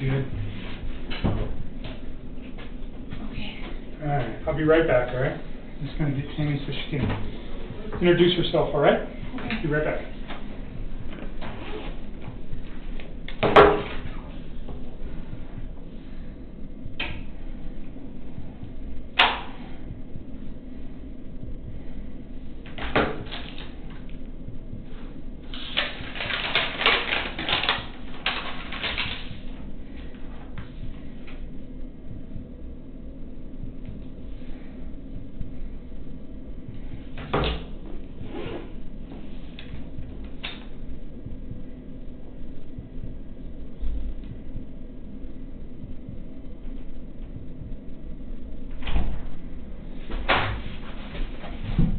good. Okay. Alright, I'll be right back, alright? Just gonna get Tammy so she can introduce herself, alright? Okay. Be right back.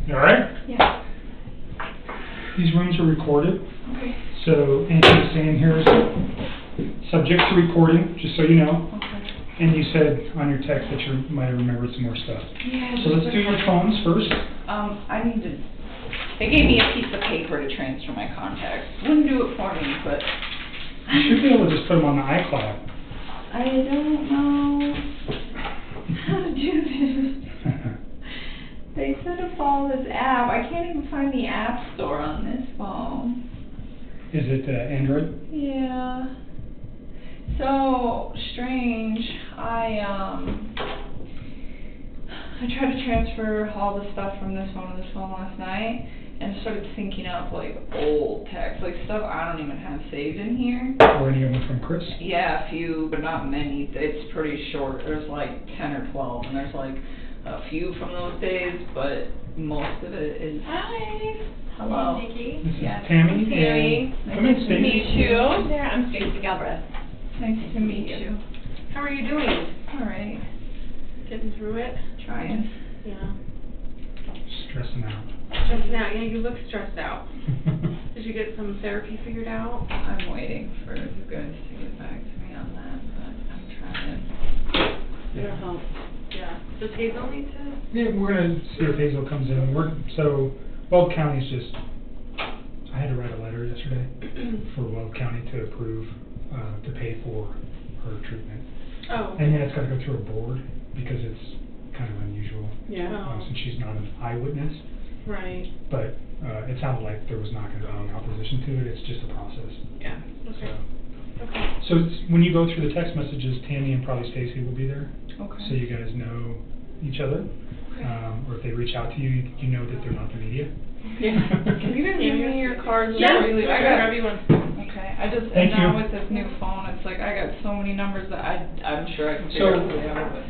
You alright? Yeah. These rooms are recorded, Okay. so anything saying here is subject to recording, just so you know. Okay. And you said on your text that you might have remembered some more stuff. Yeah. So let's do your phones first. I need to. They gave me a piece of paper to transfer my contacts. Wouldn't do it for me, but. You should be able to just put them on the iCloud. I don't know how to do this. They said to follow this app. I can't even find the app store on this phone. Is it Android? Yeah. So strange. I tried to transfer all the stuff from this phone to this phone last night, and it started syncing up like old text, like stuff I don't even have saved in here. Or any of them from Chris? Yeah, a few, but not many. It's pretty short. There's like 10 or 12, and there's like a few from those days, but most of it is. Hi. Hello. Hey, Nikki. This is Yes. Tammy. Tammy. And come in, Nice to Stacy. meet you. There, I'm Stacy Galbraith. Nice to meet you. How are you doing? All right. Getting through it? Trying. Yeah. Stressing out. Stressing out. Yeah, you look stressed out. Did you get some therapy figured out? I'm waiting for you guys to get back to me on that, but I'm trying. It'll help. Yeah. Does Hazel need to? Yeah, we're gonna see if Hazel comes in. So Weld County's just. I had to write a letter yesterday for Weld County to approve to pay for her treatment, Oh. and then it's got to go through a board because it's kind of unusual Yeah. since she's not an eyewitness. Right. But it sounded like there was not going to be any opposition to it. It's just a process. Yeah. Okay. So. Okay. So when you go through the text messages, Tammy and probably Stacy will be there. Okay. So you guys know each other. Or if they reach out to you, you know that they're not the media. Yeah. Can you guys give me your cards Yeah. before you leave? I can grab you one. Okay. I just Thank and now you. with this new phone, it's like I got so many numbers that I'm sure I can So- figure out who they are, but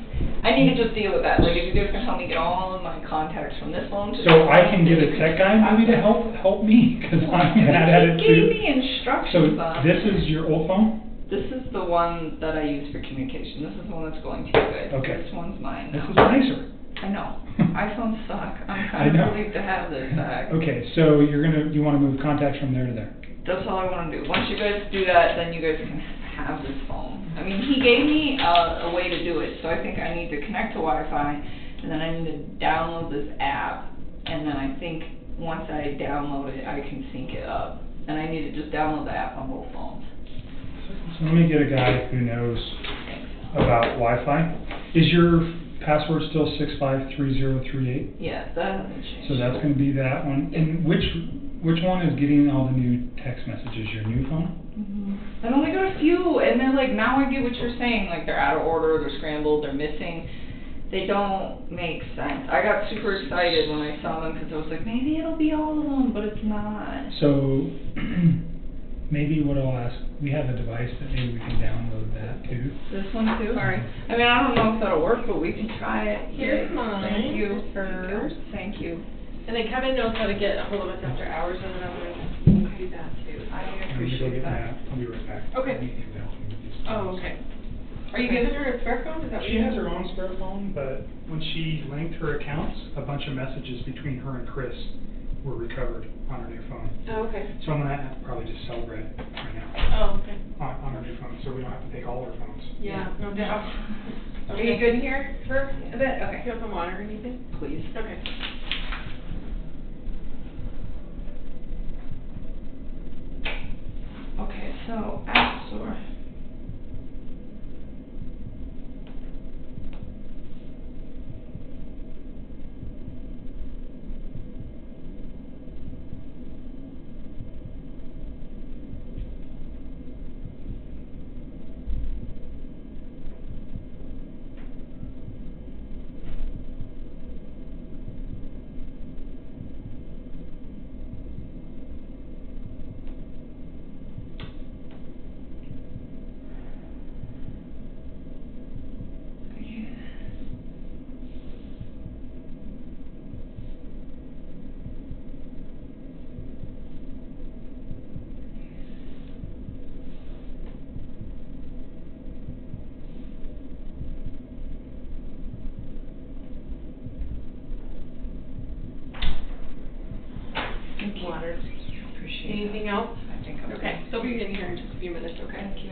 I need to just deal with that. Like if you guys can help me get all of my contacts from this phone to So this I phone, can get a tech guy maybe to help me because I'm bad at it He gave too. me instructions So on this it. is your old phone? This is the one that I use for communication. This is the one that's going to you guys. Okay. This one's mine This now. is nicer. I know. iPhones suck. I'm I kind know. of relieved to have this back. Okay, so you want to move contacts from there to there. That's all I want to do. Once you guys do that, then you guys can have this phone. I mean, he gave me a way to do it, so I think I need to connect to Wi-Fi, and then I need to download this app, and then I think once I download it, I can sync it up. And I need to just download the app on both phones. So let me get a guy who knows Thanks. about Wi-Fi. Is your password still 653038? Yes, that hasn't changed. So that's going to be that one. And which one is getting all the new text messages? Your new phone? I've only got a few, and they're like, now I get what you're saying, like they're out of order, they're scrambled, they're missing. They don't make sense. I got super excited when I saw them because I was like, maybe it'll be all of them, but it's not. So maybe what I'll ask, we have a device that maybe we can download that too. This one too? Sorry. I mean, I don't know if that'll work, but we can try it. Here's mine. Thank you for, thank you. And then Kevin knows how to get a hold of us after hours, and then I'm going to do that too. I I'm gonna go appreciate get that. that. I'll be right back. Okay. I need to help me with these Oh, phones. okay. Are you giving her a spare phone? Is that what She you has her own spare phone, but when she linked her accounts, a bunch of messages between her and Chris were recovered on her new phone. Oh, okay. So I'm gonna have to probably just celebrate it right now Oh, okay. on her new phone, so we don't have to take all her phones. Yeah, no doubt. Are you good here for a bit? Do Okay. you have some water or anything? Please. Okay. Okay, so App Store. be here in just a few minutes, okay? Thank you.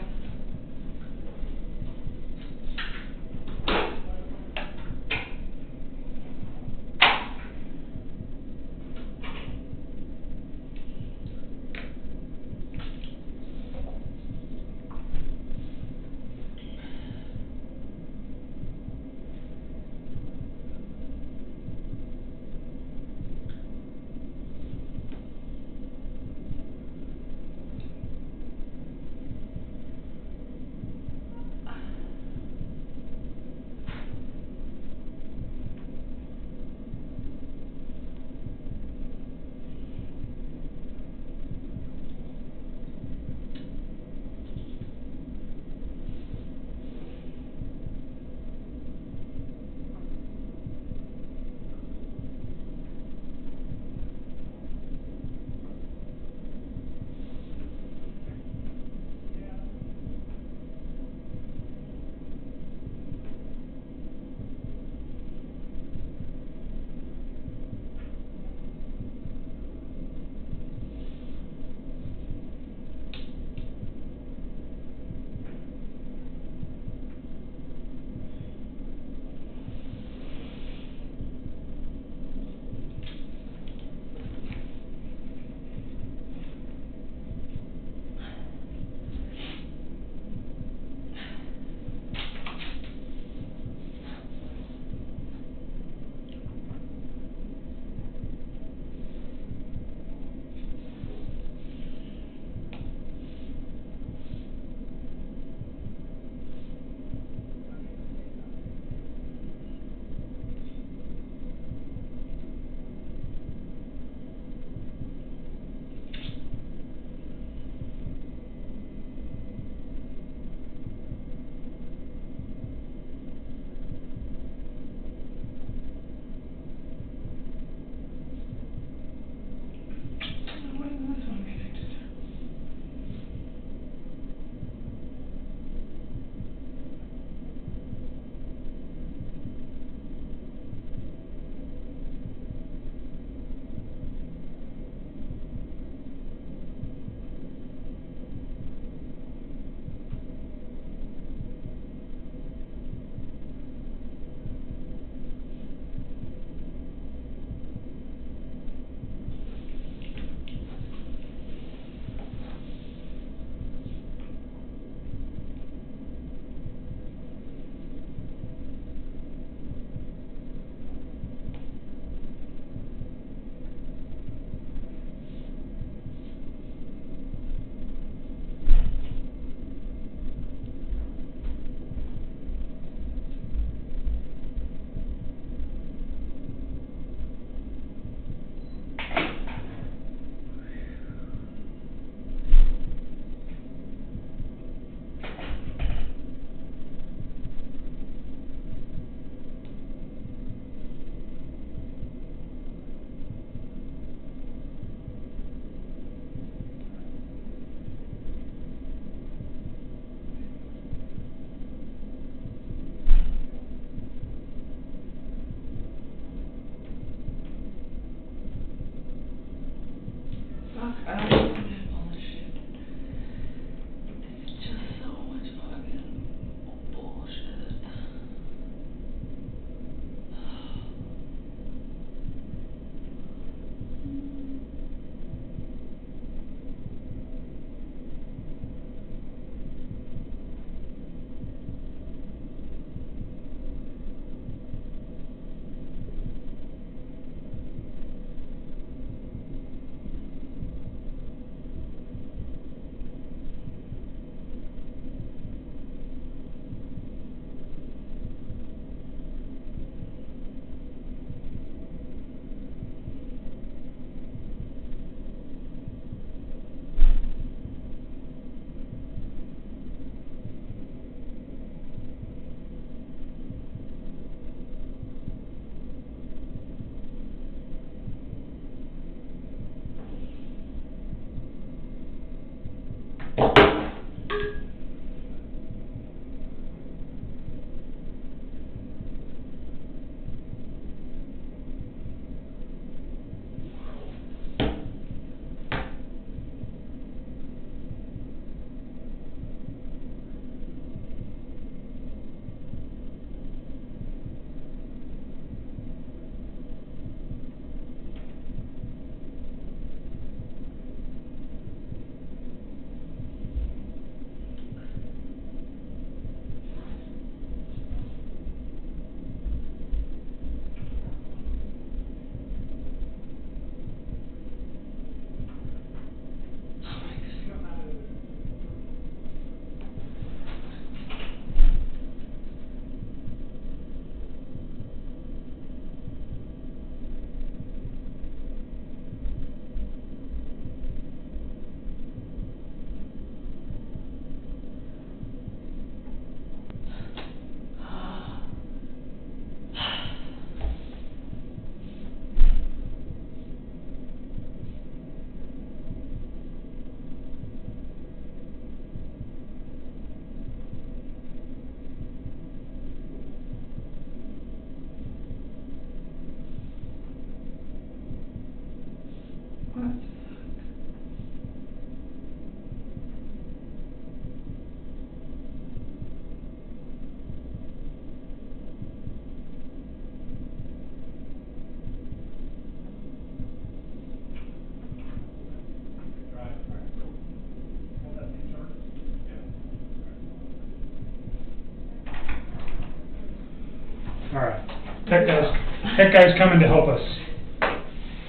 All right. Tech guy's coming to help us.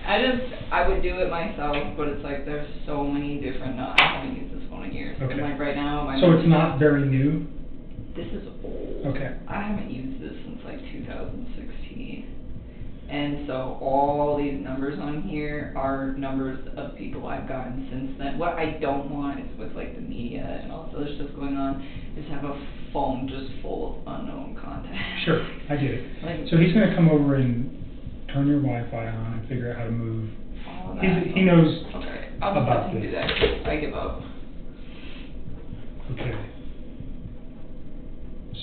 I would do it myself, but it's like there's so many different, I haven't used this phone in years. Okay. And like right now, So it's not very new? This is old. Okay. I haven't used this since like 2016. And so all these numbers on here are numbers of people I've gotten since then. What I don't want is with like the media and all this other stuff going on, is have a phone just full of unknown contacts. Sure, I get it. Like, So he's gonna come over and turn your Wi-Fi on and figure out how to move. all of that. He knows Okay, I'll just about let him this. do that. I give up. Okay.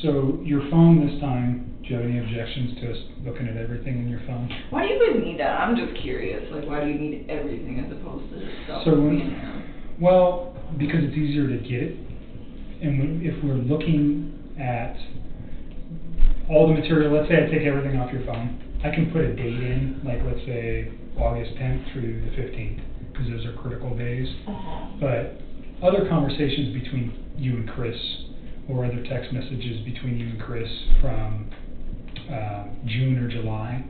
So your phone this time, do you have any objections to us looking at everything in your phone? Why do you even need that? I'm just curious. Like, why do you need everything as opposed to just stuff So being there? well, because it's easier to get it. And if we're looking at all the material, let's say I take everything off your phone, I can put a date in, like let's say August 10th through the 15th, because those are critical days. But other conversations between you and Chris, or other text messages between you and Chris from June or July,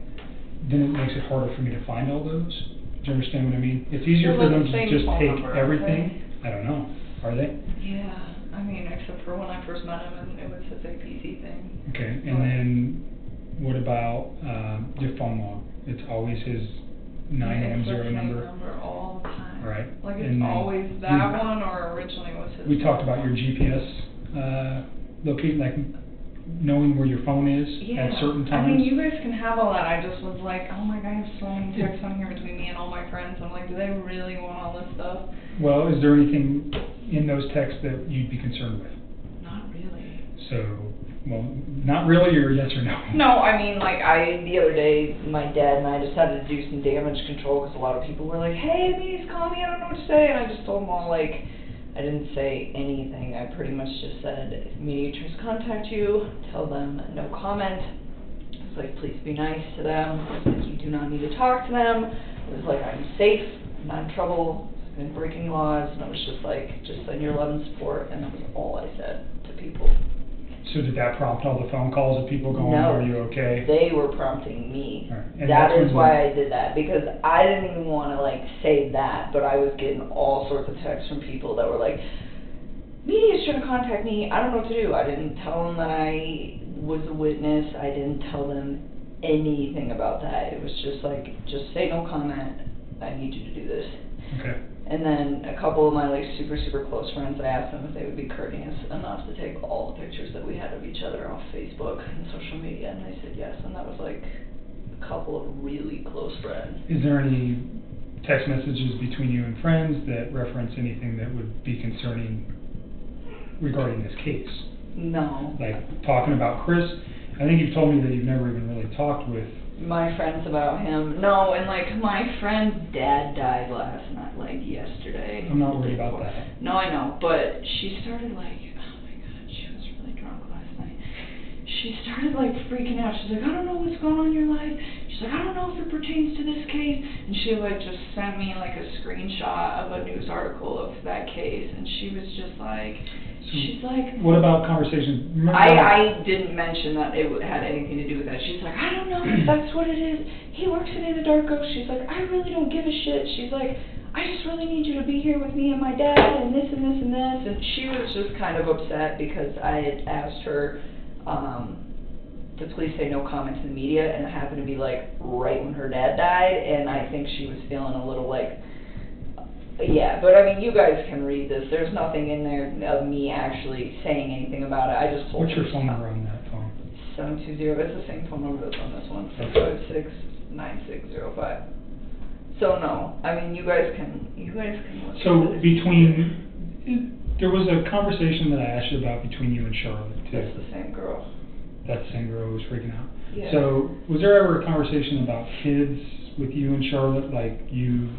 then it makes it harder for me to find all those. Do you understand what I mean? It's easier for them to just take everything. I don't know. Are they? Yeah, I mean, except for when I first met him, and it was a big PC thing. Okay, and then what about your phone log? It's always his 910 It's the same number? number all the time. All right. Like, it's And then always that one, or originally was his. We talked about your GPS locating, like knowing where your phone is at certain times. I mean, you guys can have all that. I just was like, oh my god, I have so many texts on here between me and all my friends. I'm like, do they really want all this stuff? Well, is there anything in those texts that you'd be concerned with? Not really. So, well, not really, or yes or no? No, I mean, like, the other day, my dad and I decided to do some damage control because a lot of people were like, hey, please call me, I don't know what to say. And I just told them all, like, I didn't say anything. I pretty much just said, if mediators contact you, tell them no comment. It was like, please be nice to them. Like, you do not need to talk to them. It was like, I'm safe, I'm not in trouble, I've been breaking laws. And I was just like, just send your love and support. And that was all I said to people. So did that prompt all the phone calls of people going, No, are you okay? they were prompting me. All right. And That that's is when why I did that, because I didn't even want to, like, say that, but I was getting all sorts of texts from people that were like, media's trying to contact me, I don't know what to do. I didn't tell them that I was a witness, I didn't tell them anything about that. It was just like, just say no comment, I need you to do this. Okay. And then a couple of my like super close friends, I asked them if they would be courteous enough to take all the pictures that we had of each other off Facebook and social media, and they said yes, and that was like a couple of really close friends. Is there any text messages between you and friends that reference anything that would be concerning regarding this case? No. Like talking about Chris? I think you've told me that you've never even really talked with My friends about him. No, and like my friend's dad died last night, like yesterday. I'm not worried about that. No, I know, but she started like, oh my god, she was really drunk last night. She started like freaking out. She's like, I don't know what's going on in your life. She's like, I don't know if it pertains to this case. And she like just sent me like a screenshot of a news article of that case, and she was just like, she's like, what about conversations? I didn't mention that it had anything to do with that. She's like, I don't know if that's what it is. He works at Anadarko. She's like, I really don't give a shit. She's like, I just really need you to be here with me and my dad and this and this and this. And she was just kind of upset because I had asked her to please say no comment to the media, and it happened to be like right when her dad died, and I think she was feeling a little like, yeah, but I mean, you guys can read this. There's nothing in there of me actually saying anything about it. I just told What's your phone number on that phone? 720, it's the same phone number that's on this one, Okay. 656-9605. So no, I mean, you guys can look So at this. there was a conversation that I asked you about between you and Charlotte too. That's the same girl. That same girl who was freaking out. Yeah. So was there ever a conversation about kids with you and Charlotte? Like you,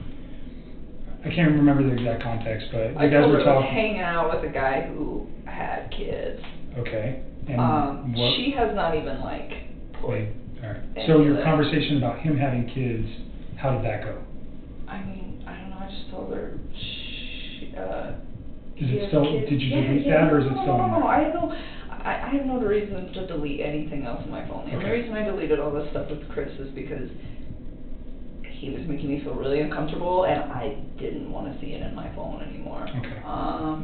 I can't remember the exact context, but I you guys told were her I was talking. hanging out with a guy who had kids. Okay. And what? She has not even like put. Wait, all right. any So of your that. conversation about him having kids, how did that go? I mean, I don't know. I just told her. Is it still? Did you delete that, or is it still in there? No, I don't know. I have no reason to delete anything else on my phone. The only Okay. reason I deleted all this stuff with Chris is because he was making me feel really uncomfortable, and I didn't want to see it in my phone anymore. Okay.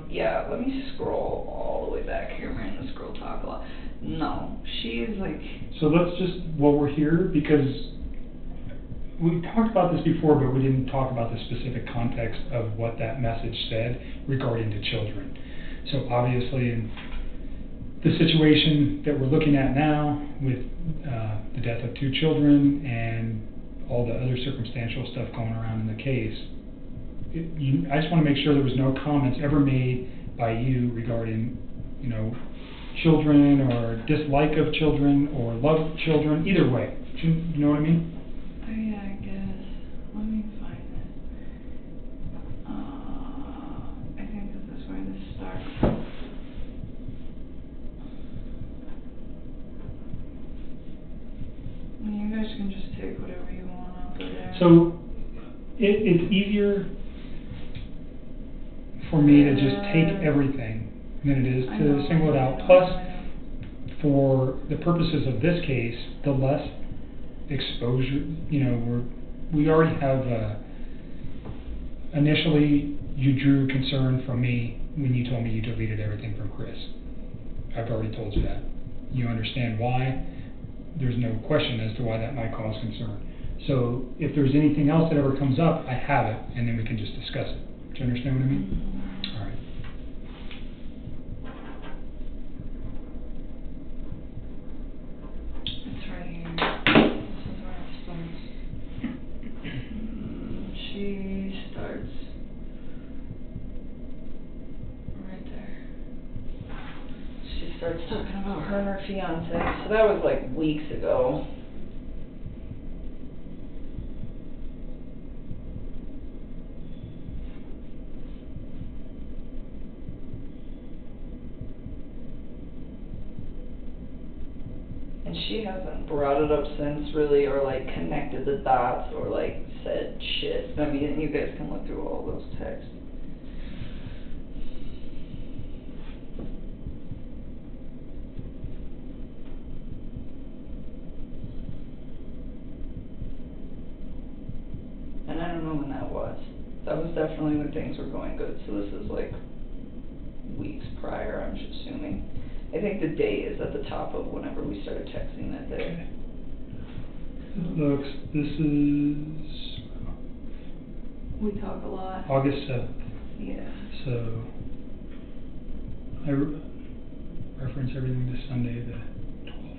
Yeah, let me scroll all the way back here. I'm going to scroll talk a lot. No, she is like... So let's just, while we're here, because we talked about this before, but we didn't talk about the specific context of what that message said regarding to children. So obviously, in the situation that we're looking at now with the death of 2 children and all the other circumstantial stuff going around in the case, I just want to make sure there was no comments ever made by you regarding, you know, children or dislike of children or love of children, either way. Do you know what I mean? Oh yeah, I guess. Let me find it. I think this is where this starts. You guys can just take whatever you want off of there. So it's easier for me to just take everything than it is to single it out. Plus, for the purposes of this case, the less exposure, you know, we already have, initially you drew concern from me when you told me you deleted everything from Chris. I've already told you that. You understand why. There's no question as to why that might cause concern. So if there's anything else that ever comes up, I have it, and then we can just discuss it. Do you understand what I mean? All right. It's right here. This is where it starts. She starts right there. She starts talking about her and her fiance. So that was like weeks ago. And she hasn't brought it up since, really, or like connected the dots, or like said shit. I mean, you guys can look through all those texts. And I don't know when that was. That was definitely when things were going good. So this is like weeks prior, I'm just assuming. I think the date is at the top of whenever we started texting that day. It looks, this is We talk a lot. August 7th. Yeah. So I reference everything to Sunday the 12th.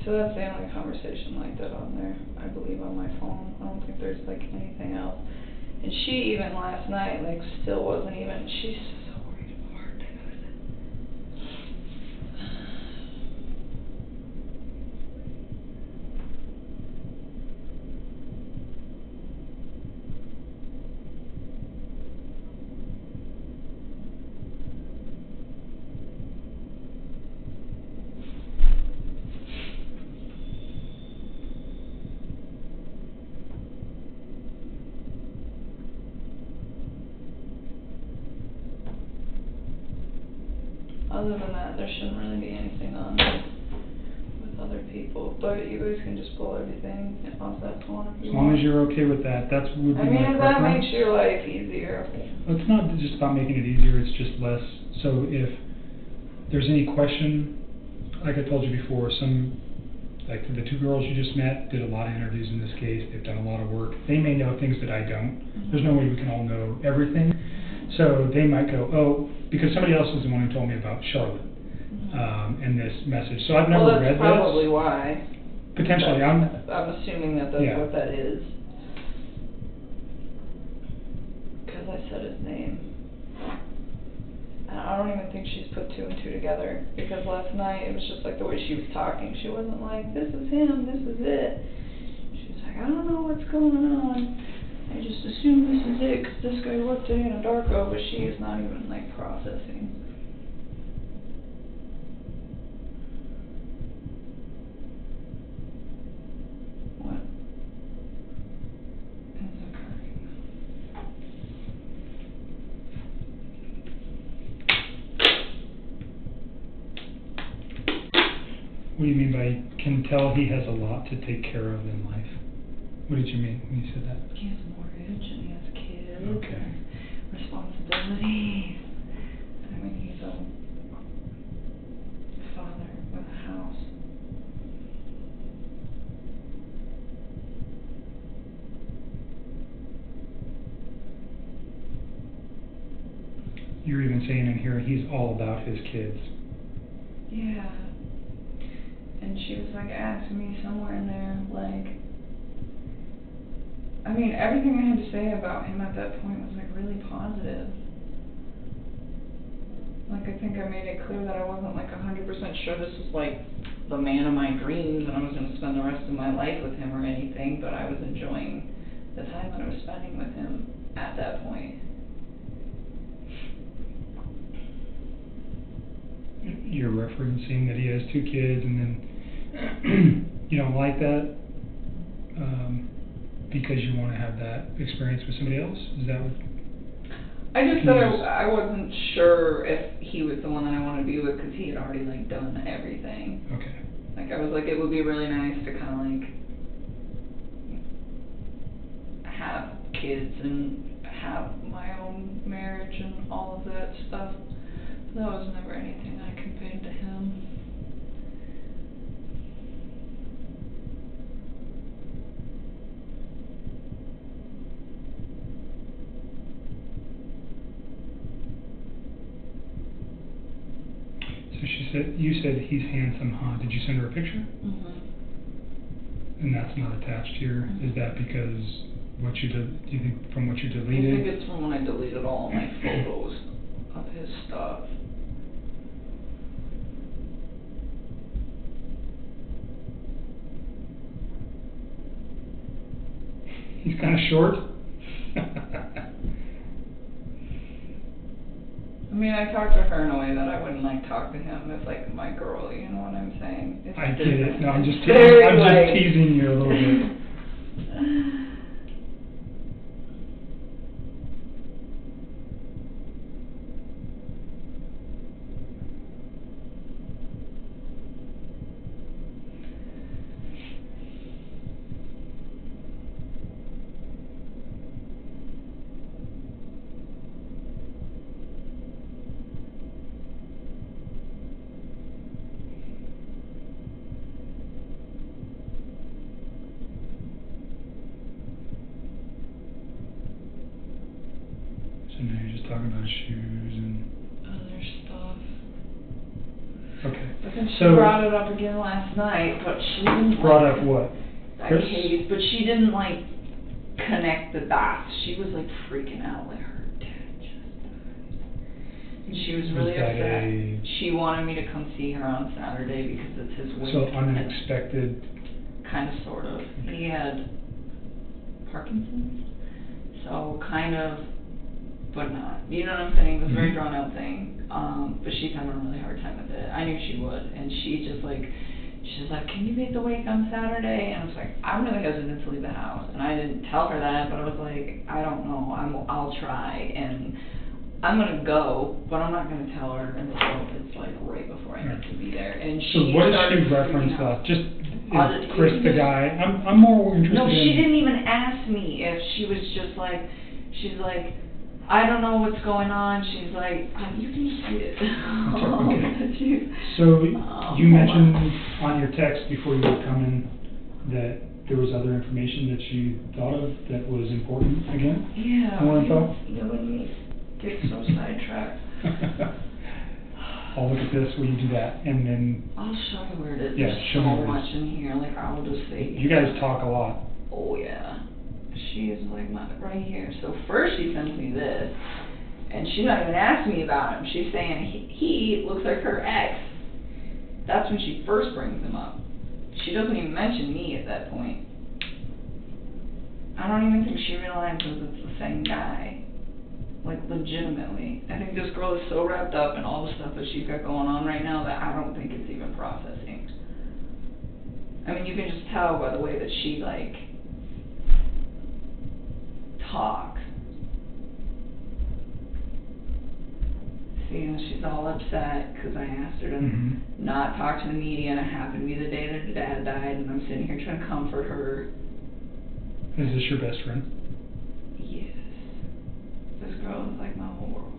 So that's the only conversation like that on there, I believe, on my phone. I don't think there's like anything else. And she even last night, like, still wasn't even, she's so worried about her diagnosis. Other than that, there shouldn't really be anything on with other people. But you guys can just pull everything off that phone if you As long want. as you're okay with that, that's would be I mean, my if that preference. makes your life easier. It's not just about making it easier, it's just less. So if there's any question, like I told you before, like the 2 girls you just met did a lot of interviews in this case. They've done a lot of work. They may know things that I don't. There's no way we can all know everything. So they might go, oh, because somebody else is the one who told me about Charlotte and this message. So I've never read this. Well, that's probably why. Potentially, I'm assuming that that's what that is. Because I said his name. And I don't even think she's put 2 and 2 together. Because last night, it was just like the way she was talking. She wasn't like, this is him, this is it. She was like, I don't know what's going on. I just assume this is it, because this guy worked at Anadarko, but she is not even, like, processing. What is occurring? What do you mean by can tell he has a lot to take care of in life? What did you mean when you said that? He has a mortgage and he has kids. Okay. And responsibilities. I mean, he's a father with a house. You're even saying in here he's all about his kids. Yeah. And she was like asking me somewhere in there, like, I mean, everything I had to say about him at that point was like really positive. Like, I think I made it clear that I wasn't like 100% sure this was like the man of my dreams and I was going to spend the rest of my life with him or anything, but I was enjoying the time that I was spending with him at that point. You're referencing that he has 2 kids and then you don't like that because you want to have that experience with somebody else? Is that what? I just said I wasn't sure if he was the one that I wanted to be with because he had already like done everything. Okay. Like I was like, it would be really nice to kind of like have kids and have my own marriage and all of that stuff. That was never anything I conveyed to him. So you said he's handsome, huh? Did you send her a picture? Mm-hmm. And that's not attached here. Mm-hmm. Is that because do you think from what you deleted? I think it's from when I deleted all my photos of his stuff. He's kind of short. I mean, I talked to her in a way that I wouldn't like talk to him as like my girl, you know what I'm saying? It's I get it. No, I'm just very, teasing you a little bit. So now you're just talking about shoes and other stuff. okay. But then she So brought it up again last night, but she didn't brought like, up what? that Chris? case, but she didn't like connect the dots. She was like freaking out, like her dad just died. And she was really that upset. a- She wanted me to come see her on Saturday because it's his week. So unexpected. Kind of, sort of. He had Parkinson's, so kind of, but not. You know what I'm saying? It was a very Mhm. drawn out thing. But she's having a really hard time with it. I knew she would, and she's like, can you make the wake on Saturday? And I was like, I'm really hesitant to leave the house, and I didn't tell her that, but I was like, I don't know, I'll try, and I'm gonna go, but I'm not gonna tell her until it's like right before I need to be there. And So she what did started she reference? freaking out. Just Is Chris the guy? I'm more interested. No, she in didn't even ask me if she was just like, she's like, I don't know what's going on. She's like, you can just read it. Okay. So you mentioned on your text before you were coming that there was other information that you thought of that was important again? Yeah. More info? You let me get so sidetracked. I'll look at this, will you do that? And then I'll show you where it is. Yeah, There's show me so where it much is. in here. Like, I'll just say. you guys talk a lot. Oh, yeah. She is like right here. So first she sends me this, and she's not even asking me about him. She's saying he looks like her ex. That's when she first brings him up. She doesn't even mention me at that point. I don't even think she realizes it's the same guy. Like, legitimately. I think this girl is so wrapped up in all the stuff that she's got going on right now that I don't think it's even processing. I mean, you can just tell by the way that she, like, talks. See, and she's all upset because I asked her to not talk to the media, and it happened to be the day that her dad died, and I'm sitting here trying to comfort her. Is this your best friend? Yes. This girl is like my whole world.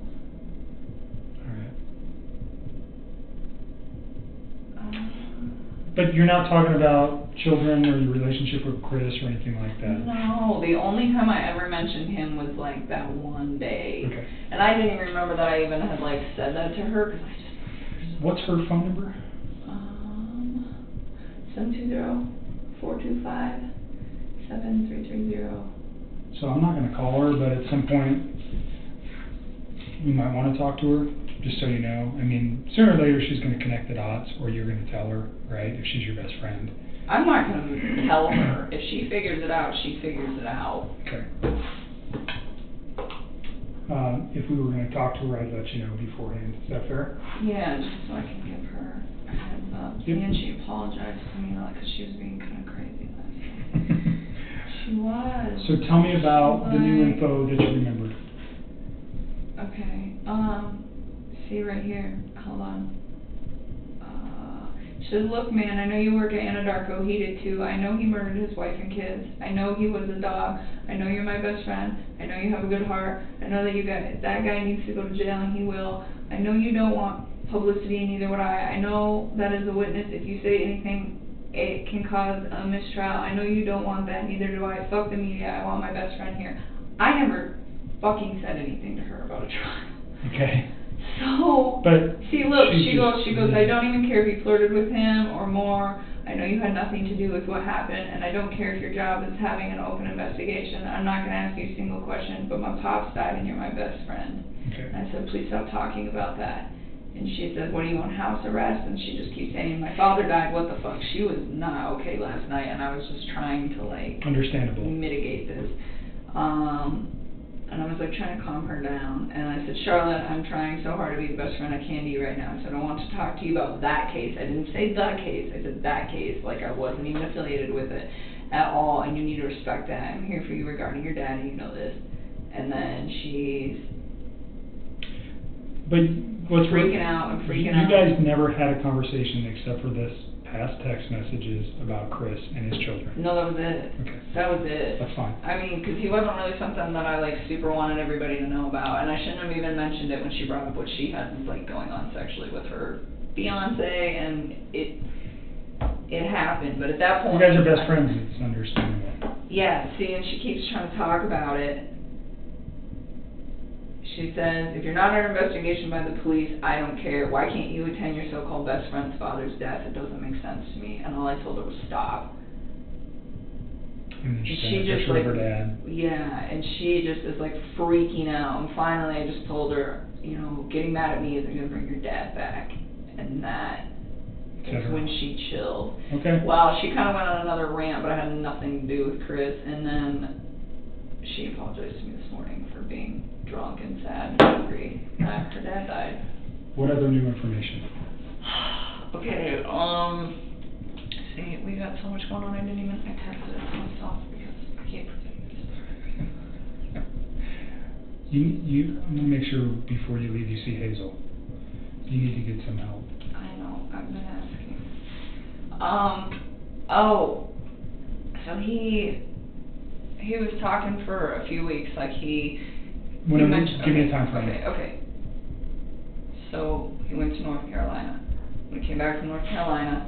Alright. But you're not talking about children or your relationship with Chris or anything like that? No, the only time I ever mentioned him was like that one day. Okay. And I didn't even remember that I even had like said that to her because I just... What's her phone number? 720-425-7330. So I'm not going to call her, but at some point you might want to talk to her, just so you know. I mean, sooner or later she's going to connect the dots, or you're going to tell her, right, if she's your best friend. I'm not going to tell her. If she figures it out, she figures it out. Okay. If we were going to talk to her, I'd let you know beforehand. Is that fair? Yeah, just so I can give her a heads up. Yep. And she apologized to me, because she was being kind of crazy last night. She was. So tell me about the new Like- info that you remembered. Okay, see right here, hold on. She says, look man, I know you work at Anadarko, he did too. I know he murdered his wife and kids. I know he was a dog. I know you're my best friend. I know you have a good heart. I know that that guy needs to go to jail, and he will. I know you don't want publicity, and neither would I. I know that as a witness, if you say anything, it can cause a mistrial. I know you don't want that, neither do I. Fuck the media, I want my best friend here. I never fucking said anything to her about a trial. Okay. So, But see, look, she she goes, I don't even care if you flirted with him or more. I know you had nothing to do with what happened, and I don't care if your job is having an open investigation. I'm not going to ask you a single question, but my pops died and you're my best friend. Okay. And I said, please stop talking about that. And she said, what, are you on house arrest? And she just keeps saying, my father died, what the fuck? She was not okay last night, and I was just trying to, like, Understandable. mitigate this. And I was like trying to calm her down, and I said, Charlotte, I'm trying so hard to be the best friend I can to you right now. I said, I want to talk to you about that case. I didn't say the case, I said that case, like I wasn't even affiliated with it at all, and you need to respect that. I'm here for you regarding your dad, and you know this. And then she's But what's freaking out and freaking out. You guys never had a conversation except for this past text messages about Chris and his children. No, that was it. Okay. That was it. That's fine. I mean, because he wasn't really something that I, like, super wanted everybody to know about, and I shouldn't have even mentioned it when she brought up what she had, like, going on sexually with her fiancé, and it happened, but at that point... You guys are best friends, it's understandable. Yeah, see, and she keeps trying to talk about it. She says, if you're not under investigation by the police, I don't care. Why can't you attend your so-called best friend's father's death? It doesn't make sense to me. And all I told her was stop. And then she She sent a just, picture like, of her dad. yeah, and she just is, like, freaking out. And finally I just told her, you know, getting mad at me isn't going to bring your dad back. And that is when she chilled. Okay. Well, she kind of went on another rant, but it had nothing to do with Chris. And then she apologized to me this morning for being drunk and sad and angry that her dad died. What other new information? Okay, see, we got so much going on, I texted it to myself because I can't forget this. I'm going to make sure before you leave you see Hazel. You need to get some help. I know, I've been asking. So he was talking for a few weeks, like he mentioned. Give me a time frame. Okay. So he went to North Carolina. When he came back from North Carolina,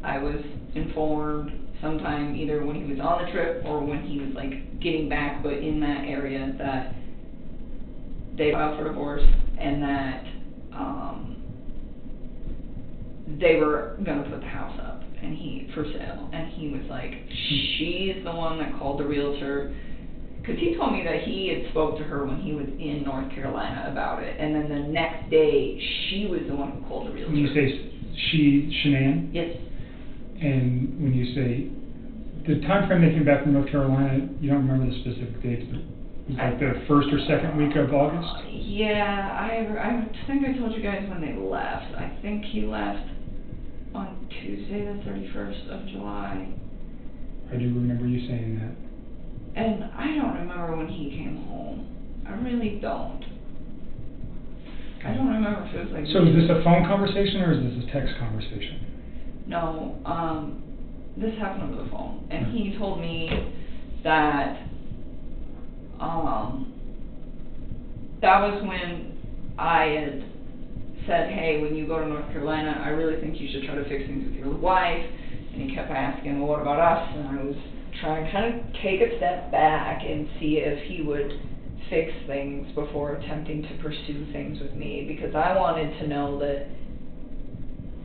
I was informed sometime either when he was on the trip or when he was like getting back, but in that area, that they filed for divorce and that they were gonna put the house up and for sale, and he was like, she's the one that called the realtor. Because he told me that he had spoke to her when he was in North Carolina about it, and then the next day, she was the one who called the realtor. When you say she, Shanann? Yes. And when you say, the time frame they came back from North Carolina, you don't remember the specific dates, but it was like the first or second week of August? Yeah, I think I told you guys when they left. I think he left on Tuesday the 31st of July. I do remember you saying that. And I don't remember when he came home. I really don't. I don't remember if it was like. So is this a phone conversation or is this a text conversation? No, this happened over the phone, and he told me that, that was when I had said, hey, when you go to North Carolina, I really think you should try to fix things with your wife, and he kept asking, well, what about us? And I was trying to kind of take a step back and see if he would fix things before attempting to pursue things with me, because I wanted to know that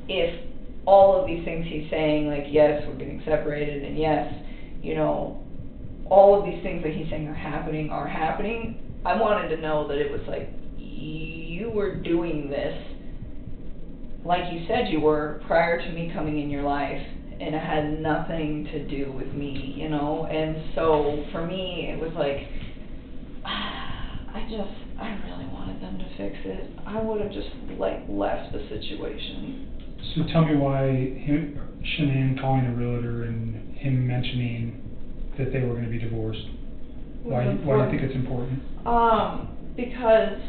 if all of these things he's saying, like, yes, we're getting separated, and yes, you know, all of these things that he's saying are happening, I wanted to know that it was like, you were doing this like you said you were prior to me coming in your life, and it had nothing to do with me, you know. And so for me, it was like, I really wanted them to fix it. I would have just like left the situation. So tell me why Shanann calling a realtor and him mentioning that they were going to be divorced. Why do you think it's important? Because,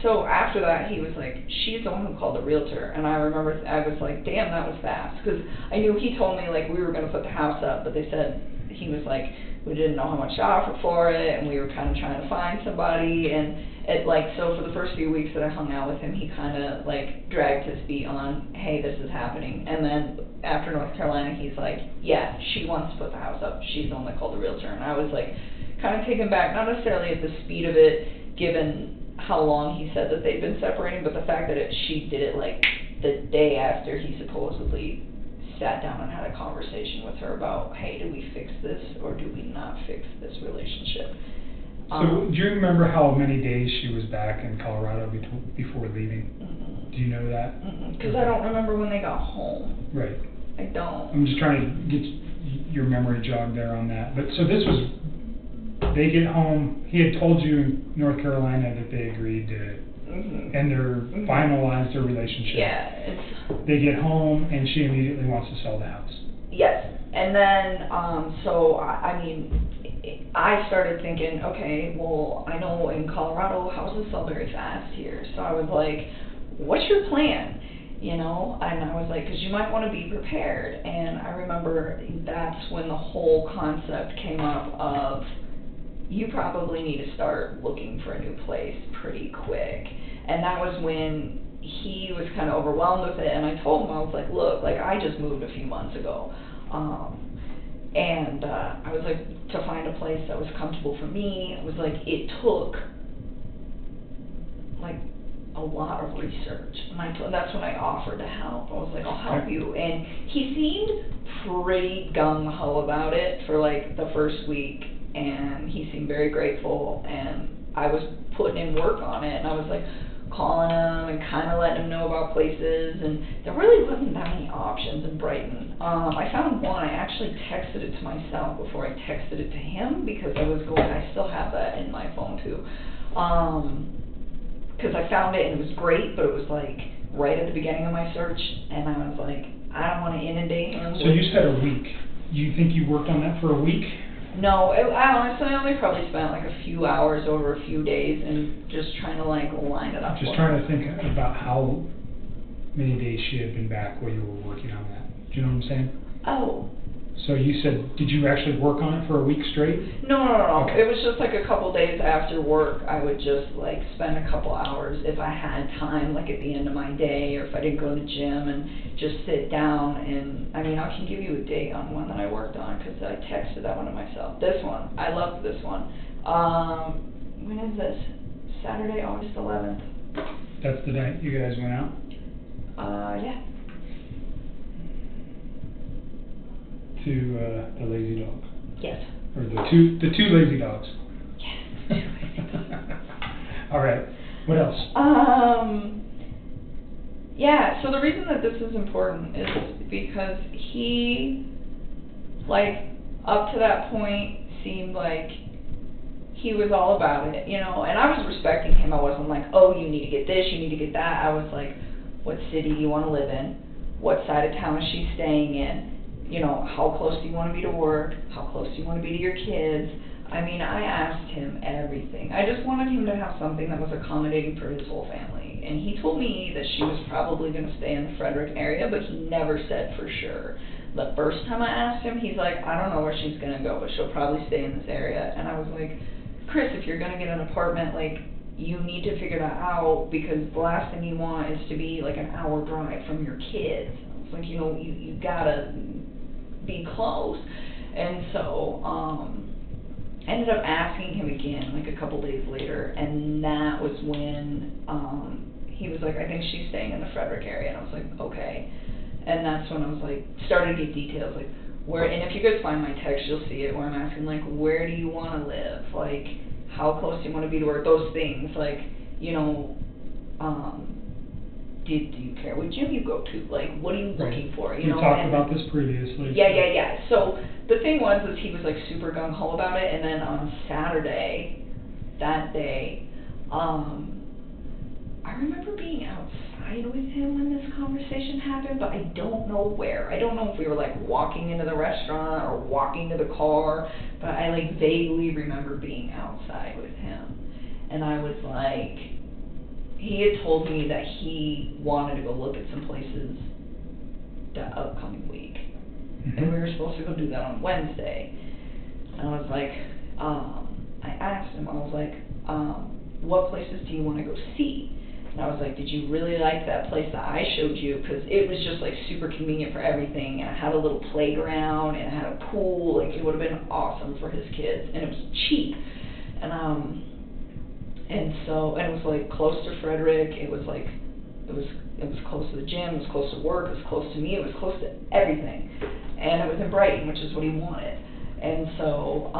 so after that, he was like, she's the one who called the realtor. And I remember, I was like, damn, that was fast. Because I knew he told me, like, we were going to put the house up, but they said, he was like, we didn't know how much to offer for it, and we were kind of trying to find somebody. And it, like, so for the first few weeks that I hung out with him, he kind of, like, dragged his feet on, hey, this is happening. And then after North Carolina, he's like, yeah, she wants to put the house up. She's the one that called the realtor. And I was like, kind of taken back, not necessarily at the speed of it, given how long he said that they'd been separating, but the fact that she did it like the day after he supposedly sat down and had a conversation with her about, hey, do we fix this or do we not fix this relationship? So do you remember how many days she was back in Colorado before leaving? Mm-mm. Do you know that? Because I don't remember when they got home. Right. I don't. I'm just trying to get your memory jogged there on that. But so this was, they get home, he had told you in North Carolina that they agreed to, and they're finalized their relationship. Yeah, they get home and she immediately wants to sell the house. Yes, and then, so, I mean, I started thinking, okay, well, I know in Colorado, houses sell very fast here, so I was like, what's your plan? You know, and I was like, because you might want to be prepared, and I remember that's when the whole concept came up of, you probably need to start looking for a new place pretty quick. And that was when he was kind of overwhelmed with it, and I told him, I was like, look, like, I just moved a few months ago, and I was like, to find a place that was comfortable for me, it was like, it took, like, a lot of research, and that's when I offered to help. I was like, I'll help you, and he seemed pretty gung-ho about it for, like, the first week, and he seemed very grateful, and I was putting in work on it, and I was like calling him and kind of letting him know about places, and there really wasn't that many options in Brighton. I found one. I actually texted it to myself before I texted it to him, because I still have that in my phone too, because I found it and it was great, but it was like right at the beginning of my search, and I was like, I don't want to inundate him. So you said a week. You think you worked on that for a week? No, I honestly only probably spent like a few hours over a few days and just trying to like line it up. Just trying to think about how many days she had been back while you were working on that. Do you know what I'm saying? Oh. So you said, did you actually work on it for a week straight? No. Okay. It was just like a couple days after work. I would just like spend a couple hours if I had time, like at the end of my day, or if I didn't go to the gym, and just sit down. And I mean, I can give you a date on one that I worked on, because I texted that one to myself. This one, I loved this one. When is this? Saturday, August 11th. That's the night you guys went out? Yeah. To the lazy dog. Yes. Or the two lazy dogs. Yes, the 2 lazy dogs. All right. What else? Yeah, so the reason that this is important is because he, like, up to that point, seemed like he was all about it, you know, and I was respecting him. I wasn't like, oh, you need to get this, you need to get that. I was like, what city do you want to live in? What side of town is she staying in? You know, how close do you want to be to work? How close do you want to be to your kids? I mean, I asked him everything. I just wanted him to have something that was accommodating for his whole family. And he told me that she was probably going to stay in the Frederick area, but he never said for sure. The first time I asked him, he's like, I don't know where she's going to go, but she'll probably stay in this area. And I was like, Chris, if you're going to get an apartment, like, you need to figure that out, because the last thing you want is to be like an hour drive from your kids. I was like, you know, you gotta be close. And so, I ended up asking him again, like a couple days later, and that was when, he was like, I think she's staying in the Frederick area, and I was like, okay. And that's when I was like, started to get details, like, where, and if you guys find my text, you'll see it, where I'm asking, like, where do you want to live? Like, how close do you want to be to work? Those things, like, you know, do you care what gym you go to? Like, what are you looking for? You know, we talked about this previously. Yeah. So the thing was he was like super gung-ho about it, and then on Saturday, that day, I remember being outside with him when this conversation happened, but I don't know where. I don't know if we were like walking into the restaurant or walking to the car, but I like vaguely remember being outside with him. And I was like, he had told me that he wanted to go look at some places the upcoming week. Mm-hmm. And we were supposed to go do that on Wednesday. And I was like, I asked him, I was like, what places do you want to go see? And I was like, did you really like that place that I showed you? Because it was just like super convenient for everything, and it had a little playground, and it had a pool. Like, it would have been awesome for his kids, and it was cheap. And so, and it was like close to Frederick. It was like, it was close to the gym. It was close to work. It was close to me. It was close to everything, and it was in Brighton, which is what he wanted. And so,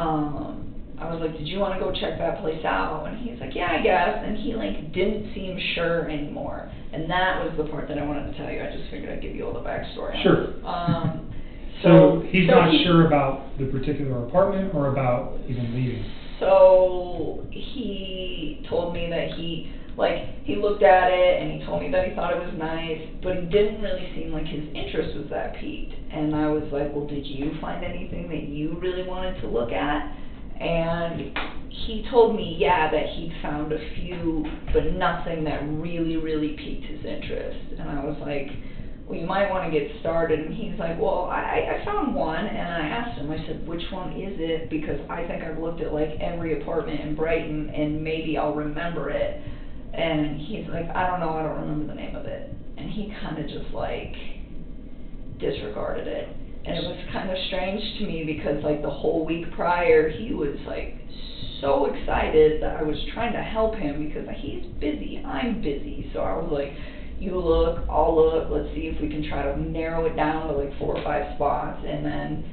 I was like, did you want to go check that place out? And he's like, yeah, I guess. And he like didn't seem sure anymore. And that was the part that I wanted to tell you. I just figured I'd give you all the backstory. Sure. So he's not sure about the particular apartment or about even leaving. So he told me that he looked at it and he told me that he thought it was nice, but he didn't really seem like his interest was that piqued. And I was like, well, did you find anything that you really wanted to look at? And he told me, yeah, that he'd found a few, but nothing that really, really piqued his interest. And I was like, well, you might want to get started. And he's like, well, I found one, and I asked him, I said, which one is it? Because I think I've looked at like every apartment in Brighton, and maybe I'll remember it. And he's like, I don't know, I don't remember the name of it. And he kind of just like disregarded it. And it was kind of strange to me because like the whole week prior, he was like so excited that I was trying to help him because he's busy, I'm busy. So I was like, you look, I'll look, let's see if we can try to narrow it down to like 4 or 5 spots, and then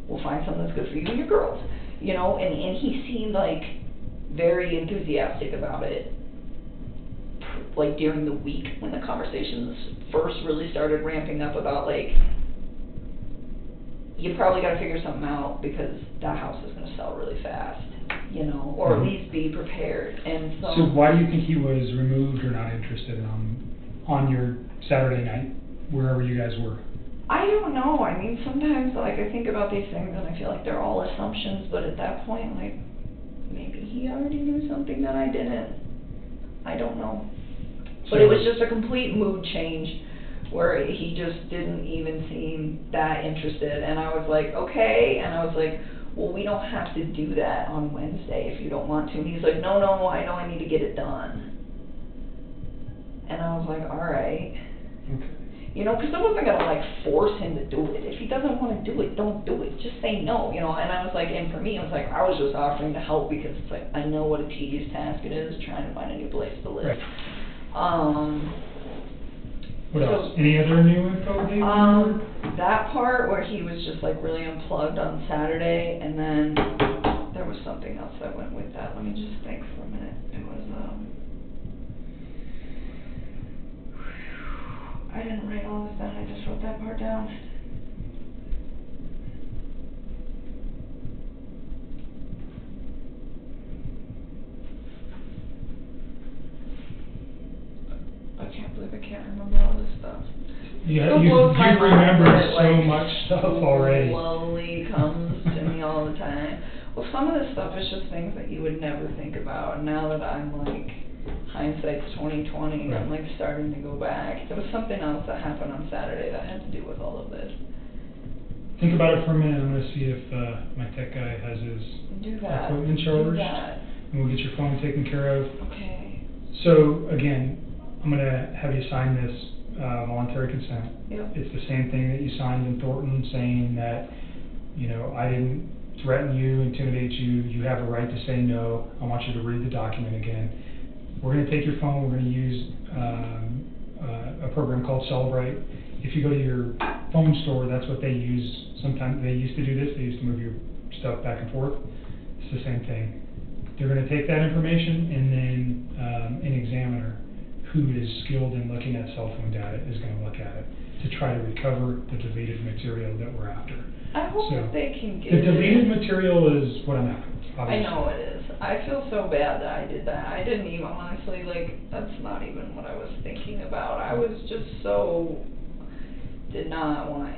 we'll find something that's good for you and your girls. You know, and he seemed like very enthusiastic about it, like during the week when the conversations first really started ramping up about like, you probably got to figure something out because that house is going to sell really fast, you know, or at least be prepared. And so why do you think he was removed or not interested on your Saturday night, wherever you guys were? I don't know. I mean, sometimes like I think about these things and I feel like they're all assumptions, but at that point, like maybe he already knew something that I didn't. I don't know. But it was just a complete mood change where he just didn't even seem that interested. And I was like, okay. And I was like, well, we don't have to do that on Wednesday if you don't want to. And he's like, no, I know I need to get it done. And I was like, all right. Okay. You know, because I wasn't going to like force him to do it. If he doesn't want to do it, don't do it. Just say no, you know. And I was like, and for me, I was like, I was just offering to help because it's like, I know what a tedious task it is trying to find a new place to live. Right. What else? Any other new info? That part where he was just like really unplugged on Saturday, and then there was something else that went with that. Let me just think for a minute. It was I didn't write all this down. I just wrote that part down. I can't believe I can't remember all this stuff. Yeah, you remember so much stuff already. Slowly comes to me all the time. Well, some of this stuff is just things that you would never think about. And now that I'm like hindsight's 20/20, Right. I'm like starting to go back. There was something else that happened on Saturday that had to do with all of this. Think about it for a minute. I'm gonna see if my tech guy has his Do that. equipment Do charged, that. and we'll get your phone taken care of. Okay. So again, I'm gonna have you sign this voluntary consent. Yep. It's the same thing that you signed in Thornton, saying that, you know, I didn't threaten you, intimidate you. You have a right to say no. I want you to read the document again. We're gonna take your phone. We're gonna use a program called Celebrate. If you go to your phone store, that's what they use. Sometimes they used to do this. They used to move your stuff back and forth. It's the same thing. They're going to take that information, and then an examiner who is skilled in looking at cell phone data is going to look at it to try to recover the deleted material that we're after. I hope So, that they can get the it. deleted material is what I'm after, I obviously. know it is. I feel so bad that I did that. I didn't even, honestly, like, that's not even what I was thinking about. I was just so, did not want,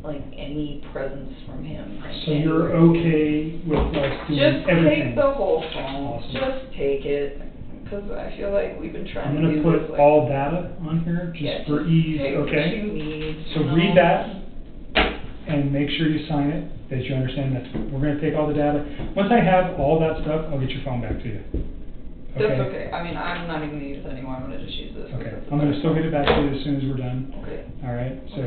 like, any presence from him. So you're okay with us doing Just everything? take the whole phone. Awesome. Just take it. Because I feel like we've been trying I'm to going do to this. put like, all data on here, yeah, just for ease, take what okay? you need, So you know? read that, and make sure you sign it, that you understand that we're gonna take all the data. Once I have all that stuff, I'll get your phone back to you. That's okay. I mean, I'm not even gonna use it anymore. I'm gonna just use this. 'cause Okay, it's a I'm gonna better still get it back to phone. you as soon as we're done. Okay. All right, so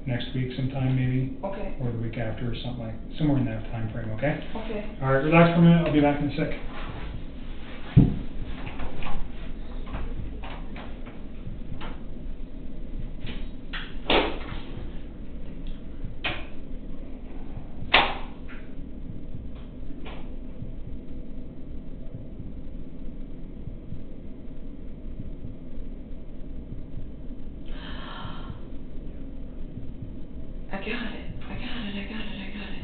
next week sometime maybe, Okay. or the week after or something like, somewhere in that time frame. Okay? Okay. All right, relax for a minute, I'll be back in a sec. I got it. I got it. I got it. I got it.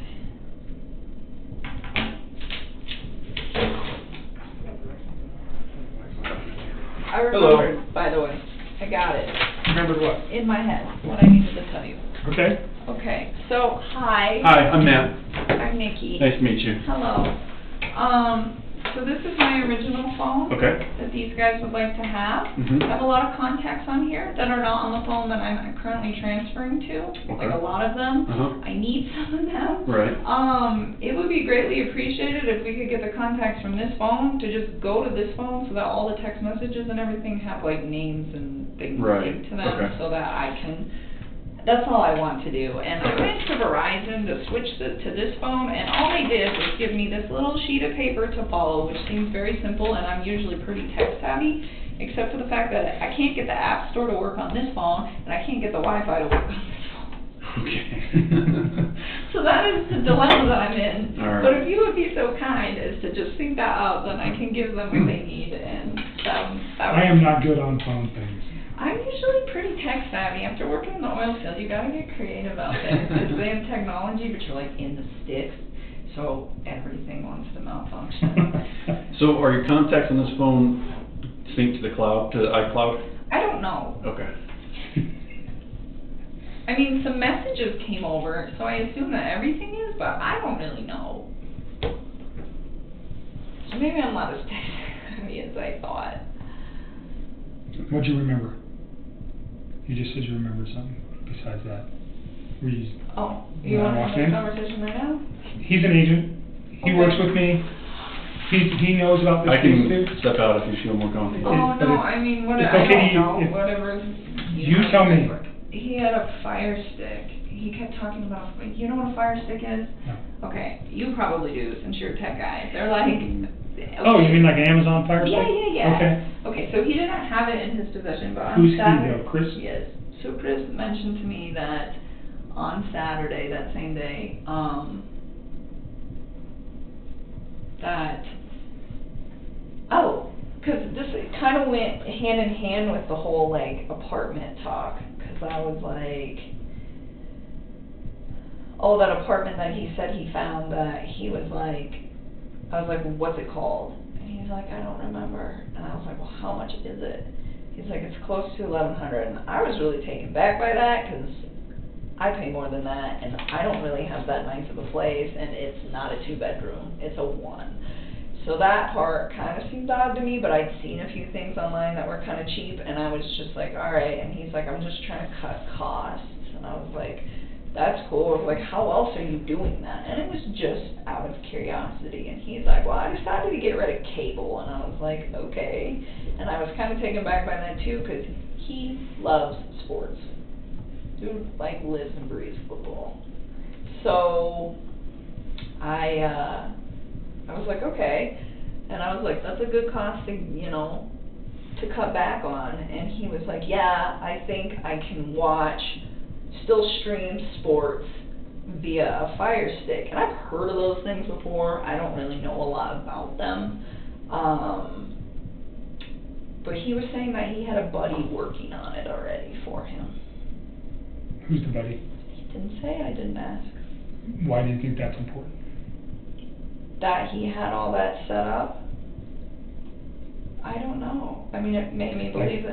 I remembered, by the way. I got it. Remember what? In my head, what I needed to tell you. Okay? Okay, so, hi. Hi, I'm Matt. I'm Nikki. Nice to meet you. Hello. So this is my original phone. Okay. That these guys would like to have. Mhm. I have a lot of contacts on here that are not on the phone that I'm currently transferring to. Like Okay. a lot of them. Uh-huh. I need some of them. Right. It would be greatly appreciated if we could get the contacts from this phone to just go to this phone so that all the text messages and everything have like names and things Right. linked to them, Okay. so that I can. That's all I want to do. And I went to Verizon to switch to this phone, and all they did was give me this little sheet of paper to follow, which seems very simple, and I'm usually pretty tech savvy, except for the fact that I can't get the App Store to work on this phone, and I can't get the Wi-Fi to work on this phone. Okay. So that is the dilemma that I'm in. All right. But if you would be so kind as to just sync that up, then I can give them what they need, and that I am not good on phone things. I'm usually pretty tech savvy. After working in the oil field, you gotta get creative out there. Because they have technology, but you're like in the sticks, so everything wants to malfunction. So are your contacts on this phone synced to the cloud, to the iCloud? I don't know. Okay. I mean, some messages came over, so I assume that everything is, but I don't really know. So maybe I'm not as tech savvy as I thought. What'd you remember? You just said you remembered something besides that. Were you, Oh, When you I want to walked have in? a conversation right now? he's an agent. He Okay. works with me. He knows about this I case can too. step out if you feel more comfortable. Oh, but no, it's- I mean, what, it's I okay don't to- know, if- whatever. You tell me. He had a fire stick. He kept talking about, you know what a fire stick is? No. Okay, you probably do, since you're a tech guy. They're like. Oh, you okay. mean like an Amazon Fire Stick? Yeah. Okay. Okay, so he didn't have it in his possession, but on Who's he Saturday. though, Chris? Yes, so Chris mentioned to me that on Saturday, that same day, that, oh, cause this kind of went hand in hand with the whole like apartment talk, cause I was like, oh, that apartment that he said he found, that he was like, I was like, well, what's it called? And he's like, I don't remember. And I was like, well, how much is it? He's like, it's close to $1,100. And I was really taken back by that, because I pay more than that, and I don't really have that nice of a place, and it's not a 2-bedroom, it's a 1. So that part kind of seemed odd to me, but I'd seen a few things online that were kind of cheap, and I was just like, all right. And he's like, I'm just trying to cut costs. And I was like, that's cool. I was like, how else are you doing that? And it was just out of curiosity. And he's like, well, I decided to get rid of cable. And I was like, okay. And I was kind of taken back by that too, because he loves sports. Dude, like, lives and breathes football. So I was like, okay. And I was like, that's a good cost to, to cut back on. And he was like, yeah, I think I can still stream sports via a Fire Stick. And I've heard of those things before. I don't really know a lot about them. But he was saying that he had a buddy working on it already for him. Who's the buddy? He didn't say, I didn't ask. Why do you think that's important? That he had all that set up? I don't know. I mean, it made me believe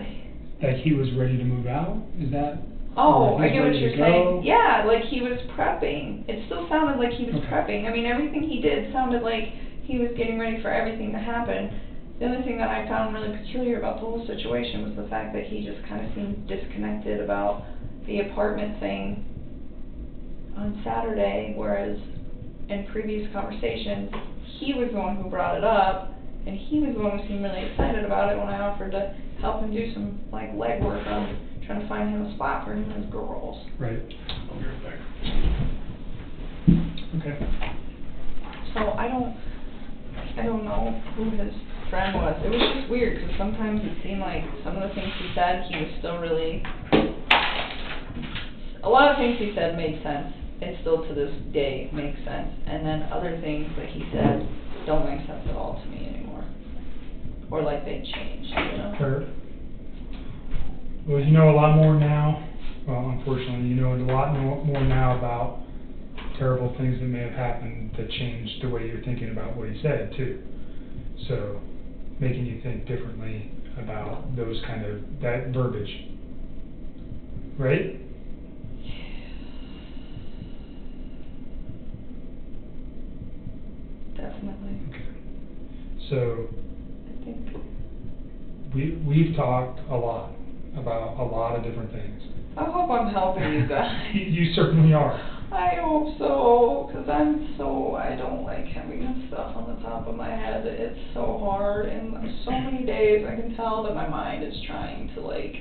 that he was ready to move out? Is that? Oh, I get what ready you're to saying. go? Yeah, like he was prepping. It still sounded like he was Okay. prepping. I mean, everything he did sounded like he was getting ready for everything to happen. The only thing that I found really peculiar about the whole situation was the fact that he just kind of seemed disconnected about the apartment thing on Saturday, whereas in previous conversations, he was the one who brought it up, and he was the one who seemed really excited about it when I offered to help him do some, like, legwork on trying to find him a spot for him and his girls. Right. I'll be right back. Okay. So I don't know who his friend was. It was just weird, because sometimes it seemed like some of the things he said, he was still really... A lot of things he said made sense. It still to this day makes sense. And then other things that he said don't make sense at all to me anymore. Or like they changed, Sure. Well, you know a lot more now. Well, unfortunately, you know a lot more now about terrible things that may have happened that changed the way you're thinking about what he said, too. So, making you think differently about those that verbiage. Right? Definitely. Okay. So, I think... we've talked a lot about a lot of different things. I hope I'm helping you guys. You certainly are. I hope so, because I don't like having this stuff on the top of my head. It's so hard, and so many days I can tell that my mind is trying to, like,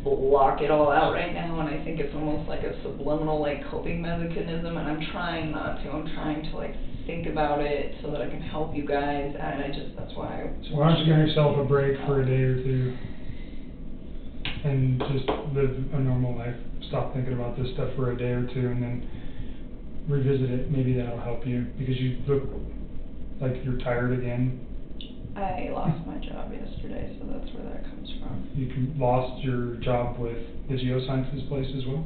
block it all out right now, and I think it's almost like a subliminal, like, coping mechanism, and I'm trying not to. I'm trying to, like, think about it so that I can help you guys, and that's why So why don't you give yourself a break for a day or two and just live a normal life. Stop thinking about this stuff for a day or two and then revisit it. Maybe that'll help you, because you look like you're tired again. I lost my job yesterday, so that's where that comes from. You lost your job with the geosciences place as well?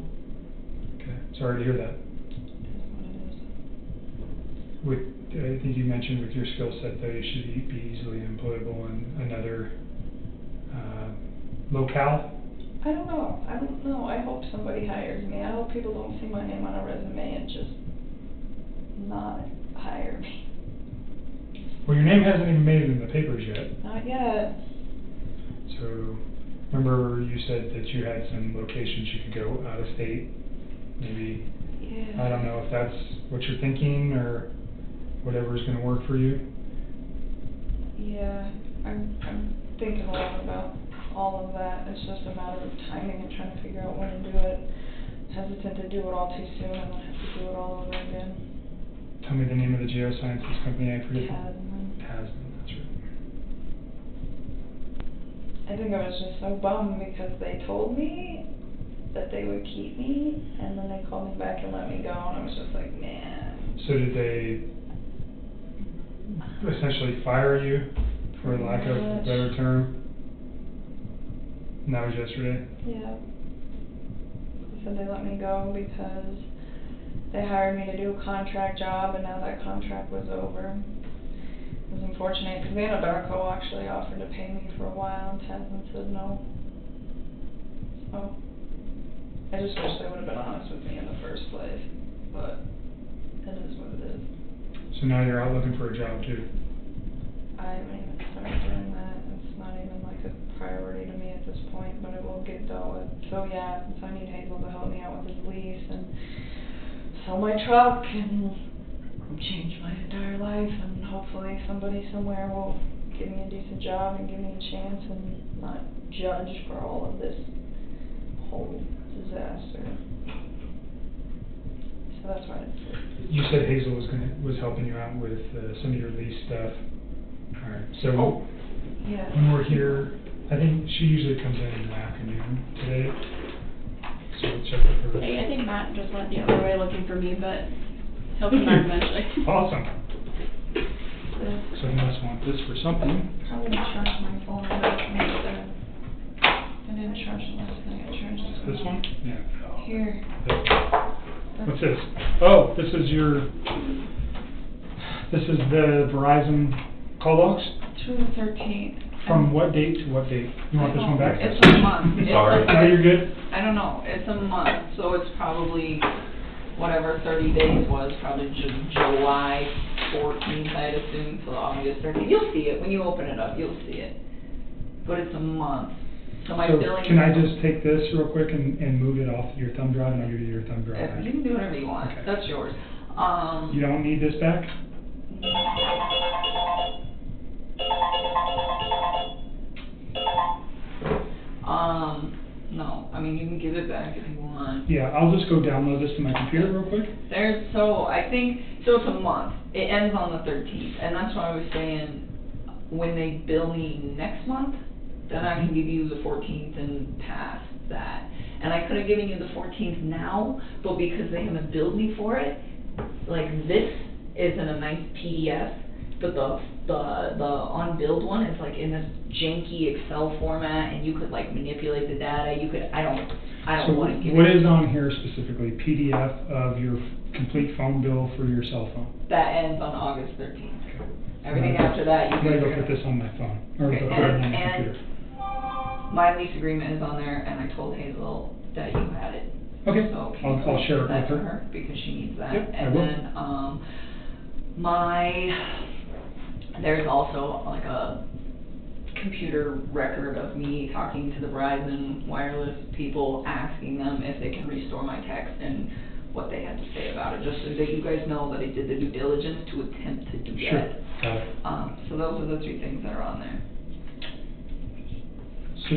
Okay, sorry to hear that. With, I think you mentioned with your skill set, though, you should be easily employable in another locale. I don't know. I hope somebody hires me. I hope people don't see my name on a resume and just not hire me. Well, your name hasn't even made it in the papers yet. Not yet. So, remember you said that you had some locations you could go out of state? Maybe, Yeah. I don't know if that's what you're thinking or whatever's going to work for you. Yeah, I'm thinking a lot about all of that. It's just a matter of timing and trying to figure out when to do it. Hesitant to do it all too soon and then have to do it all over again. Tell me the name of the geosciences company, I forget. Tasman. That's right. I think I was just so bummed because they told me that they would keep me, and then they called me back and let me go, and I was just like, man. So did they essentially fire you, for lack of a better term? And that was yesterday? Yeah. They said they let me go because they hired me to do a contract job, and now that contract was over. It was unfortunate, because Anadarko actually offered to pay me for a while, and Tasman said no. So, I just wish they would have been honest with me in the first place, but it is what it is. So now you're out looking for a job too? I haven't even started doing that. It's not even like a priority to me at this point, but it will get dealt with. So yeah, so I need Hazel to help me out with his lease and sell my truck and change my entire life, and hopefully somebody somewhere will give me a decent job and give me a chance and not judge for all of this whole disaster. So that's why it's You said Hazel was helping you out with some of your lease stuff. All right. So yeah. when we're here, I think she usually comes in the afternoon today. So we'll check with her. Hey, I think Matt just went the other way looking for me, but he'll come back eventually. Awesome. This So you must want this for something. probably charge my phone. I didn't charge the last thing I charged. This one? Yeah. Here. What's this? Oh, this is the Verizon call logs? To the 13th. From what date to what date? You want this one back? It's a month. It's Sorry. like- No, you're good. I don't know, it's a month, so it's probably whatever 30 days was, probably July 14th, I'd assume, till August 13th. You'll see it, when you open it up, you'll see it. But it's a month, so my So billing. can I just take this real quick and move it off your thumb drive, and I'll give you your thumb drive back? You can do whatever you want, Okay. that's yours. You don't need this back? No, I mean, you can give it back if you want. Yeah, I'll just go download this to my computer real quick. I think, so it's a month, it ends on the 13th, and that's why I was saying, when they bill me next month, then I can give you the 14th and past that. And I could have given you the 14th now, but because they haven't billed me for it, like this is in a nice PDF, but the unbilled one is like in this janky Excel format, and you could like manipulate the data, I don't want to give So what it. is on here specifically? PDF of your complete phone bill for your cell phone? That ends on August 13th. Okay. Everything after that, you I'm gonna can. go put this on my phone, or Okay, go put it on my and computer. my lease agreement is on there, and I told Hazel that you had it. Okay, So I'll share it that with to her. because she needs that. Yep, I And will. then, there's also like a computer record of me talking to the Verizon wireless people, asking them if they can restore my text and what they had to say about it, just so that you guys know that I did the due diligence to attempt to do Sure, that. got it. So those are the 3 things that are on there. So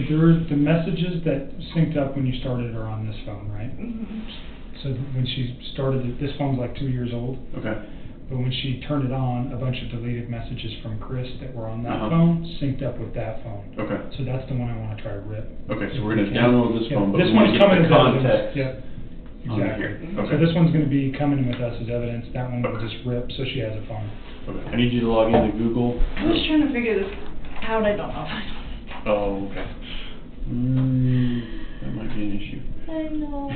the messages that synced up when you started are on this phone, right? So when she started it, this phone's like 2 years old, Okay. but when she turned it on, a bunch of deleted messages from Chris that were on that Uh-huh. phone synced up with that phone. Okay. So that's the one I wanna try to rip. Okay, so we're gonna download this Yeah, phone, but this we wanna one's get coming the as evidence. context Yep, on exactly. here. So Okay. this one's gonna be coming with us as evidence, that one will Okay. just rip, so she has a phone. Okay. I need you to log into Google. I'm just trying to figure this out, I don't know if I know. Oh, okay. That might be an issue. I know.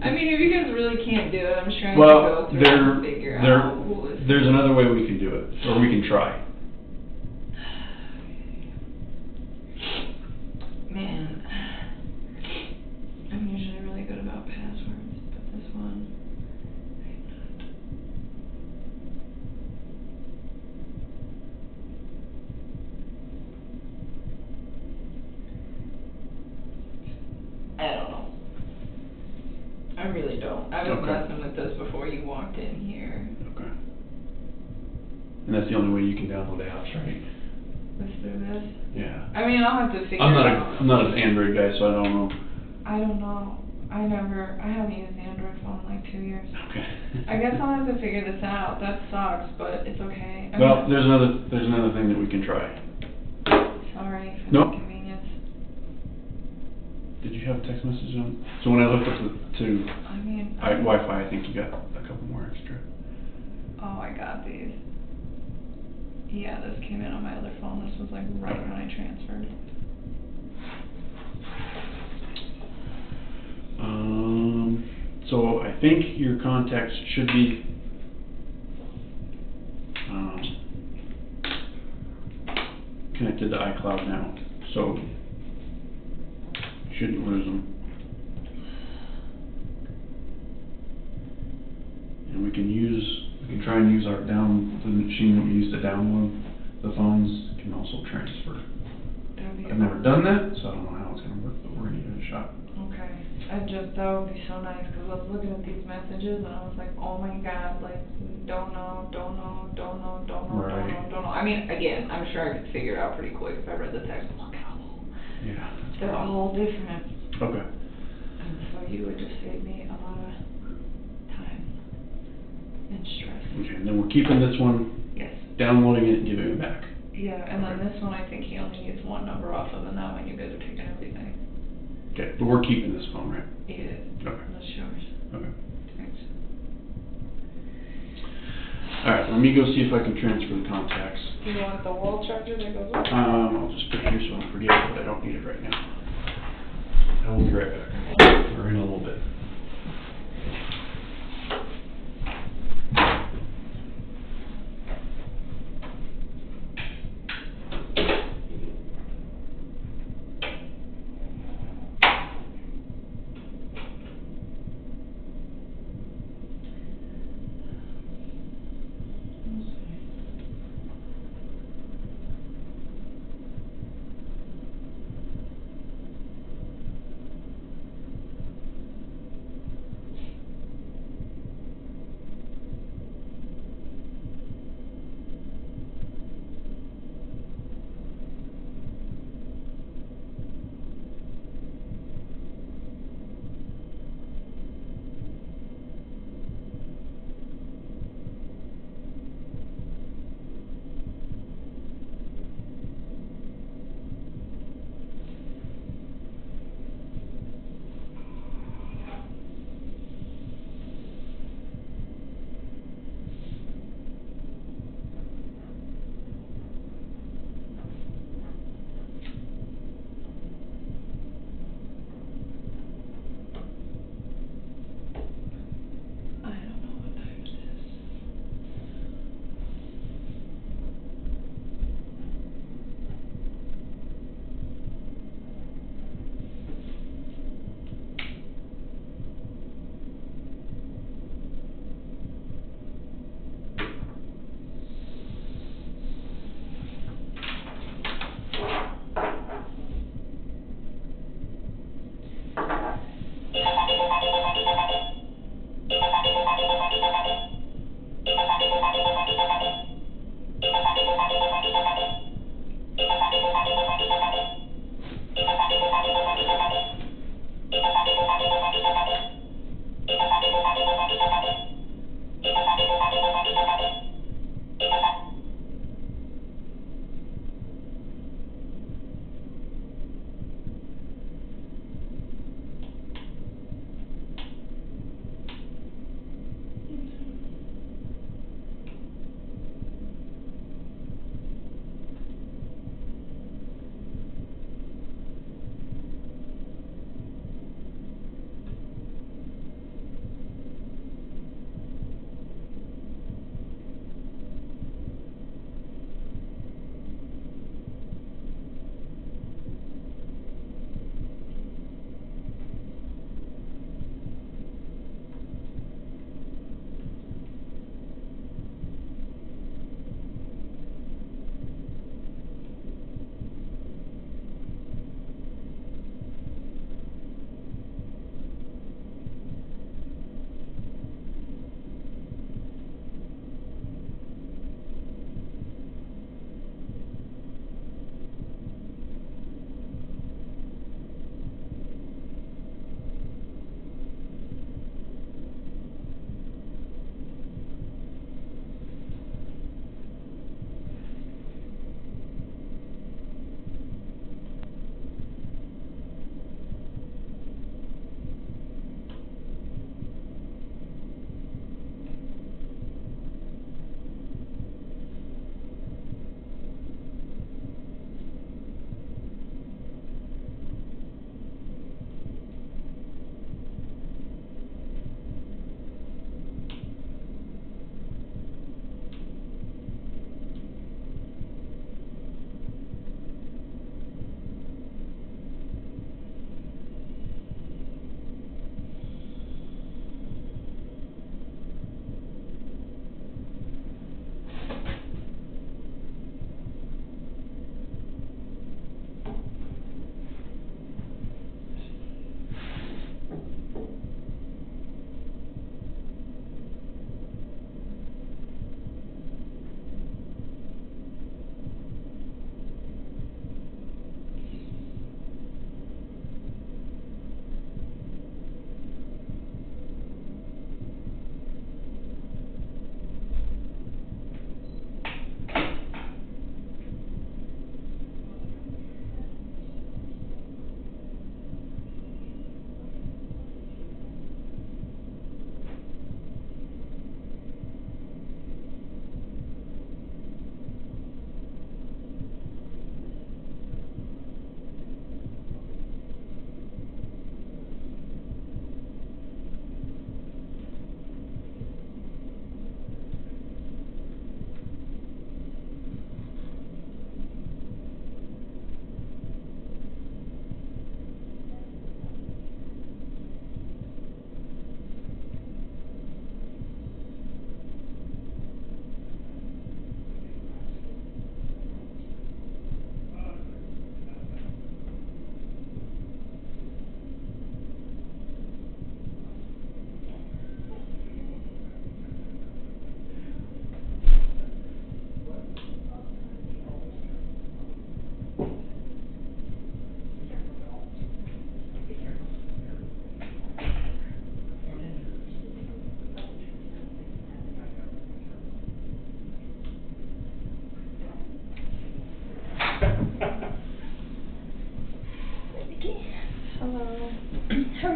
I mean, if you guys really can't do it, I'm just trying to Well, go through and figure out who is. there's another way we can do it, or we can try. Man, I'm usually really good about passwords, but this one, I'm not. I don't know. I really don't. I was Okay. messing with this before you walked in here. Okay. And that's the only way you can download apps, right? Was through this? Yeah. I mean, I'll have to figure I'm it out. not an Android guy, so I don't know. I don't know. I haven't used an Android phone in like 2 years. Okay. I guess I'll have to figure this out. That sucks, but it's okay. I Well, mean, there's another thing that we can try. sorry for Nope. the inconvenience. Did you have a text message on? So when I looked up to I mean, Wi-Fi, I think you got a couple more extra. oh, I got these. Yeah, this came in on my other phone. This was like right when I transferred. So I think your contacts should be connected to iCloud now, so you shouldn't lose them. And we can try and use the machine that we use to download the phones can also transfer. That'd be I've never done that, so I don't know how it's gonna work, but we're gonna give it a shot. Okay, that would be so nice, cause I was looking at these messages and I was like, oh my god, like, don't know. Right. I mean, again, I'm sure I could figure it out pretty quick if I read the text, look at them. Yeah. They're all different, Okay. and so you would just save me a lot of time and stress. Okay, and then we're keeping this one, Yes. downloading it and giving it back. Yeah, and then Okay. this one, I think he only needs one number off of, and that one you guys are taking everything. Okay, but we're keeping this phone, right? Yeah, Okay. that's yours. Okay. Thanks. Alright, let me go see if I can transfer the contacts. Do you want the wall charger that goes with it? I'll just put it here so I don't forget it, but I don't need it right now. I will be right back. Or in a little bit.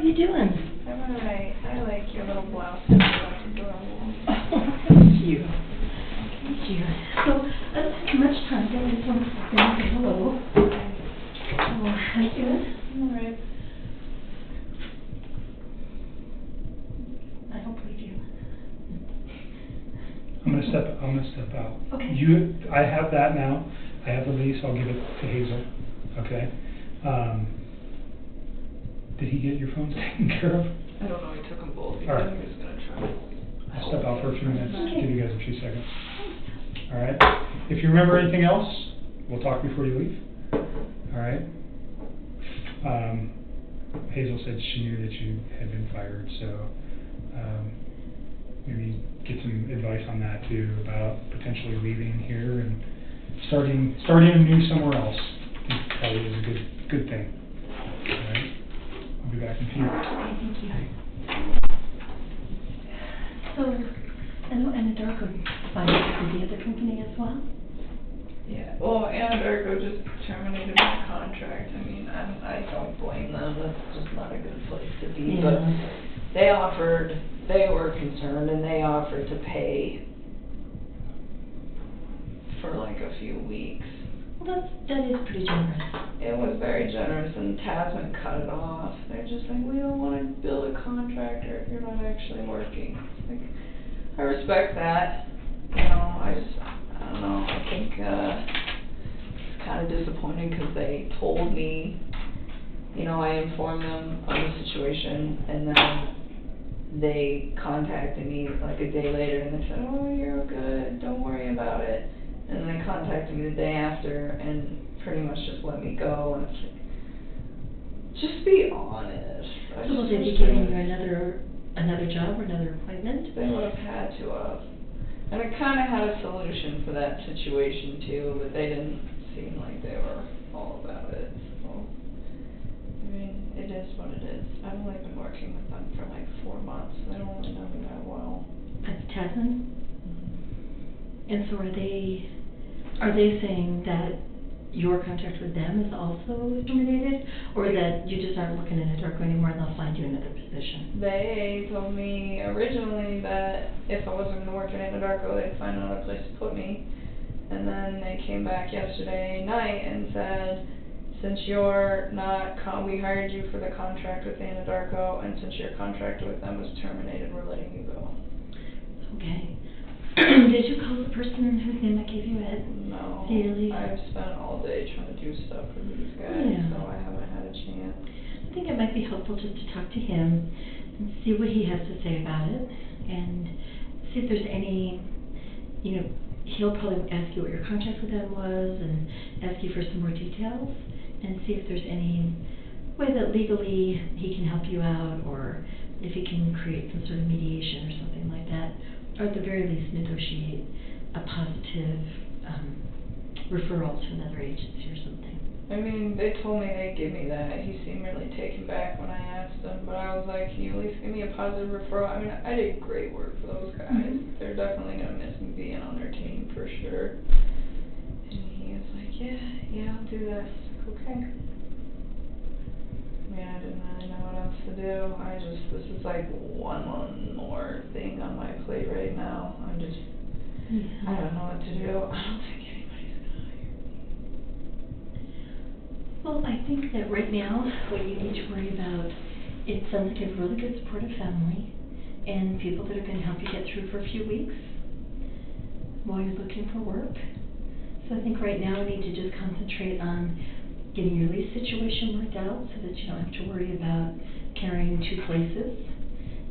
you doing? I'm alright. I like your little blouse. That's adorable. Thank you. Thank you. So, I don't have much time. I just want to say hello. Oh, how you doing? Alright. I don't believe you. I'm gonna step out. Okay. I have that now. I have the lease. I'll give it to Hazel. Okay. Did he get your phones taken care of? I don't know, he took them both. He All right. said he was gonna try. I'll step out for a few minutes. Okay. Give you guys a few seconds. All right. If you remember anything else, we'll talk before you leave. All right. Hazel said she knew that you had been fired, so maybe get some advice on that too, about potentially leaving here and starting anew somewhere else. I think probably is a good thing. All right. I'll be back in a few. Okay, thank you. So, I know Anadarko signed up with the other company as well? Yeah, well, Interrogation just terminated my contract. I mean, I don't blame them. That's just not a good place to be. Yeah. But they were concerned, and they offered to pay for like a few weeks. Well, that is pretty generous. It was very generous, and Tasman cut it off. They're just like, we don't want to bill a contractor if you're not actually working. Like, I respect that. You know, I don't know. I think it's kind of disappointing because they told me, you know, I informed them of the situation, and then they contacted me like a day later, and they said, oh, you're good, don't worry about it. And they contacted me the day after and pretty much just let me go, and it's like, just be honest. So will they be giving you another job or another appointment? They would have had to have. And I kind of had a solution for that situation too, but they didn't seem like they were all about it. So, I mean, it is what it is. I've only been working with them for like 4 months. They don't really know me that well. That's Tasman? And so are they saying that your contract with them is also terminated? Or that you just aren't working in Anadarko anymore and they'll find you another position? They told me originally that if I wasn't going to work in Anadarko, they'd find another place to put me. And then they came back yesterday night and said, since you're not, we hired you for the contract with Anadarko, and since your contract with them was terminated, we're letting you go. Okay. Did you call the person whose name I gave you a head? No, Really? I've spent all day trying to do stuff for these guys, Yeah. so I haven't had a chance. I think it might be helpful just to talk to him and see what he has to say about it, and see if there's any, you know, he'll probably ask you what your contract with them was and ask you for some more details, and see if there's any way that legally he can help you out, or if he can create some sort of mediation or something like that, or at the very least negotiate a positive referral to another agency or something. I mean, they told me they'd give me that. He seemed really taken back when I asked him, but I was like, can you at least give me a positive referral? I mean, I did great work for those guys. Mm-hmm. They're definitely going to miss me being on their team for sure. And he was like, yeah, I'll do that. I was like, okay. I mean, I didn't really know what else to do. This is like one more thing on my plate right now. I don't know what to do. I don't think anybody's going to hire me. Well, I think that right now, what you need to worry about, it sounds like a really good supportive family, and people that are going to help you get through for a few weeks while you're looking for work. So I think right now we need to just concentrate on getting your lease situation worked out so that you don't have to worry about carrying 2 places,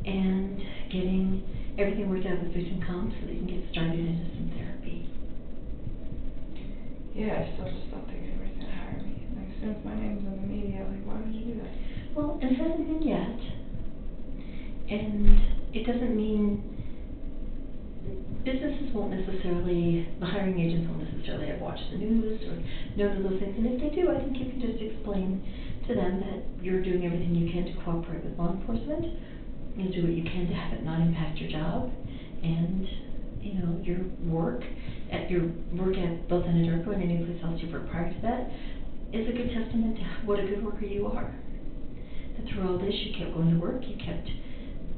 and getting everything worked out with victim comp so that you can get started into some therapy. Yeah, I still just don't think anybody's going to hire me. Like, as soon as my name's in the media, like, why would you do that? Well, it hasn't been yet, and it doesn't mean businesses won't necessarily, the hiring agents won't necessarily have watched the news or know those things, and if they do, I think you can just explain to them that you're doing everything you can to cooperate with law enforcement, and do what you can to have it not impact your job, and, you know, your work at both Anadarko and any place else you've worked prior to that is a good testament to what a good worker you are. that through all this, you kept going to work, you kept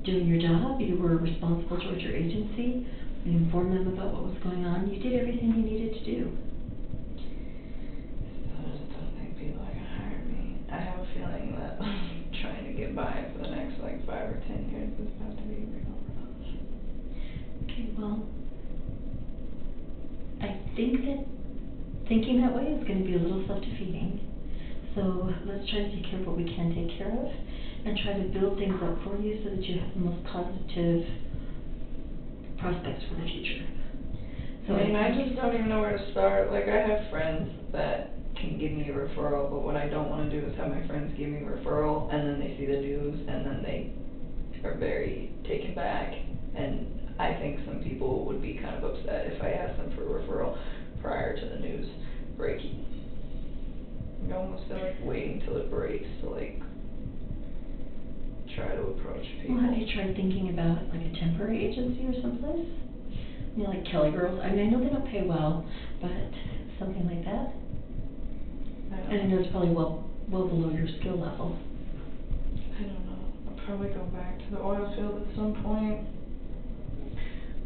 doing your job, you were responsible towards your agency, you informed them about what was going on, you did everything you needed to do. I just don't think people are gonna hire me. I have a feeling that trying to get by for the next like 5 or 10 years is about to be real rough. Okay, well, I think that thinking that way is going to be a little self-defeating. So let's try to take care of what we can take care of and try to build things up for you so that you have the most positive prospects for the future. So I mean, I just don't even know where to start. Like, I have friends that can give me a referral, but what I don't want to do is have my friends give me a referral and then they see the news and then they are very taken back. And I think some people would be kind of upset if I asked them for a referral prior to the news breaking. I almost feel like waiting till it breaks to like try to approach people. Well, have you tried thinking about like a temporary agency or someplace? You know, like Kelly Girls. I mean, I know they don't pay well, but something like that. And I know it's probably well below your skill level. I don't know. I'll probably go back to the oil field at some point.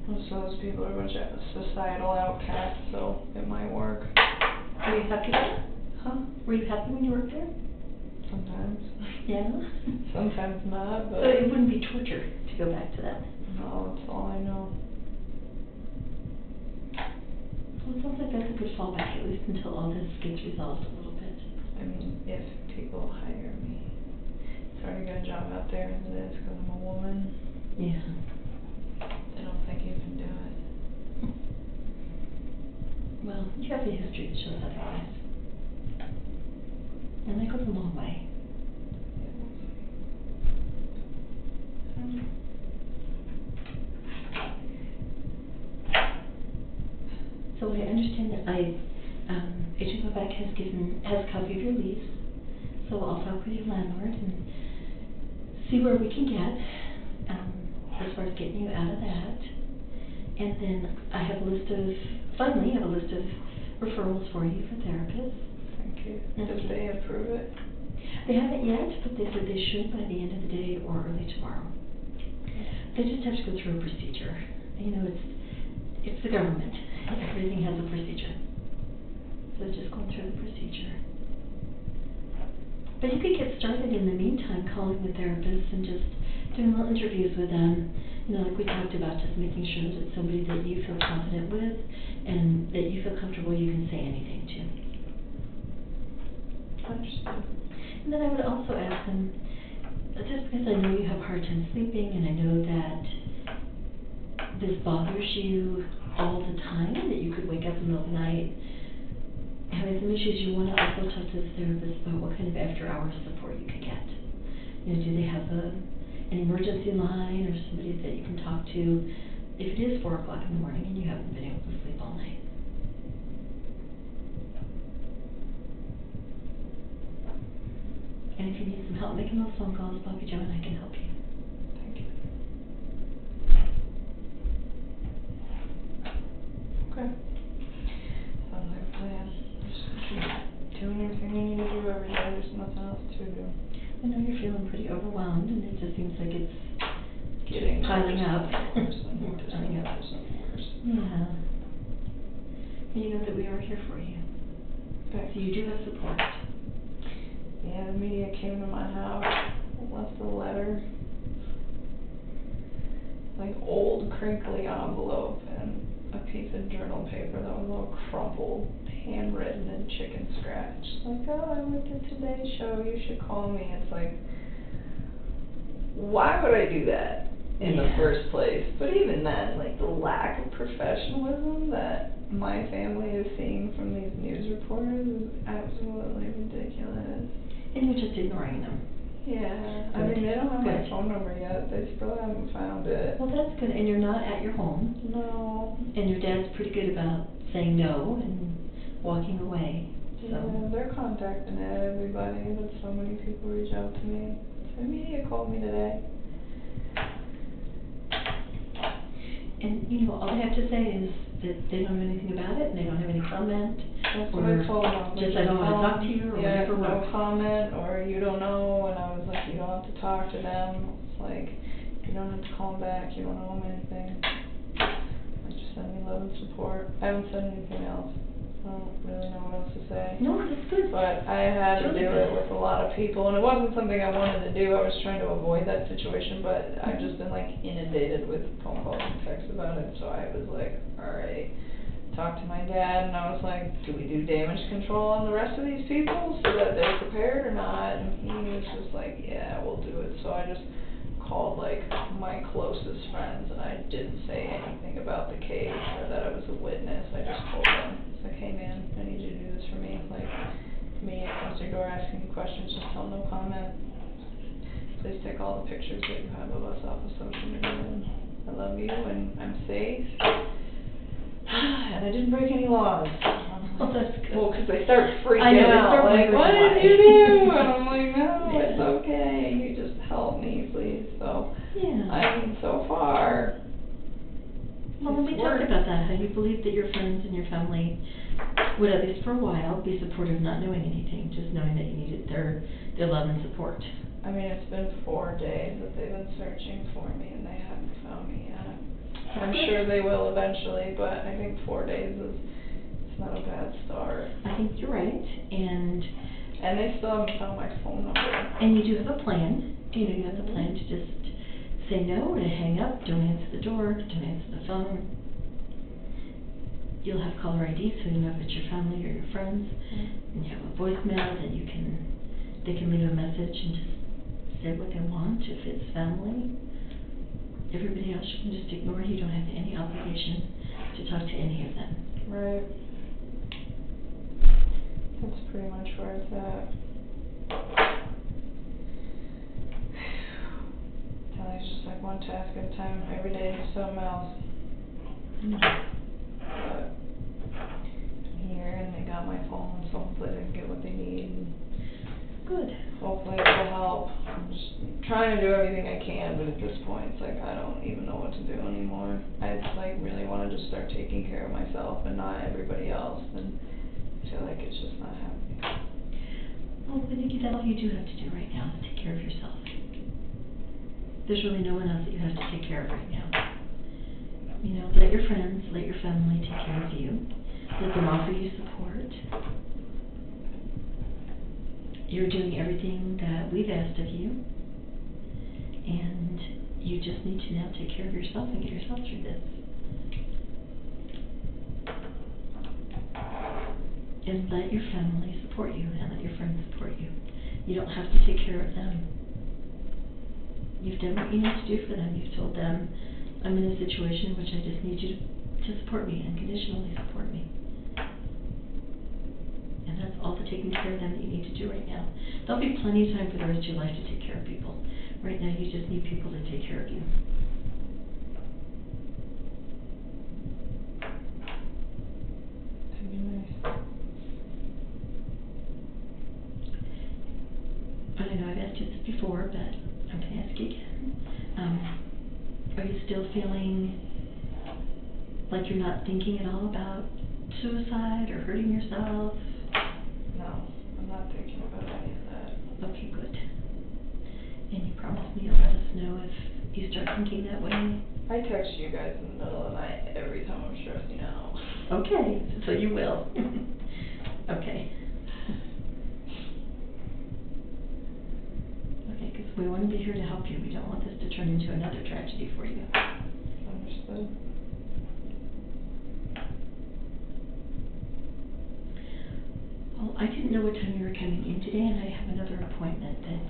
Most of those people are a bunch of societal outcasts, so it might work. Were you happy there? Huh? Were you happy when you worked there? Sometimes. Yeah? Sometimes not, but... So it wouldn't be torture to go back to that? No, that's all I know. Well, it sounds like that's a good fallback, at least until all this gets resolved a little bit. I mean, if people hire me. It's hard to get a job out there as it is because I'm a woman. Yeah. I don't think you can do it. Well, you have a history that shows otherwise. And that goes a long way. So I understand that Agent Quebec has a copy of your lease. So I'll talk with your landlord and see where we can get as far as getting you out of that. And then I have a list of referrals for you for therapists. Thank you. Did they approve it? They haven't yet, but they said they should by the end of the day or early tomorrow. They just have to go through a procedure. You know, it's the government. Everything has a procedure. So just going through the procedure. But you could get started in the meantime calling the therapists and just doing little interviews with them. You know, like we talked about, just making sure that it's somebody that you feel confident with and that you feel comfortable you can say anything to. Understood. And then I would also ask them, just because I know you have a hard time sleeping and I know that this bothers you all the time, that you could wake up in the middle of the night having some issues, you want to also talk to the therapist about what kind of after-hours support you could get. You know, do they have an emergency line or somebody that you can talk to if it is 4 o'clock in the morning and you haven't been able to sleep all night? And if you need some help making those phone calls, Bobby Joe and I can help you. Thank you. Okay. Sounds like a plan. Just keep doing everything we need to do every day. There's nothing else to do. I know you're feeling pretty overwhelmed, and it just seems like it's Getting piling up. Piling up. Yeah. And you know that we are here for you. Okay. So you do have support. Yeah, the media came to my house, left a letter, like old crinkly envelope and a piece of journal paper that was all crumpled, handwritten and chicken scratch. Like, oh, I went to Today's Show, you should call me. It's like, why would I do that in the first place? But even then, like the lack of professionalism that my family is seeing from these news reporters is absolutely ridiculous. And you're just ignoring them. Yeah, I mean, they don't have my phone number yet. They still haven't found it. Well, that's good. And you're not at your home. No. And your dad's pretty good about saying no and walking away. So. Yeah, they're contacting everybody, but so many people reach out to me. So the media called me today. And, you know, all they have to say is that they don't know anything about it and they don't have any comment. That's what I told them. Just I don't want to talk to you or yeah, whatever. no comment, or you don't know, and I was like, you don't don't have to talk to them. It's like, you don't have to call them back, you don't owe them anything. Like, just send me love and support. I haven't said anything else. I don't really know what else to say. No, that's good. But I had to Really do good. it with a lot of people, and it wasn't something I wanted to do. I was trying to avoid that situation, but I've just been like inundated with phone calls and texts about it, so I was like, alright. Talked to my dad, and I was like, do we do damage control on the rest of these people so that they're prepared or not? And he was just like, yeah, we'll do it. So I just called like my closest friends, and I didn't say anything about the case or that I was a witness. I just told them, it's like, hey man, I need you to do this for me. Like, me comes to your door asking you questions, just tell no comment. Please take all the pictures that you have of us off of social media, and I love you, and I'm safe. And I didn't break any laws. Oh, that's good. Well, because they start freaking I know, they out, start like, what wondering did you do? And I'm like, no, Yeah. it's okay, you just help me, please. So, Yeah. I mean, so far, Well, when we it's talked worked. about that, how you believed that your friends and your family would, at least for a while, be supportive, not knowing anything, just knowing that you needed their love and support. I mean, it's been 4 days that they've been searching for me, and they haven't found me yet. I'm sure they will eventually, but I think 4 days it's not a bad start. I think you're right, and they still haven't found my phone number. you do have a plan. You know, you have the plan to just say no, to hang up, don't answer the door, don't answer the phone. You'll have caller ID, so you know if it's your family or your friends, and you have a voicemail that they can leave a message and just say what they want. If it's family, everybody else you can just ignore. You don't have any obligation to talk to any of them. Right. That's pretty much where it's at. It's just like one task at a time. Every day do something else. But I'm here, and they got my phone, so hopefully they can get what they need. And Good. hopefully it will help. I'm just trying to do everything I can, but at this point, it's like I don't even know what to do anymore. I just like really want to just start taking care of myself and not everybody else, and I feel like it's just not happening. Well, I think that's all you do have to do right now is take care of yourself. There's really no one else that you have to take care of right now. You know, let your friends, let your family take care of you. Let them offer you support. You're doing everything that we've asked of you, and you just need to now take care of yourself and get yourself through this. And let your family support you, and let your friends support you. You don't have to take care of them. You've done what you need to do for them. You've told them, I'm in a situation in which I just need you to support me, unconditionally support me. And that's all the taking care of them that you need to do right now. There'll be plenty of time for the rest of your life to take care of people. Right now, you just need people to take care of you. That'd be nice. And I know I've asked you this before, but I'm going to ask you again. Are you still feeling like you're not thinking at all about suicide or hurting yourself? No, I'm not thinking about any of that. Okay, good. And you promise me you'll let us know if you start thinking that way? I text you guys in the middle of the night every time I'm stressing out. Okay, so you will. Okay. Okay, because we want to be here to help you. We don't want this to turn into another tragedy for you. Understood. Well, I didn't know what time you were coming in today, and I have another appointment that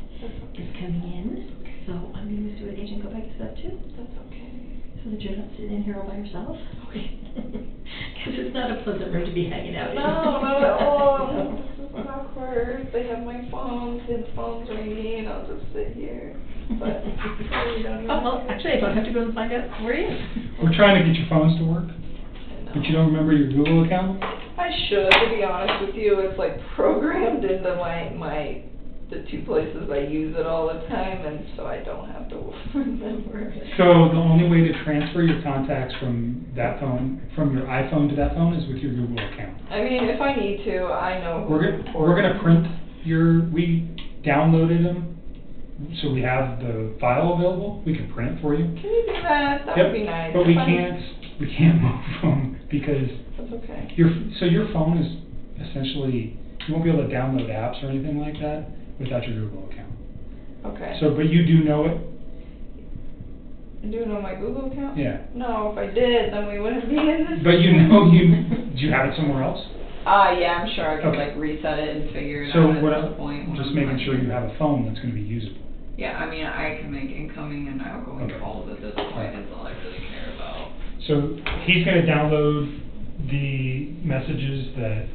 is coming in. So I'm going to do an agent go back to that too. That's okay. So that you're not sitting in here all by yourself. Okay. Because it's not a pleasant room to be hanging out in. No, not at all. This is awkward. They have my phone, his phone's ringing, I'll just sit here. But you don't even Oh, well, actually, I don't have to go and find out where he is. We're trying to get your phones to work, but you don't remember your Google account? I should, to be honest with you. It's like programmed into the two places I use it all the time, and so I don't have to remember. So the only way to transfer your contacts from that phone, from your iPhone to that phone, is with your Google account. I mean, if I need to, I know who We're gonna print we downloaded them so we have the file available, we can print it for you. Can you do that? That Yep, would be nice. but we If I- can't move them because That's okay. your phone is essentially, you won't be able to download apps or anything like that without your Google account. Okay. So, but you do know it? And do it on my Google account? Yeah. No, if I did, then we wouldn't be in this. But do you have it somewhere else? Yeah, I'm sure I could Okay. like reset it and figure it So out what at I'm some point. when just I'm making not sure you here. have a phone that's gonna be usable. Yeah, I mean, I can make incoming and outgoing Okay. calls at this point, is all I really care about. So he's gonna download the messages that,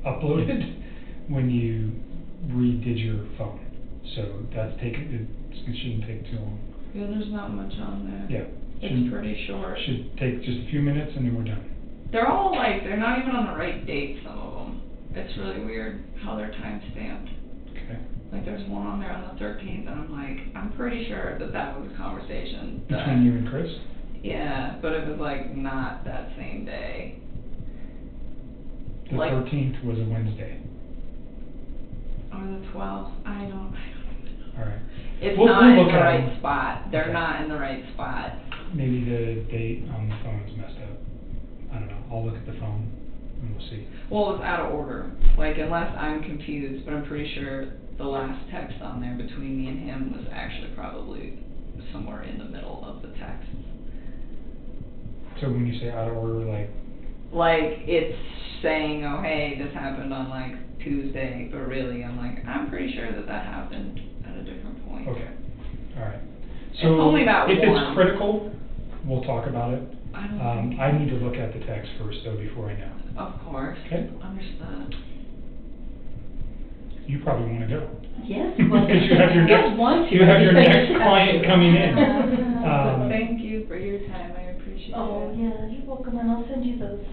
uploaded when you redid your phone. So it shouldn't take too long. Yeah, there's not much on there. Yeah. It's Shouldn't- pretty short. Should take just a few minutes and then we're done. They're all like, they're not even on the right date, some of them. It's really weird how they're time stamped. Okay. Like, there's one on there on the 13th, and I'm like, I'm pretty sure that that was a conversation. that- Between you and Chris? Yeah, but it was like not that same day. The Like- 13th was a Wednesday. Or the 12th, I don't even know. All right. It's We'll not in look the at right them. spot. They're Okay. not in the right spot. Maybe the date on the phone is messed up. I don't know. I'll look at the phone and we'll see. Well, it's out of order, like, unless I'm confused, but I'm pretty sure the last text on there between me and him was actually probably somewhere in the middle of the text. So when you say out of order, like, Like, it's saying, oh, hey, this happened on, like, Tuesday, but really, I'm like, I'm pretty sure that that happened at a different point. okay, all right. It's So only about if one. it's critical, we'll talk about it. I don't think. I need to look at the text first though before I know. Of course. Okay. Understood. You probably wanna go. Yes, well, Because you have your don't next, want to, you have your but you next have client to. coming in. But thank you for your time, I appreciate it. Oh, yeah, you're welcome, and I'll send you those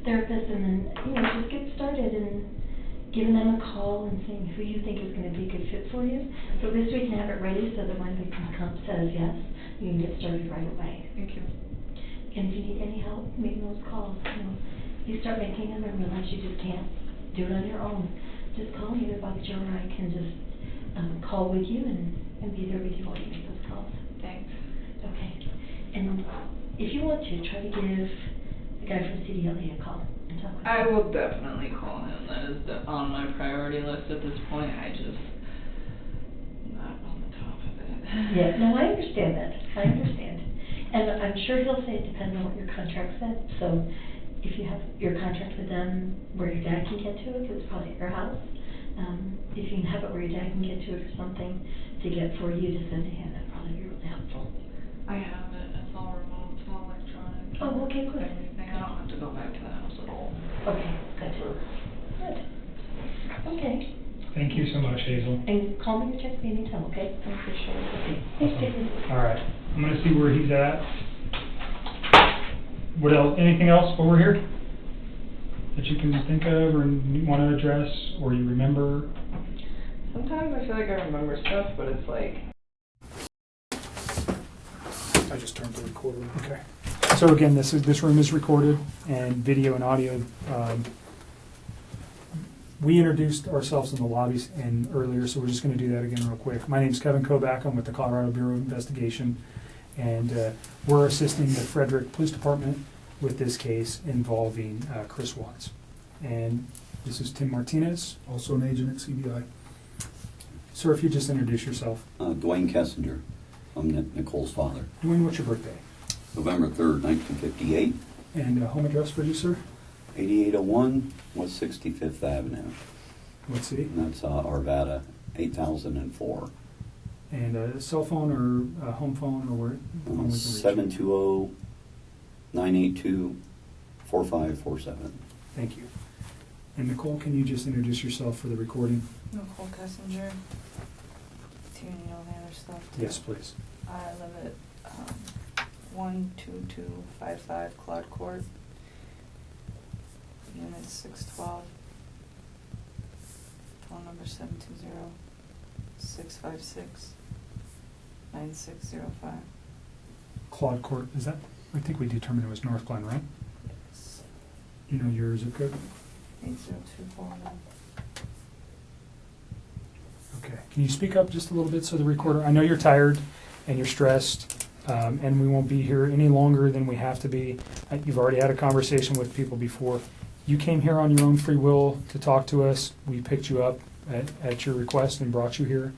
therapists, and then, just get started and giving them a call and seeing who you think is gonna be a good fit for you. So this we can have it ready so that when the comp says yes, you can get started right away. Thank you. And if you need any help making those calls, you start making them and realize you just can't do it on your own. Just call me, either Bob, Joe, or I can just, call with you and be there with you while you make those calls. Thanks. Okay, and if you want to, try to give the guy from CDLA a call and talk with him. I will definitely call him. That is on my priority list at this point. I just not on the top of it. Yeah, no, I understand that, I understand. And I'm sure he'll say it depends on what your contract said, so if you have your contract with them where your dad can get to it, because it's probably at your house, if you can have it where your dad can get to it or something to get for you to send to him, that'd probably be really helpful. I have it. It's all remote. It's all electronic. Oh, okay, good. Everything. I don't have to go back to the house at all. Okay, good. Good. Okay, Thank you so much, Hazel. and call me or text me anytime, okay? I appreciate it. Okay, thanks, Tiffany. All right, I'm gonna see where he's at. What else, anything else while we're here? That you can think of or you wanna address or you remember? Sometimes I feel like I remember stuff, but it's like, I just turned the recorder. Okay. So again, this room is recorded and video and audio. We introduced ourselves in the lobbies and earlier, so we're just going to do that again real quick. My name is Kevin Kovac. I'm with the Colorado Bureau of Investigation, and we're assisting the Frederick Police Department with this case involving Chris Watts. And this is Tim Martinez, also an agent at CBI. Sir, if you just introduce yourself. Dwayne Kessinger. I'm Nicole's father. Dwayne, what's your birthday? November 3rd, 1958, And home address for you, sir? 8801 West 65th Avenue. What city? And that's Arvada, 8004. And a cell phone or a home phone or where? phone we can reach you? 720-982-4547. Thank you. And Nicole, can you just introduce yourself for the recording? Nicole Kessinger. Do you need all the other stuff too? Yes, please. I live at 12255 Cloud Court, Unit 612, phone number 720-656-9605. Claude Court, is that, I think we determined it was North Glen, right? Yes. You know your zip code? 80241. Okay. Can you speak up just a little bit so the recorder, I know you're tired and you're stressed, and we won't be here any longer than we have to be. You've already had a conversation with people before. You came here on your own free will to talk to us. We picked you up at your request and brought you here.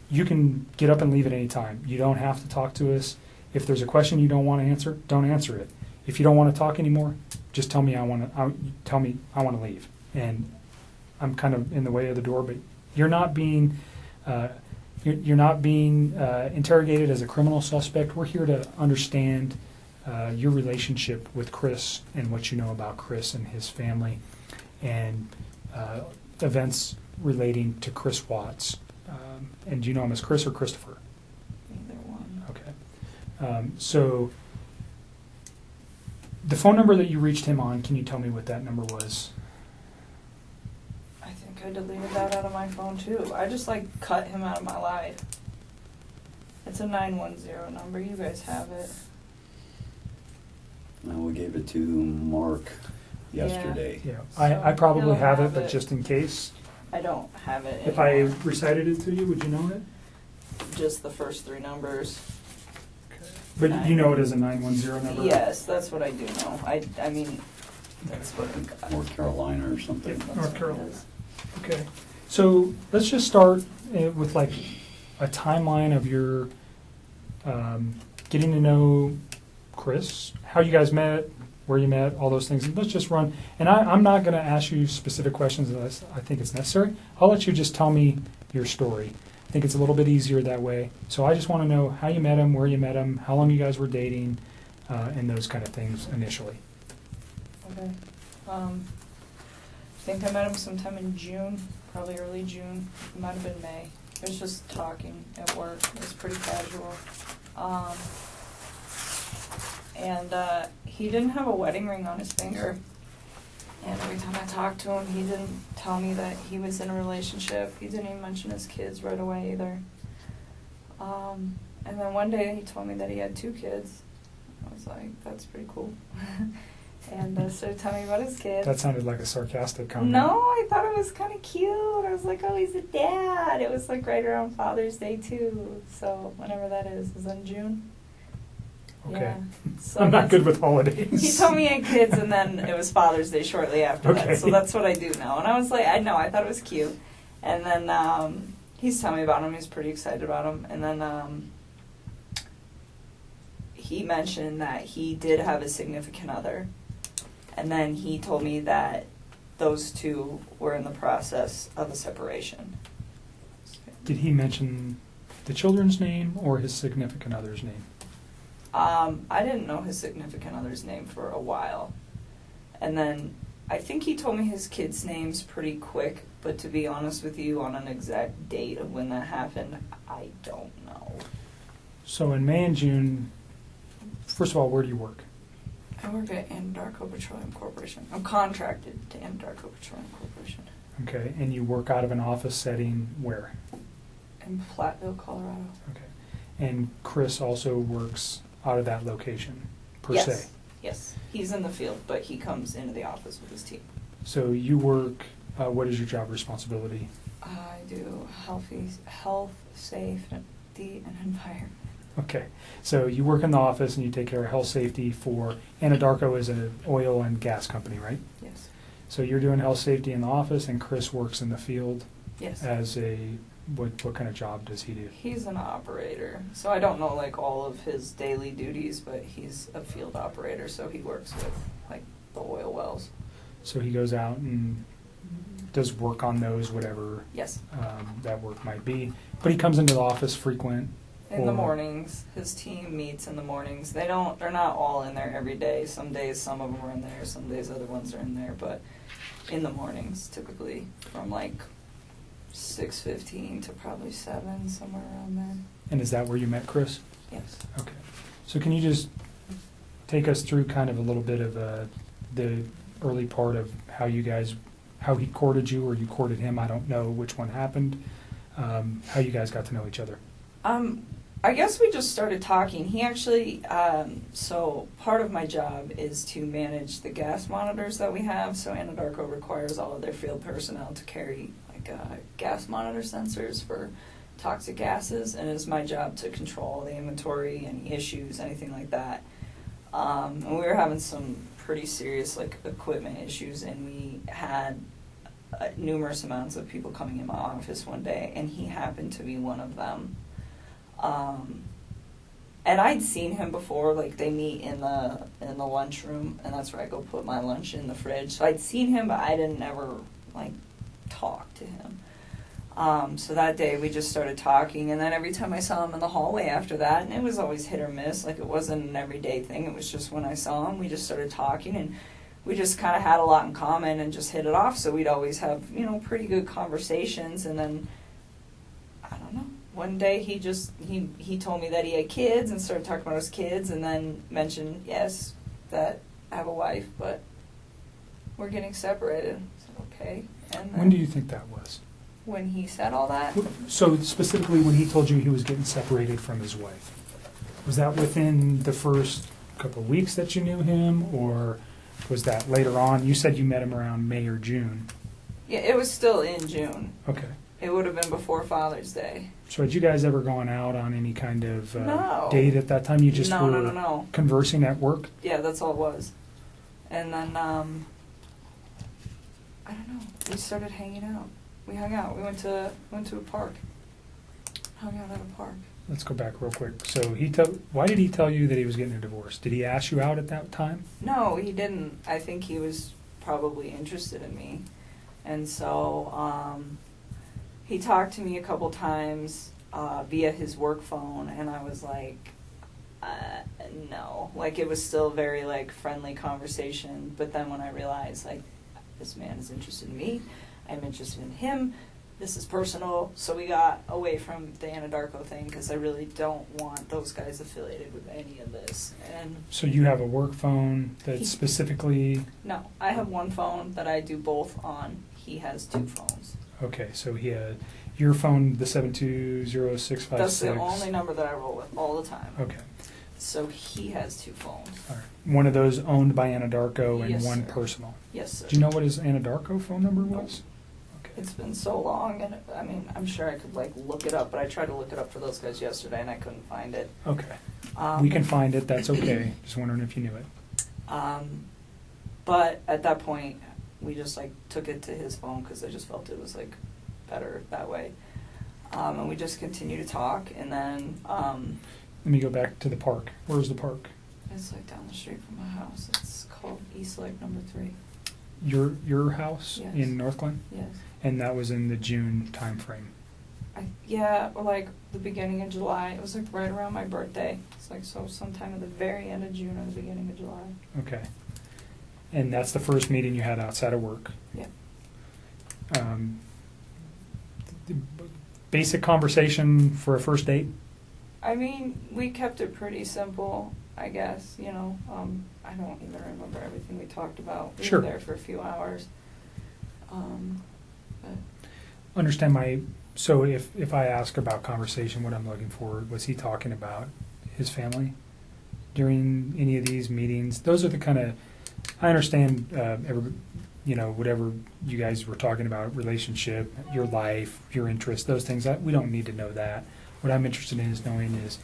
You can get up and leave at any time. You don't have to talk to us. If there's a question you don't want to answer, don't answer it. If you don't want to talk anymore, just tell me I want to leave. And I'm kind of in the way of the door, but you're not being interrogated as a criminal suspect. We're here to understand your relationship with Chris and what you know about Chris and his family, and events relating to Chris Watts. And do you know him as Chris or Christopher? Either one. Okay. So the phone number that you reached him on, can you tell me what that number was? I think I deleted that out of my phone too. I just cut him out of my life. It's a 910 number. You guys have it. We gave it to Mark yesterday. Yeah, I probably He'll have it, have but it. just in case. I don't have it. If I anymore. recited it to you, would you know it? Just the first 3 numbers. But you know it as a 910 number? Yes, that's what I do know. I mean, that's what I got. North Carolina or something. Yeah. That's North what it Carolina. is. Okay. So let's just start with a timeline of your getting to know Chris, how you guys met, where you met, all those things. And let's just run. And I'm not going to ask you specific questions unless I think it's necessary. I'll let you just tell me your story. I think it's a little bit easier that way. So I just want to know how you met him, where you met him, how long you guys were dating, and those kind of things initially. Okay. I think I met him sometime in June, probably early June. It might have been May. It was just talking at work. It was pretty casual. And he didn't have a wedding ring on his finger. And every time I talked to him, he didn't tell me that he was in a relationship. He didn't even mention his kids right away either. And then one day he told me that he had 2 kids. I was like, that's pretty cool. And started telling me about his kids. That sounded like a sarcastic comment. No, I thought it was kind of cute. I was like, oh, he's a dad. It was right around Father's Day too. So whenever that is in June. Okay. Yeah. So I'm not good with holidays. He told me he had kids, and then it was Father's Day shortly after Okay. that. So that's what I do now. And I was like, I thought it was cute. And then he's telling me about him. He's pretty excited about him. And then he mentioned that he did have a significant other. And then he told me that those 2 were in the process of a separation. Did he mention the children's name or his significant other's name? I didn't know his significant other's name for a while. And then I think he told me his kids' names pretty quick, but to be honest with you, on an exact date of when that happened, I don't know. So in May and June, first of all, where do you work? I work at Anadarko Petroleum Corporation. I'm contracted to Anadarko Petroleum Corporation Okay, and you work out of an office setting where? in Platteville, Colorado. Okay. And Chris also works out of that location, per Yes. se. Yes. He's in the field, but he comes into the office with his team. So you work, what is your job responsibility? I do health, safety, and environment. Okay, so you work in the office and you take care of health safety for, Anadarko is an oil and gas company, right? Yes. So you're doing health safety in the office and Chris works in the field Yes. as what kind of job does he do? He's an operator, so I don't know all of his daily duties, but he's a field operator, so he works with the oil wells. So he goes out and does work on those, whatever Yes. that work might be. But he comes into the office frequent. In the or- mornings, his team meets in the mornings. They're not all in there every day. Some days some of them are in there, some days other ones are in there, but in the mornings typically from 6:15 to probably 7, somewhere around there. And is that where you met Chris? Yes. Okay. So can you just take us through kind of a little bit of the early part of how he courted you or you courted him? I don't know which one happened. How you guys got to know each other? I guess we just started talking. He actually, so part of my job is to manage the gas monitors that we have. So Anadarko requires all of their field personnel to carry gas monitor sensors for toxic gases, and it's my job to control the inventory, any issues, anything like that. And we were having some pretty serious like equipment issues, and we had numerous amounts of people coming in my office one day, and he happened to be one of them. And I'd seen him before, like they meet in the lunchroom, and that's where I go put my lunch in the fridge. So I'd seen him, but I didn't ever like talk to him. So that day we just started talking, and then every time I saw him in the hallway after that, and it was always hit or miss, like it wasn't an everyday thing, it was just when I saw him, we just started talking, and we just kind of had a lot in common and just hit it off, so we'd always have, pretty good conversations. And then, I don't know, one day he told me that he had kids and started talking about his kids, and then mentioned, yes, that I have a wife, but we're getting separated. I said, okay. And then, When do you think that was? when he said all that, So specifically when he told you he was getting separated from his wife, was that within the first couple of weeks that you knew him, or was that later on? You said you met him around May or June. yeah, it was still in June. Okay. It would have been before Father's Day. So had you guys ever gone out on any kind of No. date at that time? You just No, were no. conversing at work? Yeah, that's all it was. And then, I don't know, we started hanging out. We hung out. We went to a park. Hung out at a park. Let's go back real quick. So why did he tell you that he was getting a divorce? Did he ask you out at that time? No, he didn't. I think he was probably interested in me. And so, he talked to me a couple times via his work phone, and I was like, no. Like, it was still very, like, friendly conversation. But then when I realized, like, this man is interested in me, I'm interested in him, this is personal, so we got away from the Anadarko thing, because I really don't want those guys affiliated with any of this. And So you have a work phone that's specifically... no, I have one phone that I do both on. He has two phones. Okay, so he had your phone, the 720-656. That's the only number that I roll with all the time. Okay. So he has two phones. All right. One of those owned by Anadarko and Yes, one sir. personal. Yes, sir. Do you know what his Anadarko phone number was? Okay. It's been so long, and I mean, I'm sure I could like look it up, but I tried to look it up for those guys yesterday, and I couldn't find it. Okay. We can find it. That's okay. Just wondering if you knew it. But at that point, we just like took it to his phone because I just felt it was like better that way. And we just continued to talk, and then Let me go back to the park. Where's the park? it's like down the street from my house. It's called East Lake Number 3. Your house Yes. in North Glen? Yes. And that was in the June time frame. Yeah, or like the beginning of July. It was like right around my birthday. It's like so sometime at the very end of June or the beginning of July. Okay. And that's the first meeting you had outside of work. Yeah. Basic conversation for a first date? I mean, we kept it pretty simple, I guess, I don't even remember everything we talked about. We Sure. were there for a few hours. But Understand so if I ask about conversation, what I'm looking for, was he talking about his family during any of these meetings? Those are the kind of, I understand, whatever you guys were talking about, relationship, your life, your interests, those things, we don't need to know that. What I'm interested in is knowing is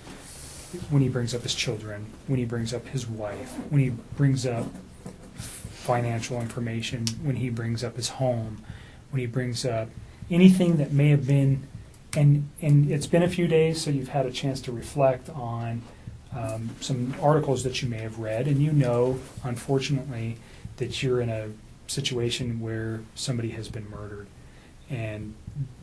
when he brings up his children, when he brings up his wife, when he brings up financial information, when he brings up his home, when he brings up anything that may have been, and it's been a few days, so you've had a chance to reflect on some articles that you may have read, and unfortunately, that you're in a situation where somebody has been murdered. And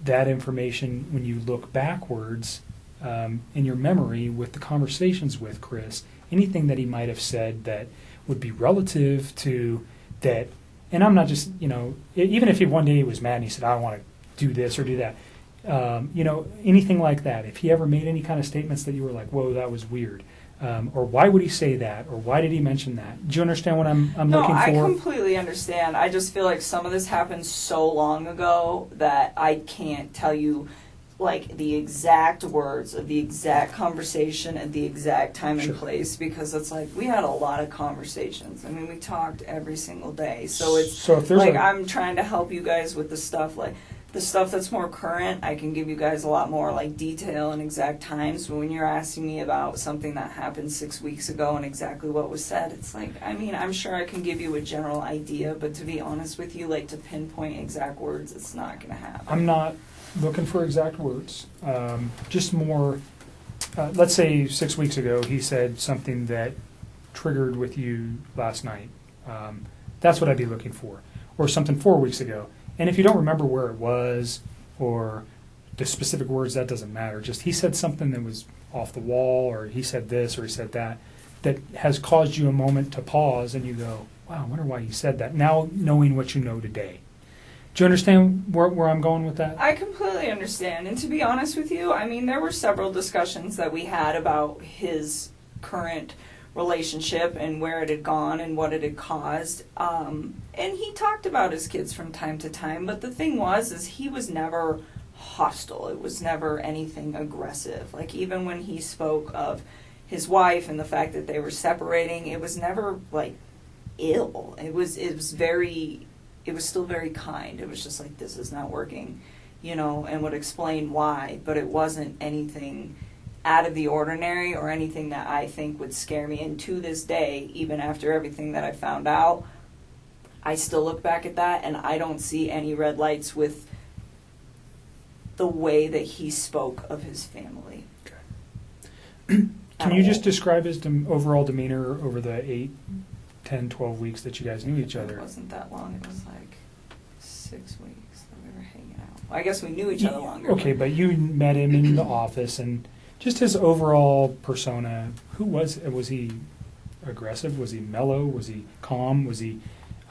that information, when you look backwards in your memory with the conversations with Chris, anything that he might have said that would be relative to that, and I'm not just, even if one day he was mad and he said, I want to do this or do that, anything like that, if he ever made any kind of statements that you were like, whoa, that was weird, or why would he say that, or why did he mention that? Do you understand what I'm looking for? No, I completely understand. I just feel like some of this happened so long ago that I can't tell you like the exact words of the exact conversation at the exact time and place, because it's like we had a lot of conversations. I mean, we talked every single day. So it's so if there's like I'm trying to help you guys with the stuff like The stuff that's more current, I can give you guys a lot more like detail and exact times. But when you're asking me about something that happened 6 weeks ago and exactly what was said, it's like, I mean, I'm sure I can give you a general idea, but to be honest with you, like to pinpoint exact words, it's not going to happen. I'm not looking for exact words, just more, let's say 6 weeks ago he said something that triggered with you last night. That's what I'd be looking for. Or something 4 weeks ago. And if you don't remember where it was or the specific words, that doesn't matter. Just he said something that was off the wall, or he said this or he said that, that has caused you a moment to pause and you go, wow, I wonder why he said that. Now knowing what you know today. Do you understand where I'm going with that? I completely understand. And to be honest with you, I mean, there were several discussions that we had about his current relationship and where it had gone and what it had caused. And he talked about his kids from time to time, but the thing is he was never hostile. It was never anything aggressive. Like even when he spoke of his wife and the fact that they were separating, it was never like ill. It was still very kind. It was just like, this is not working, you know, and would explain why, but it wasn't anything out of the ordinary or anything that I think would scare me. And to this day, even after everything that I found out, I still look back at that and I don't see any red lights with the way that he spoke of his family. Okay. Can you just describe his overall demeanor over the 8, 10, 12 weeks that you guys knew each other? It wasn't that long. It was like 6 weeks that we were hanging out. Well, I guess we knew each other longer. Okay, but you met him in the office, and just his overall persona, who was he aggressive? Was he mellow? Was he calm? Was he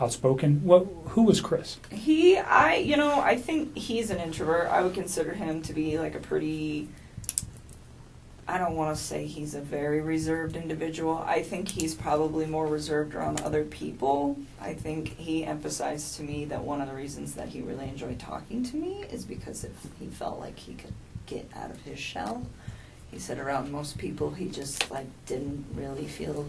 outspoken? Who was Chris? I think he's an introvert. I would consider him to be like a pretty, I don't want to say he's a very reserved individual. I think he's probably more reserved around other people. I think he emphasized to me that one of the reasons that he really enjoyed talking to me is because if he felt like he could get out of his shell. He said around most people he just like didn't really feel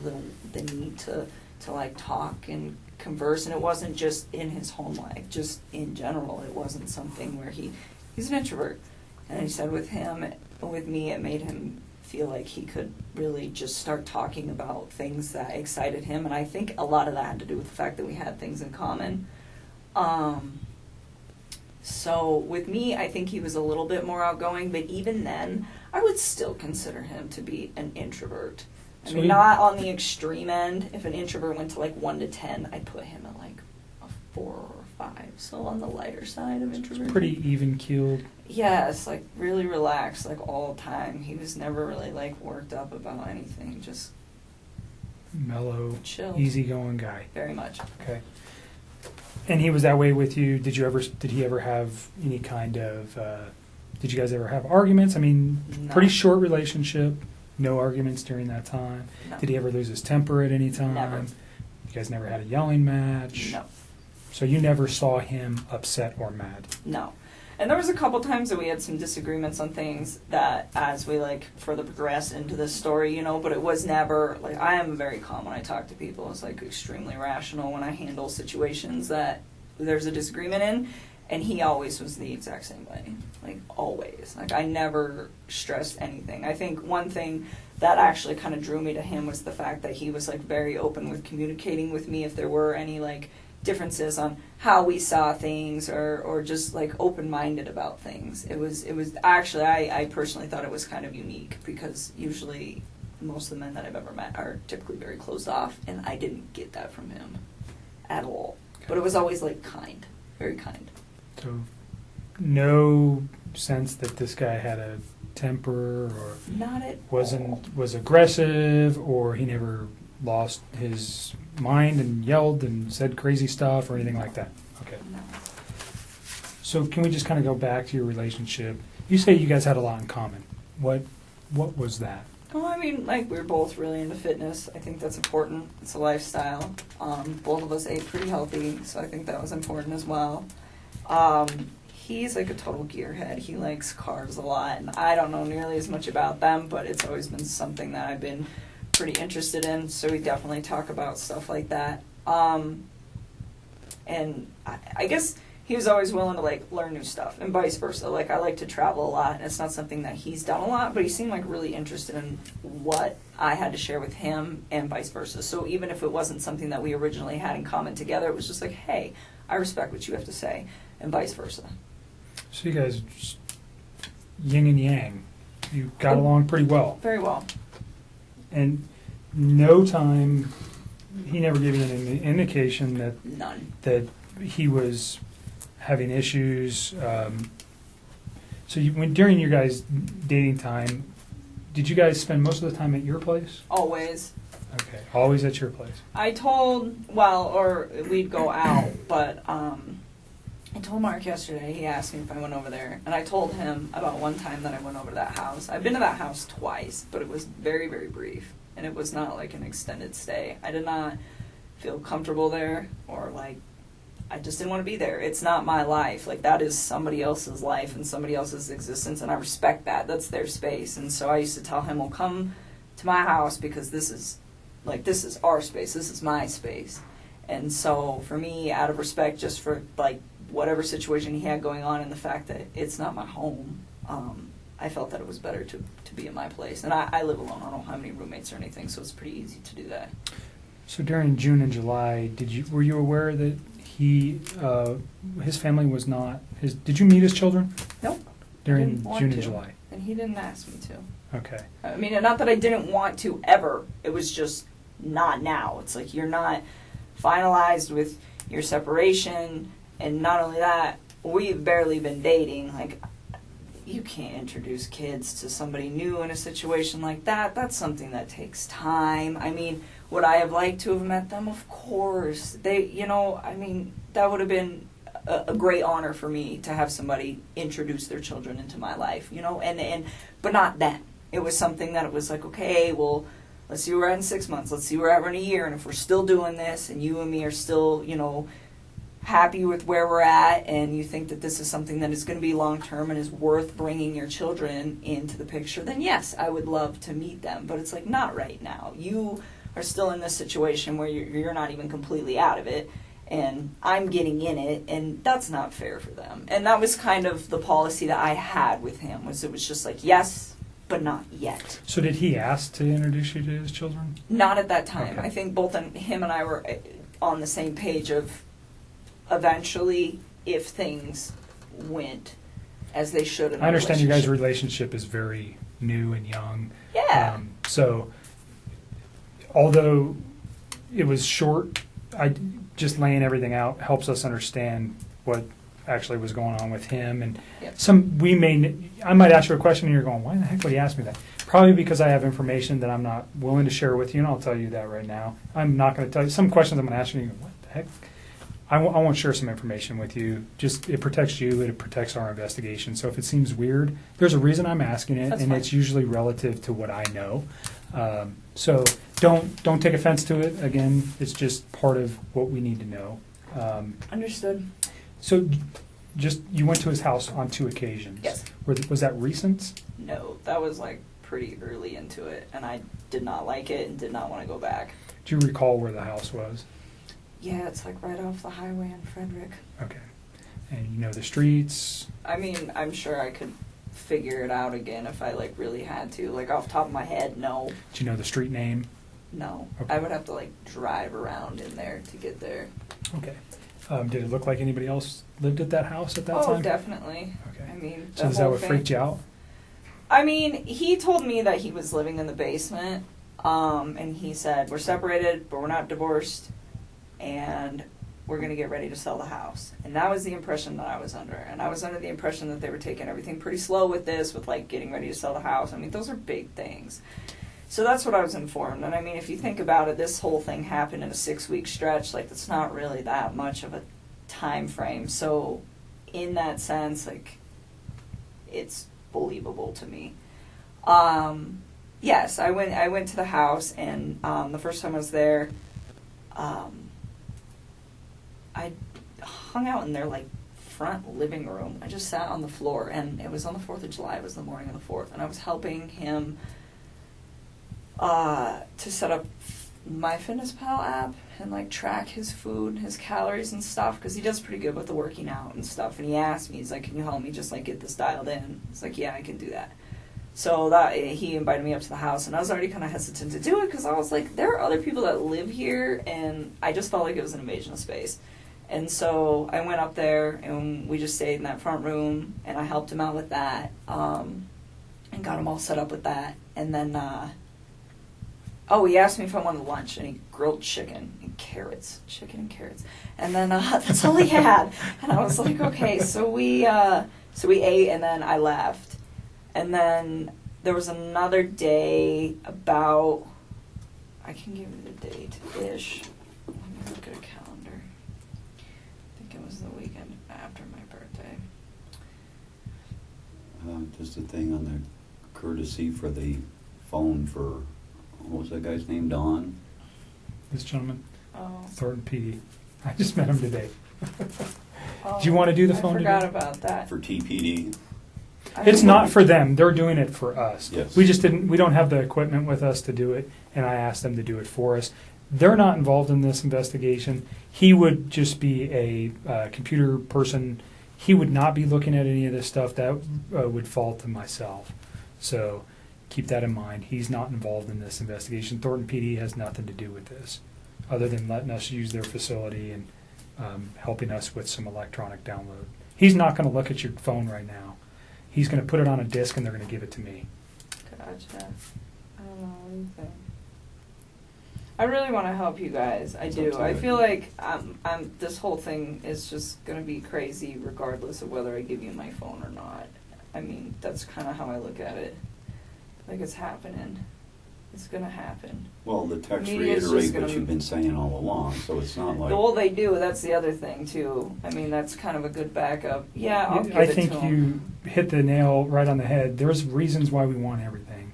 the need to like talk and converse, and it wasn't just in his home life, just in general. It wasn't something where he's an introvert. And he said with me, it made him feel like he could really just start talking about things that excited him. And I think a lot of that had to do with the fact that we had things in common. So with me, I think he was a little bit more outgoing, but even then, I would still consider him to be an introvert. I mean, not on the extreme end. If an introvert went to like 1 to 10, I'd put him at like a 4 or 5. So on the lighter side of introvert. Pretty even-keeled. Yes, like really relaxed, like all the time. He was never really like worked up about anything. Just mellow, chill, easygoing guy. Very much. Okay. And he was that way with you. Did he ever have any kind of? Did you guys ever have arguments? I mean, No. Pretty short relationship. No arguments during that time. No. Did he ever lose his temper at any time? Never. You guys never had a yelling match? No. So you never saw him upset or mad? No. And there was a couple times that we had some disagreements on things that as we like further progress into this story, you know, but it was never like, I am very calm when I talk to people. It's like extremely rational when I handle situations that there's a disagreement in, and he always was the exact same way. Like always. Like I never stressed anything. I think one thing that actually kind of drew me to him was the fact that he was like very open with communicating with me if there were any like differences on how we saw things or just like open-minded about things. It was actually, I personally thought it was kind of unique because usually most of the men that I've ever met are typically very closed off, and I didn't get that from him at all. Okay. But it was always like kind, very kind. So no sense that this guy had a temper or not at was aggressive, or he never lost his mind and yelled and said crazy stuff or anything like that? Okay. No. So can we just kind of go back to your relationship? You say you guys had a lot in common. What was that? Oh, I mean, like, we were both really into fitness. I think that's important. It's a lifestyle. Both of us ate pretty healthy, so I think that was important as well. He's like a total gearhead. He likes cars a lot, and I don't know nearly as much about them, but it's always been something that I've been pretty interested in, so we definitely talk about stuff like that. And I guess he was always willing to, like, learn new stuff, and vice versa. Like, I like to travel a lot, and it's not something that he's done a lot, but he seemed, like, really interested in what I had to share with him, and vice versa. So even if it wasn't something that we originally had in common together, it was just like, hey, I respect what you have to say, and vice versa. So you guys, just yin and yang, you got along pretty well. Very well. And no time, he never gave you an indication that None. that he was having issues. So during your guys' dating time, did you guys spend most of the time at your place? Always. Okay, always at your place. I told, well, or we'd go out, but I told Mark yesterday, he asked me if I went over there, and I told him about one time that I went over to that house. I've been to that house twice, but it was very, very brief, and it was not like an extended stay. I did not feel comfortable there, or like, I just didn't want to be there. It's not my life. Like, that is somebody else's life and somebody else's existence, and I respect that. That's their space. And so I used to tell him, well, come to my house because this is our space. This is my space. And so for me, out of respect, just for, like, whatever situation he had going on and the fact that it's not my home, I felt that it was better to be in my place. And I live alone. I don't have any roommates or anything, so it's pretty easy to do that. So during June and July, were you aware that his family was not his? Did you meet his children? Nope. During Didn't want June to. and July. And he didn't ask me to. Okay. I mean, not that I didn't want to ever. It was just not now. It's like you're not finalized with your separation, and not only that, we've barely been dating. Like, you can't introduce kids to somebody new in a situation like that. That's something that takes time. I mean, would I have liked to have met them? Of course. That would have been a great honor for me to have somebody introduce their children into my life, but not then. It was something that it was like, okay, well, let's see where we're at in 6 months. Let's see where we're at in a year. And if we're still doing this and you and me are still, happy with where we're at, and you think that this is something that is going to be long-term and is worth bringing your children into the picture, then yes, I would love to meet them. But it's like, not right now. You are still in this situation where you're not even completely out of it, and I'm getting in it, and that's not fair for them. And that was kind of the policy that I had with him, it was just like, yes, but not yet. So did he ask to introduce you to his children? Not at that time. Okay. I think both him and I were on the same page of eventually, if things went as they should in I understand you guys' relationship. relationship is very new and young. Yeah. So, although it was short, just laying everything out helps us understand what actually was going on with him. And Yep. I might ask you a question and you're going, why the heck would he ask me that? Probably because I have information that I'm not willing to share with you, and I'll tell you that right now. I'm not going to tell you. Some questions I'm going to ask you, and you go, what the heck? I won't share some information with you. Just, it protects you, it protects our investigation. So if it seems weird, there's a reason I'm asking it, That's and fine. it's usually relative to what I know. So don't take offense to it. Again, it's just part of what we need to know. Understood. So you went to his house on 2 occasions. Yes. Was that recent? No, that was like pretty early into it, and I did not like it and did not want to go back. Do you recall where the house was? Yeah, it's like right off the highway in Frederick. Okay. And you know the streets? I mean, I'm sure I could figure it out again if I like really had to. Like off the top of my head, no. Do you know the street name? No. Okay. I would have to like drive around in there to get there. Okay. Did it look like anybody else lived at that house at that Oh, time? definitely. Okay. I mean, So is that what freaked you out? I mean, he told me that he was living in the basement, and he said, we're separated, but we're not divorced, and we're going to get ready to sell the house. And that was the impression that I was under. And I was under the impression that they were taking everything pretty slow with this, with like getting ready to sell the house. I mean, those are big things. So that's what I was informed. And I mean, if you think about it, this whole thing happened in a 6-week stretch. Like, that's not really that much of a time frame. So in that sense, like, it's believable to me. Yes, I went to the house, and the first time I was there, I hung out in their like front living room. I just sat on the floor, and it was on the 4th of July. It was the morning of the 4th, and I was helping him to set up MyFitnessPal app and like track his food, his calories and stuff, because he does pretty good with the working out and stuff. And he asked me, he's like, "Can you help me just like get this dialed in?" It's like, "Yeah, I can do that." So that he invited me up to the house, and I was already kind of hesitant to do it because I was like, there are other people that live here, and I just felt like it was an invasion of space. And so I went up there, and we just stayed in that front room, and I helped him out with that, and got him all set up with that. And then, he asked me if I wanted lunch, and he grilled chicken and carrots. And then that's all he had. And I was like, okay, so we ate, and then I left. And then there was another day about, I can give you the date-ish. Let me look at a calendar. I think it was the weekend after my birthday. Just a thing on the courtesy for the phone for, what was that guy's name, Don? This gentleman, Oh. Thornton PD. I just met him today. Do you want to do the phone I forgot today? about that. For TPD? It's not for them. They're doing it for us. Yes. We don't have the equipment with us to do it, and I asked them to do it for us. They're not involved in this investigation. He would just be a computer person. He would not be looking at any of this stuff. That would fall to myself. So keep that in mind. He's not involved in this investigation. Thornton PD has nothing to do with this, other than letting us use their facility and helping us with some electronic download. He's not going to look at your phone right now. He's going to put it on a disc, and they're going to give it to me. Gotcha. I don't know, what do you think? I really want to help you guys. I do. I feel like this whole thing is just going to be crazy regardless of whether I give you my phone or not. I mean, that's kind of how I look at it. Like, it's happening. It's going to happen. Well, the text Media's just reiterate gonna- what you've been saying all along, so it's not like... Well, they do. That's the other thing, too. I mean, that's kind of a good backup. Yeah, I'll give I it think to 'em. you hit the nail right on the head. There's reasons why we want everything.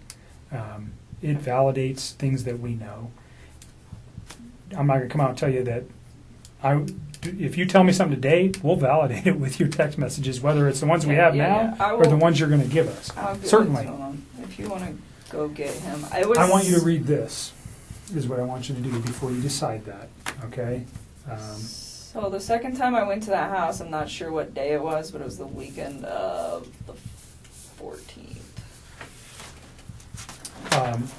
It validates things that we know. I'm not going to come out and tell you that if you tell me something today, we'll validate it with your text messages, whether it's the ones we have Yeah. I now or the will- ones you're going to give us. I'll give Certainly. it to 'em if you want to go get him. I want you to read this, is what I want you to do before you decide that, okay? So the second time I went to that house, I'm not sure what day it was, but it was the weekend of the 14th.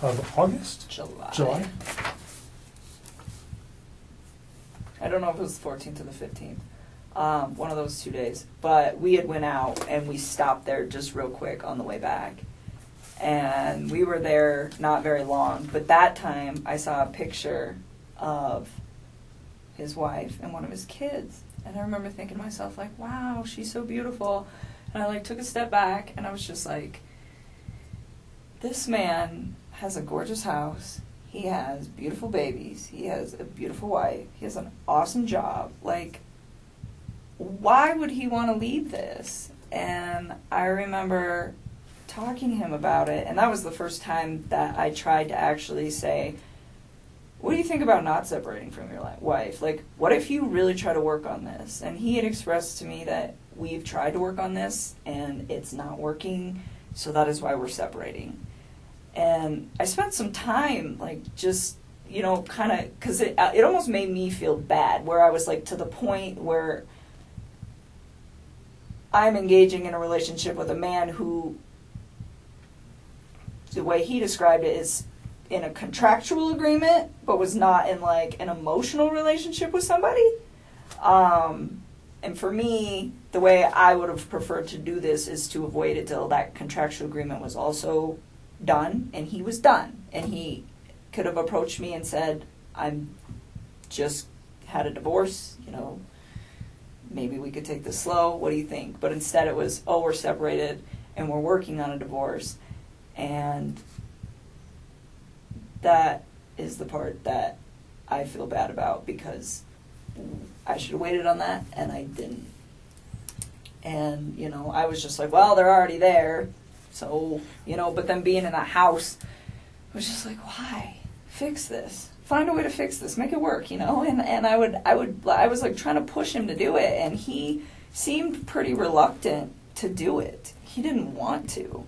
Of August? July. I don't know if it was the 14th or the 15th. One of those 2 days. But we had went out and we stopped there just real quick on the way back. And we were there not very long. But that time I saw a picture of his wife and one of his kids. And I remember thinking to myself, like, wow, she's so beautiful. And I like took a step back and I was just like, this man has a gorgeous house. He has beautiful babies. He has a beautiful wife. He has an awesome job. Like, why would he want to leave this? And I remember talking to him about it, and that was the first time that I tried to actually say, what do you think about not separating from your wife? Like, what if you really try to work on this? And he had expressed to me that we've tried to work on this, and it's not working, so that is why we're separating. And I spent some time, like, just, you know, kind of, because it almost made me feel bad, where I was, like, to the point where I'm engaging in a relationship with a man who, the way he described it, is in a contractual agreement, but was not in, like, an emotional relationship with somebody. And for me, the way I would have preferred to do this is to avoid it till that contractual agreement was also done, and he was done. And he could have approached me and said, I'm just had a divorce, you know, maybe we could take this slow, what do you think? But instead it was, oh, we're separated and we're working on a divorce. And that is the part that I feel bad about, because I should have waited on that, and I didn't. And, you know, I was just like, well, they're already there. So, you know, but then being in that house was just like, why? Fix this. Find a way to fix this. Make it work, you know? And I was like trying to push him to do it, and he seemed pretty reluctant to do it. He didn't want to.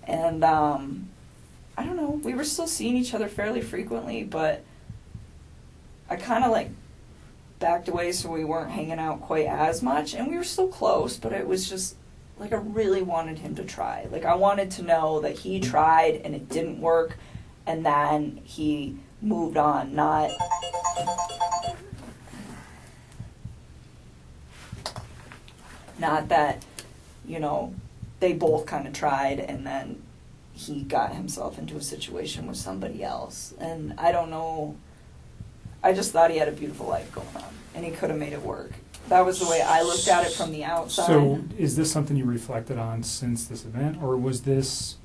And, I don't know, we were still seeing each other fairly frequently, but I kind of like backed away so we weren't hanging out quite as much, and we were still close, but it was just like I really wanted him to try. Like I wanted to know that he tried and it didn't work, and then he moved on, not that, you know, they both kind of tried and then he got himself into a situation with somebody else. And I don't know, I just thought he had a beautiful life going on and he could have made it work. That was the way I looked at it from the outside. So is this something you reflected on since this event, or was this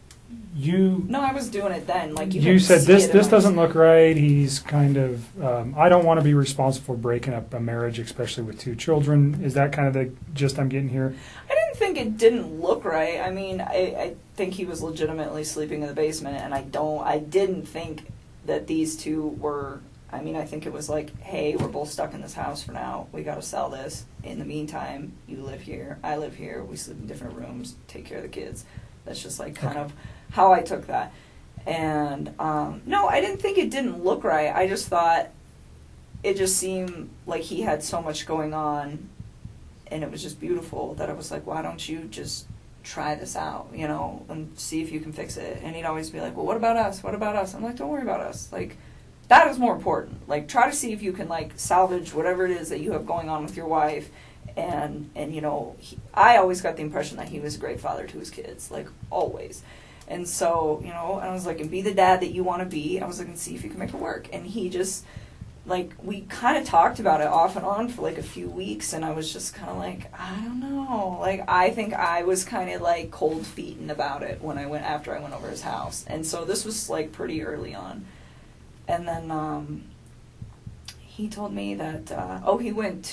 you? No, I was doing it then. Like you said, this doesn't look right. He's kind of, I don't want to be responsible for breaking up a marriage, especially with 2 children. Is that kind of the gist I'm getting here? I didn't think it didn't look right. I mean, I think he was legitimately sleeping in the basement, and I didn't think that these 2 were. I mean, I think it was like, hey, we're both stuck in this house for now. We got to sell this. In the meantime, you live here, I live here. We sleep in different rooms, take care of the kids. That's just like kind of how I took that. And no, I didn't think it didn't look right. I just thought it just seemed like he had so much going on, and it was just beautiful that I was like, why don't you just try this out, you know, and see if you can fix it. And he'd always be like, well, what about us? What about us? I'm like, don't worry about us. Like, that is more important. Like, try to see if you can, like, salvage whatever it is that you have going on with your wife. And you know, I always got the impression that he was a great father to his kids, like, always. And so, you know, I was like, and be the dad that you want to be. I was like, and see if you can make it work. And he just, like, we kind of talked about it off and on for, like, a few weeks. And I was just kind of like, I don't know. Like, I think I was kind of, like, cold feeting about it after I went over his house. And so this was, like, pretty early on. And then he told me that, he went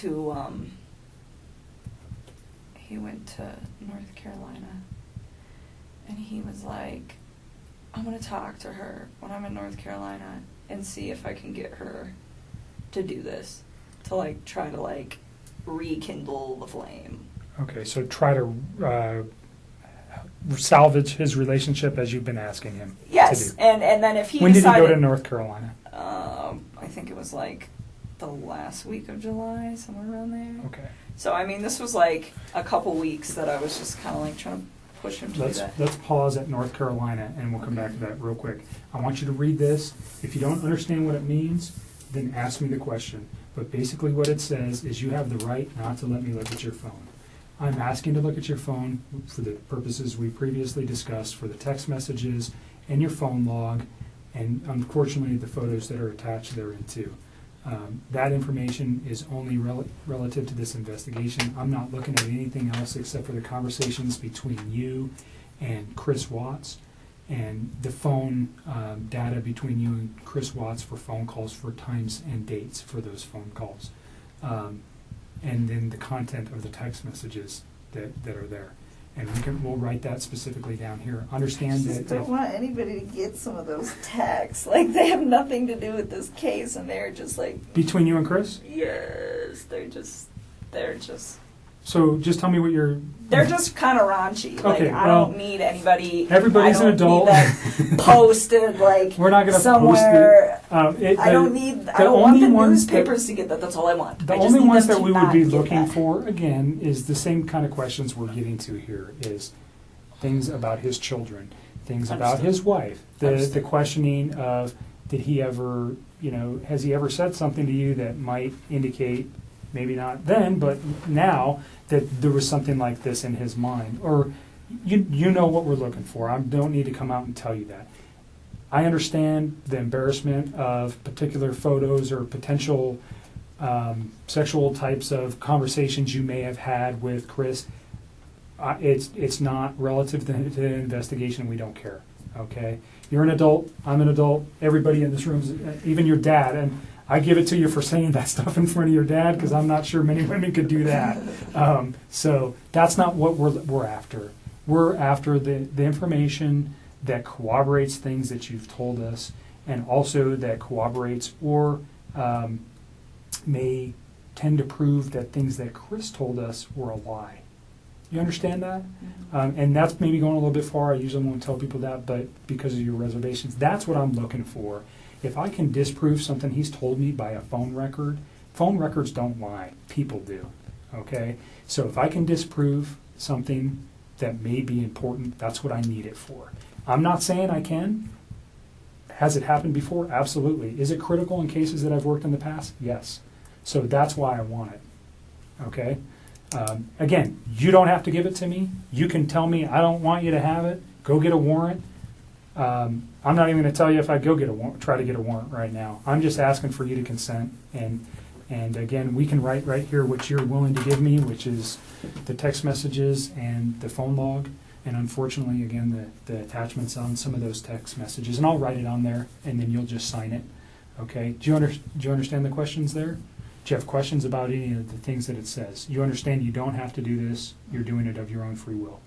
to North Carolina. And he was like, I'm going to talk to her when I'm in North Carolina and see if I can get her to do this, to, like, try to, like, rekindle the flame. Okay, so try to salvage his relationship as you've been asking him yes, to do. And then if he When decided, did he go to North Carolina? I think it was, like, the last week of July, somewhere around there. Okay. So, I mean, this was, like, a couple weeks that I was just kind of, like, trying to push him to do that. Let's pause at North Carolina, and we'll come back to that real quick. I want you to read this. If you don't understand what it means, then ask me the question. But basically what it says is you have the right not to let me look at your phone. I'm asking to look at your phone for the purposes we previously discussed, for the text messages and your phone log, and unfortunately the photos that are attached therein too. That information is only relative to this investigation. I'm not looking at anything else except for the conversations between you and Chris Watts, and the phone data between you and Chris Watts for phone calls, for times and dates for those phone calls. And then the content of the text messages that are there. And we'll write that specifically down here. Understand that. I don't want anybody to get some of those texts. Like, they have nothing to do with this case, and they're just like... Between you and Chris? Yes, they're just... So just tell me what you're... They're just kind of raunchy. Okay, like, I don't need anybody... Everybody's an adult. I don't need that posted, like, we're not going to somewhere. Post it. I don't want the newspapers to get that. That's all I want. The I just only need ones them that to we would not be get looking that. for, again, is the same kind of questions we're getting to here, is things about his children, things about Understood. his wife, the Understood. questioning of, did he ever, has he ever said something to you that might indicate, maybe not then, but now, that there was something like this in his mind? Or you know what we're looking for. I don't need to come out and tell you that. I understand the embarrassment of particular photos or potential sexual types of conversations you may have had with Chris. It's not relative to the investigation. We don't care. Okay? You're an adult. I'm an adult. Everybody in this room, even your dad, and I give it to you for saying that stuff in front of your dad, because I'm not sure many women could do that. So that's not what we're after. We're after the information that corroborates things that you've told us, and also that corroborates or may tend to prove that things that Chris told us were a lie. You understand that? Mm-hmm. And that's maybe going a little bit far. I usually won't tell people that, but because of your reservations, that's what I'm looking for, If I can disprove something he's told me by a phone record, phone records don't lie, people do, okay? So if I can disprove something that may be important, that's what I need it for. I'm not saying I can. Has it happened before? Absolutely. Is it critical in cases that I've worked in the past? Yes. So that's why I want it, okay? Again, you don't have to give it to me. You can tell me, I don't want you to have it. Go get a warrant. I'm not even going to tell you if I go get a warrant, try to get a warrant right now. I'm just asking for you to consent. And again, we can write right here what you're willing to give me, which is the text messages and the phone log. And unfortunately, again, the attachments on some of those text messages. And I'll write it on there, and then you'll just sign it. Okay? Do you understand the questions there? Do you have questions about any of the things that it says? You understand you don't have to do this. You're doing it of your own free will.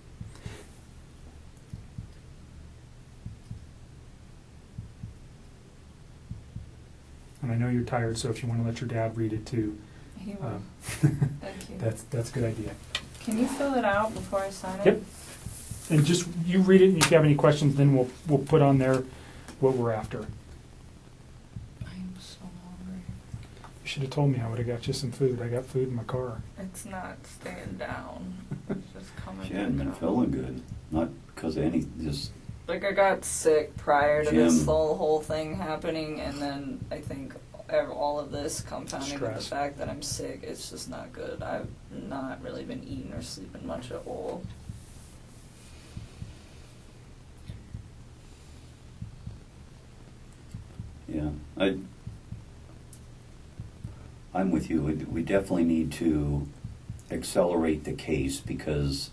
And I know you're tired, so if you want to let your dad read it too, He will. Thank you. that's a good idea. Can you fill it out before I sign it? Yep. And just you read it, and if you have any questions, then we'll put on there what we're after. I'm so hungry. You should have told me. I would have got you some food. I got food in my car. It's not staying down. It's just coming. She hadn't been back up. feeling good, not because of any, just, Like, I got sick prior to this Jim. whole thing happening, and then I think all of this compounding with the Stress. fact that I'm sick, it's just not good. I've not really been eating or sleeping much at all. yeah. I'm with you. We definitely need to accelerate the case, because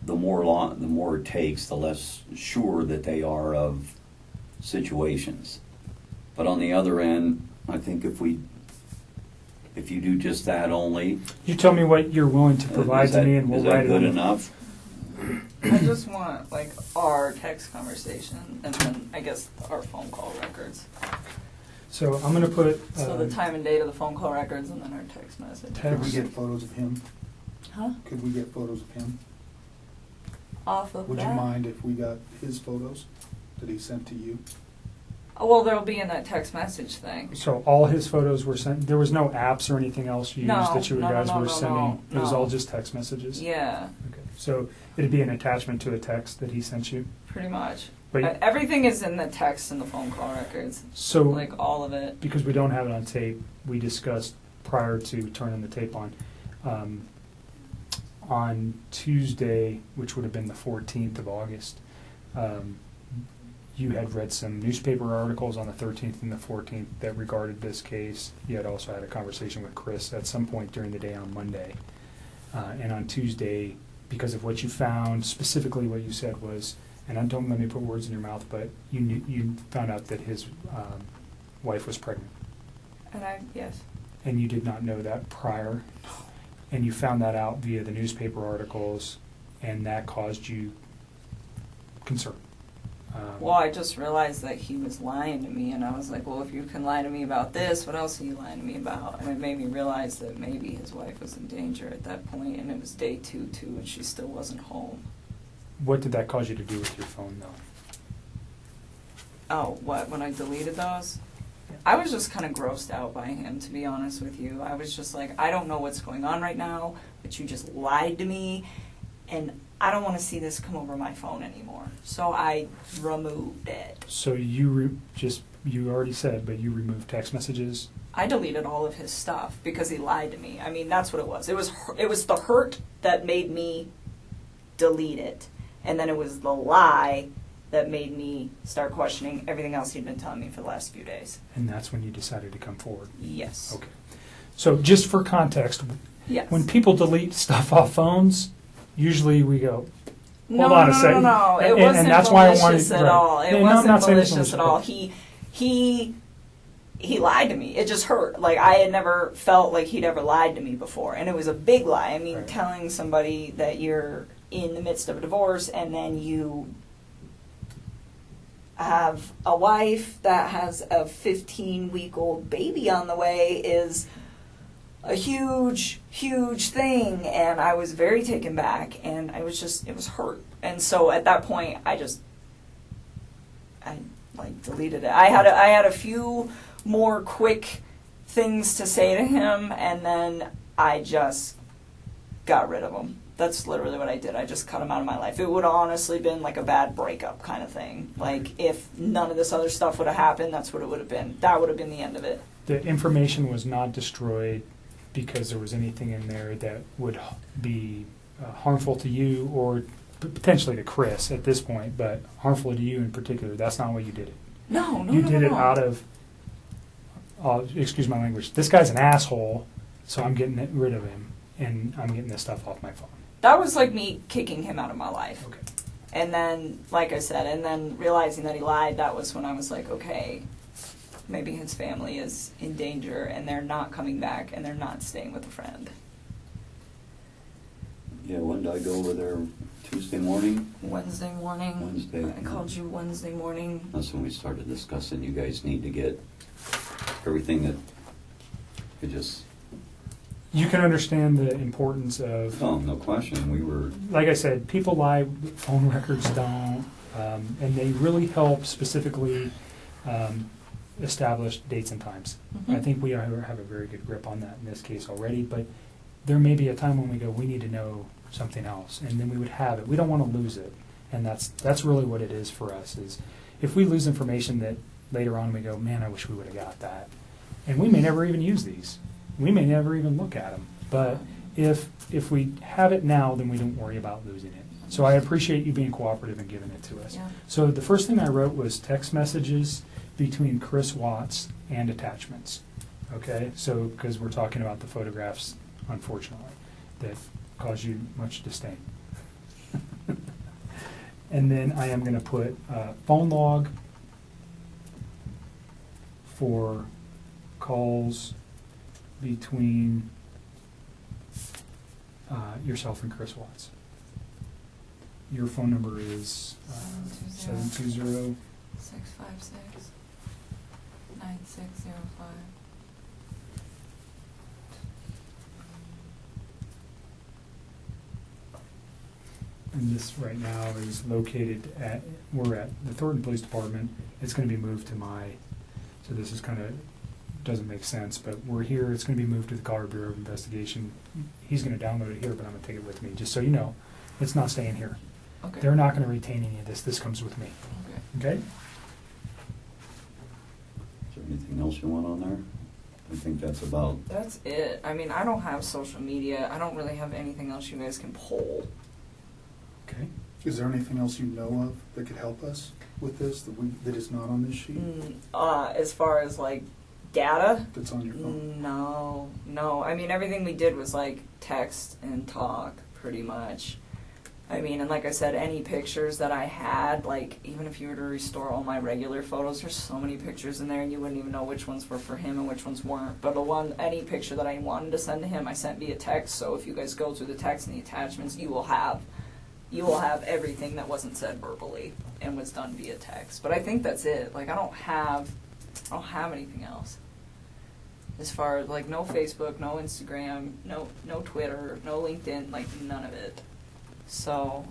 the more it takes, the less sure that they are of situations. But on the other end, I think if you do just that only, You tell me what you're willing to provide is to that, me, and we'll is write that it good on. enough? I just want, like, our text conversation, and then, I guess, our phone call records. So I'm going to put So the time and date of the phone call records, and then our text message. Could we text. get photos of him? Huh? Could we get photos of him? Off of Would you that? mind if we got his photos that he sent to you? Oh, well, they'll be in that text message thing. So all his photos were sent. There was no apps or anything else used No, that you no, guys no, were no, sending. no, It was no. all just text messages. Yeah, Okay. So it'd be an attachment to a text that he sent you. pretty much. But Everything is in the text and the phone call records, so like all of it. because we don't have it on tape, we discussed prior to turning the tape on Tuesday, which would have been the 14th of August. You had read some newspaper articles on the 13th and the 14th that regarded this case. You had also had a conversation with Chris at some point during the day on Monday. And on Tuesday, because of what you found, specifically what you said was, and I don't let me put words in your mouth, but you found out that his wife was pregnant. And yes. And you did not know that prior. And you found that out via the newspaper articles, and that caused you concern. Well, I just realized that he was lying to me, and I was like, well, if you can lie to me about this, what else are you lying to me about? And it made me realize that maybe his wife was in danger at that point, and it was day 2, too, and she still wasn't home. What did that cause you to do with your phone, though? Oh, what, when I deleted those? I was just kind of grossed out by him, to be honest with you. I was just like, I don't know what's going on right now, but you just lied to me, and I don't want to see this come over my phone anymore. So I removed it. So you already said, but you removed text messages. I deleted all of his stuff because he lied to me. I mean, that's what it was. It was the hurt that made me delete it, and then it was the lie that made me start questioning everything else he'd been telling me for the last few days. And that's when you decided to come forward. Yes. Okay. So just for context, Yes. when people delete stuff off phones, usually we go, No, hold on a no, second. no. It And wasn't that's why I malicious wanted, at right. all. It And I'm not wasn't saying it's malicious at all. He lied to me. It just hurt. Like, I had never felt like he'd ever lied to me before, and it was a big lie. I mean, Right. telling somebody that you're in the midst of a divorce and then you have a wife that has a 15-week-old baby on the way is a huge, huge thing, and I was very taken back, and it was hurt. And so at that point, I like deleted it. I had a few more quick things to say to him, and then I just got rid of him. That's literally what I did. I just cut him out of my life. It would have honestly been like a bad breakup kind of thing. Like, if none of this other stuff would have happened, that's what it would have been. That would have been the end of it. The information was not destroyed because there was anything in there that would be harmful to you or potentially to Chris at this point, but harmful to you in particular. That's not what you did it. No. You did it out of, excuse my language, this guy's an asshole, so I'm getting rid of him, and I'm getting this stuff off my phone. That was like me kicking him out of my life. Okay. And then, like I said, and then realizing that he lied, that was when I was like, okay, maybe his family is in danger and they're not coming back and they're not staying with a friend. Yeah, when did I go over there? Tuesday morning? Wednesday morning. Wednesday. I called you Wednesday morning. That's when we started discussing you guys need to get everything that it just... You can understand the importance of, Oh, no question. We were... like I said, people lie, phone records don't, and they really help specifically establish dates and times. Mhm. I think we have a very good grip on that in this case already, but there may be a time when we go, we need to know something else, and then we would have it. We don't want to lose it, and that's really what it is for us, is if we lose information that later on we go, man, I wish we would have got that. And we may never even use these. We may never even look at them. But if we have it now, then we don't worry about losing it. So I appreciate you being cooperative and giving it to us. Yeah. So the first thing I wrote was text messages between Chris Watts and attachments. Okay? So, because we're talking about the photographs, unfortunately, that cause you much disdain. And then I am going to put phone log for calls between yourself and Chris Watts. Your phone number is 720. 656 9605. And this right now is located at, we're at the Thornton Police Department. It's going to be moved to so this is kind of, doesn't make sense, but we're here. It's going to be moved to the Colorado Bureau of Investigation. He's going to download it here, but I'm going to take it with me, just so you know. It's not staying here. Okay. They're not going to retain any of this. This comes with me. Okay. Okay? Is there anything else you want on there? I think that's about... That's it. I mean, I don't have social media. I don't really have anything else you guys can pull. Okay. Is there anything else you know of that could help us with this that is not on this sheet? As far as like data? That's on your phone? No. I mean, everything we did was like text and talk, pretty much. I mean, and like I said, any pictures that I had, like even if you were to restore all my regular photos, there's so many pictures in there and you wouldn't even know which ones were for him and which ones weren't. But any picture that I wanted to send to him, I sent via text. So if you guys go through the text and the attachments, you will have everything that wasn't said verbally and was done via text. But I think that's it. Like I don't have anything else. As far as like no Facebook, no Instagram, no Twitter, no LinkedIn, like none of it. So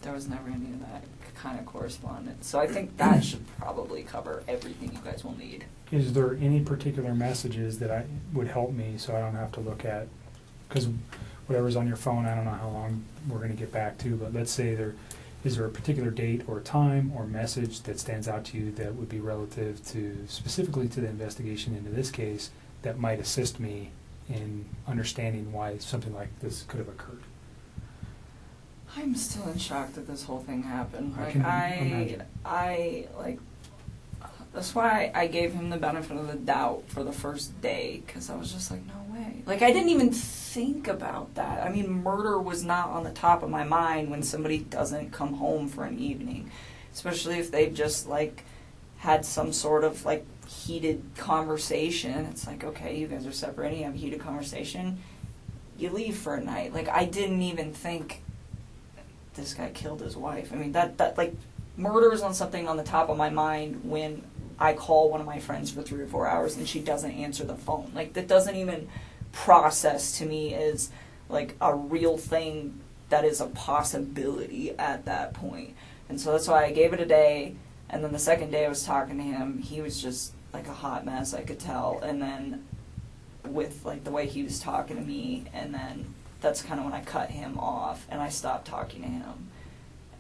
there was never any of that kind of correspondence. So I think that should probably cover everything you guys will need. Is there any particular messages that would help me so I don't have to look at? Because whatever's on your phone, I don't know how long we're going to get back to, but let's say is there a particular date or time or message that stands out to you that would be relative to, specifically to the investigation into this case, that might assist me in understanding why something like this could have occurred? I'm still in shock that this whole thing happened. I Like can imagine. That's why I gave him the benefit of the doubt for the first day, because I was just like, no way. Like, I didn't even think about that. I mean, murder was not on the top of my mind when somebody doesn't come home for an evening, especially if they've just, like, had some sort of, like, heated conversation. It's like, okay, you guys are separating, you have a heated conversation, you leave for a night. Like, I didn't even think this guy killed his wife. I mean, that like, murder is on something on the top of my mind when I call one of my friends for 3 or 4 hours and she doesn't answer the phone. Like, that doesn't even process to me as, like, a real thing that is a possibility at that point. And so that's why I gave it a day. And then the second day I was talking to him, he was just like a hot mess, I could tell. And then with like the way he was talking to me, and then that's kind of when I cut him off and I stopped talking to him.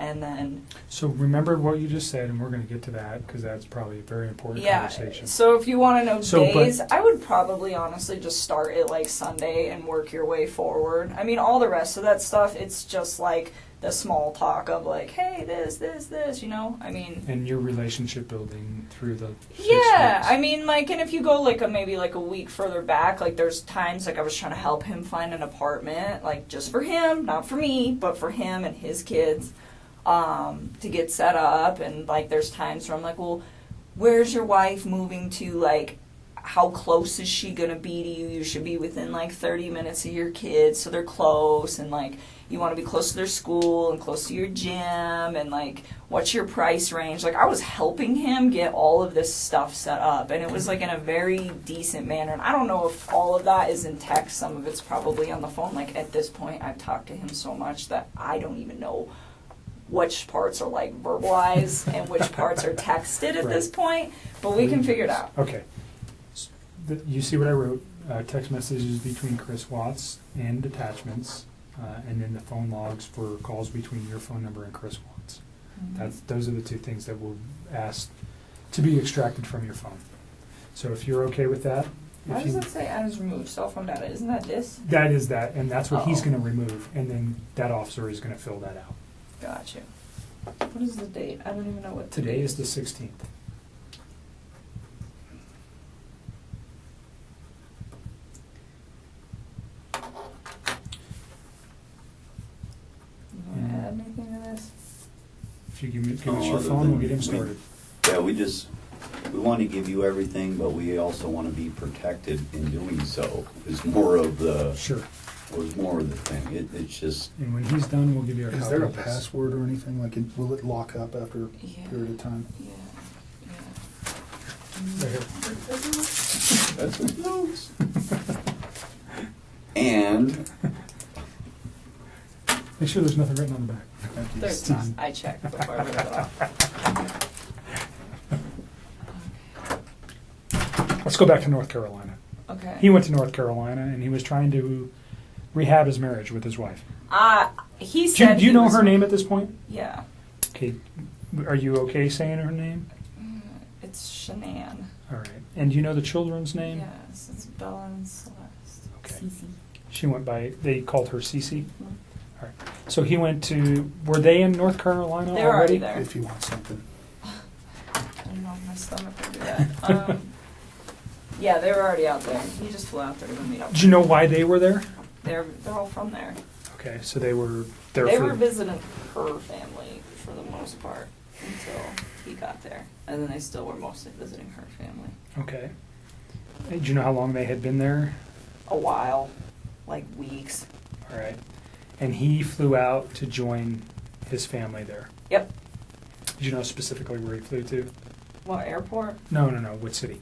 And then So remember what you just said, and we're going to get to that because that's probably a very important conversation. So if you want to know So, but- days, I would probably honestly just start at like Sunday and work your way forward. I mean, all the rest of that stuff, it's just like the small talk of like, hey, this, you know? I mean... And your relationship building through the 6 Yeah, weeks. I mean, like, and if you go, like, maybe, like, a week further back, like, there's times, like, I was trying to help him find an apartment, like, just for him, not for me, but for him and his kids, to get set up, and, like, there's times where I'm like, well, where's your wife moving to, like, how close is she gonna be to you? You should be within, like, 30 minutes of your kids, so they're close, and, like, you want to be close to their school and close to your gym, and like, what's your price range? Like, I was helping him get all of this stuff set up, and it was like in a very decent manner. And I don't know if all of that is in text. Some of it's probably on the phone. Like, at this point, I've talked to him so much that I don't even know which parts are like verbalized and which parts are texted at this point. But we can figure it out. Okay. You see what I wrote? Text messages between Chris Watts and attachments. And then the phone logs for calls between your phone number and Chris Watts. Those are the two things that we'll ask to be extracted from your phone. So if you're okay with that, Why does it say as removed cell phone data? Isn't that this? that is that, and that's what he's Oh. going to remove, and then that officer is going to fill that out. Gotcha. What is the date? I don't even know what Today is the 16th. You want to add anything to this? If you give us your Other phone, than we'll get him started. Yeah, we want to give you everything, but we also want to be protected in doing so. Is more of the Sure. thing. It's just, And when he's done, we'll give you a copy Is there a of this. password or anything, like, will it lock up after a Yeah. period of time? Yeah. Right here. that's his notes. And, Make sure there's nothing written on the back. There's not. I checked before I read it off. Let's go back to North Carolina. Okay. He went to North Carolina, and he was trying to rehab his marriage with his wife. He Do said. you he know was- her name at this point? Yeah. Okay. Are you okay saying her name? It's Shanann. All right. And do you know the children's name? Yes, it's Bella and Celeste. Okay. She went by, they called her Cece? All right. So he went to, were they in North Carolina They were already already? there. If you want something. I don't know if my stomach would do that. Yeah, they were already out there. He just flew out there to meet up. Do you know why they were there? They're all from there. Okay, so they were there They for... were visiting her family for the most part until he got there, and then they still were mostly visiting her family. Okay. Hey, do you know how long they had been there? A while, like weeks. All right. And he flew out to join his family there. Yep. Did you know specifically where he flew to? What, airport? No, what city?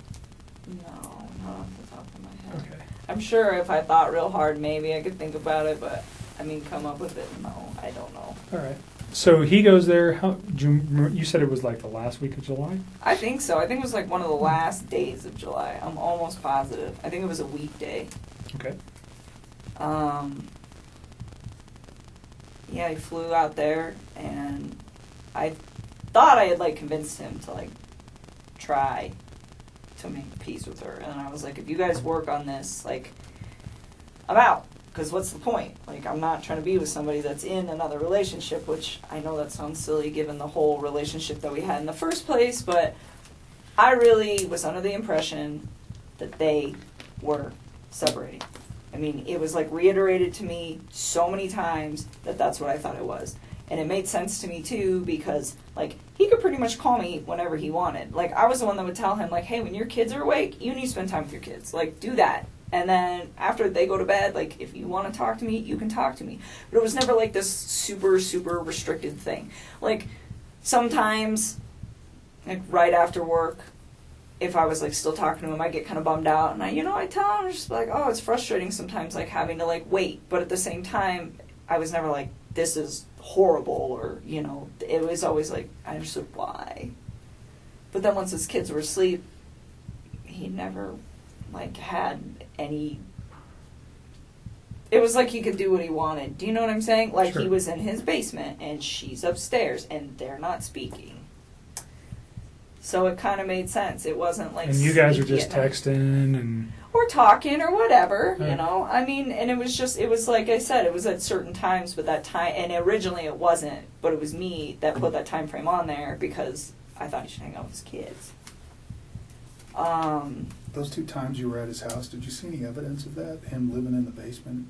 No, not off the top of my head. Okay. I'm sure if I thought real hard, maybe I could think about it, but I mean, come up with it. No, I don't know. All right. So he goes there. You said it was like the last week of July? I think so. I think it was like one of the last days of July. I'm almost positive. I think it was a weekday. Okay. Yeah, he flew out there, and I thought I had like convinced him to like try to make peace with her, and I was like, if you guys work on this, like, I'm out. Because what's the point? Like, I'm not trying to be with somebody that's in another relationship, which I know that sounds silly given the whole relationship that we had in the first place, but I really was under the impression that they were separating. I mean, it was like reiterated to me so many times that that's what I thought it was. And it made sense to me too because, like, he could pretty much call me whenever he wanted. Like, I was the one that would tell him, like, hey, when your kids are awake, you need to spend time with your kids. Like, do that. And then after they go to bed, like, if you want to talk to me, you can talk to me. But it was never like this super, super restricted thing. Like, sometimes, like, right after work, if I was, like, still talking to him, I'd get kind of bummed out. And I tell him, just like, oh, it's frustrating sometimes, like, having to, like, wait. But at the same time, I was never like, this is horrible, or, it was always like, I understood why. But then once his kids were asleep, he never, like, had any... It was like he could do what he wanted. Do you know what I'm saying? Like, Sure. he was in his basement, and she's upstairs, and they're not speaking. So it kind of made sense. It wasn't like... And you guys are sneaky just at night. texting and... Or talking or whatever, Right. you know. I mean, and it was like I said, it was at certain times, but that time, and originally it wasn't, but it was me that put that time frame on there because I thought he should hang out with his kids. Those 2 times you were at his house, did you see any evidence of that? Him living in the basement?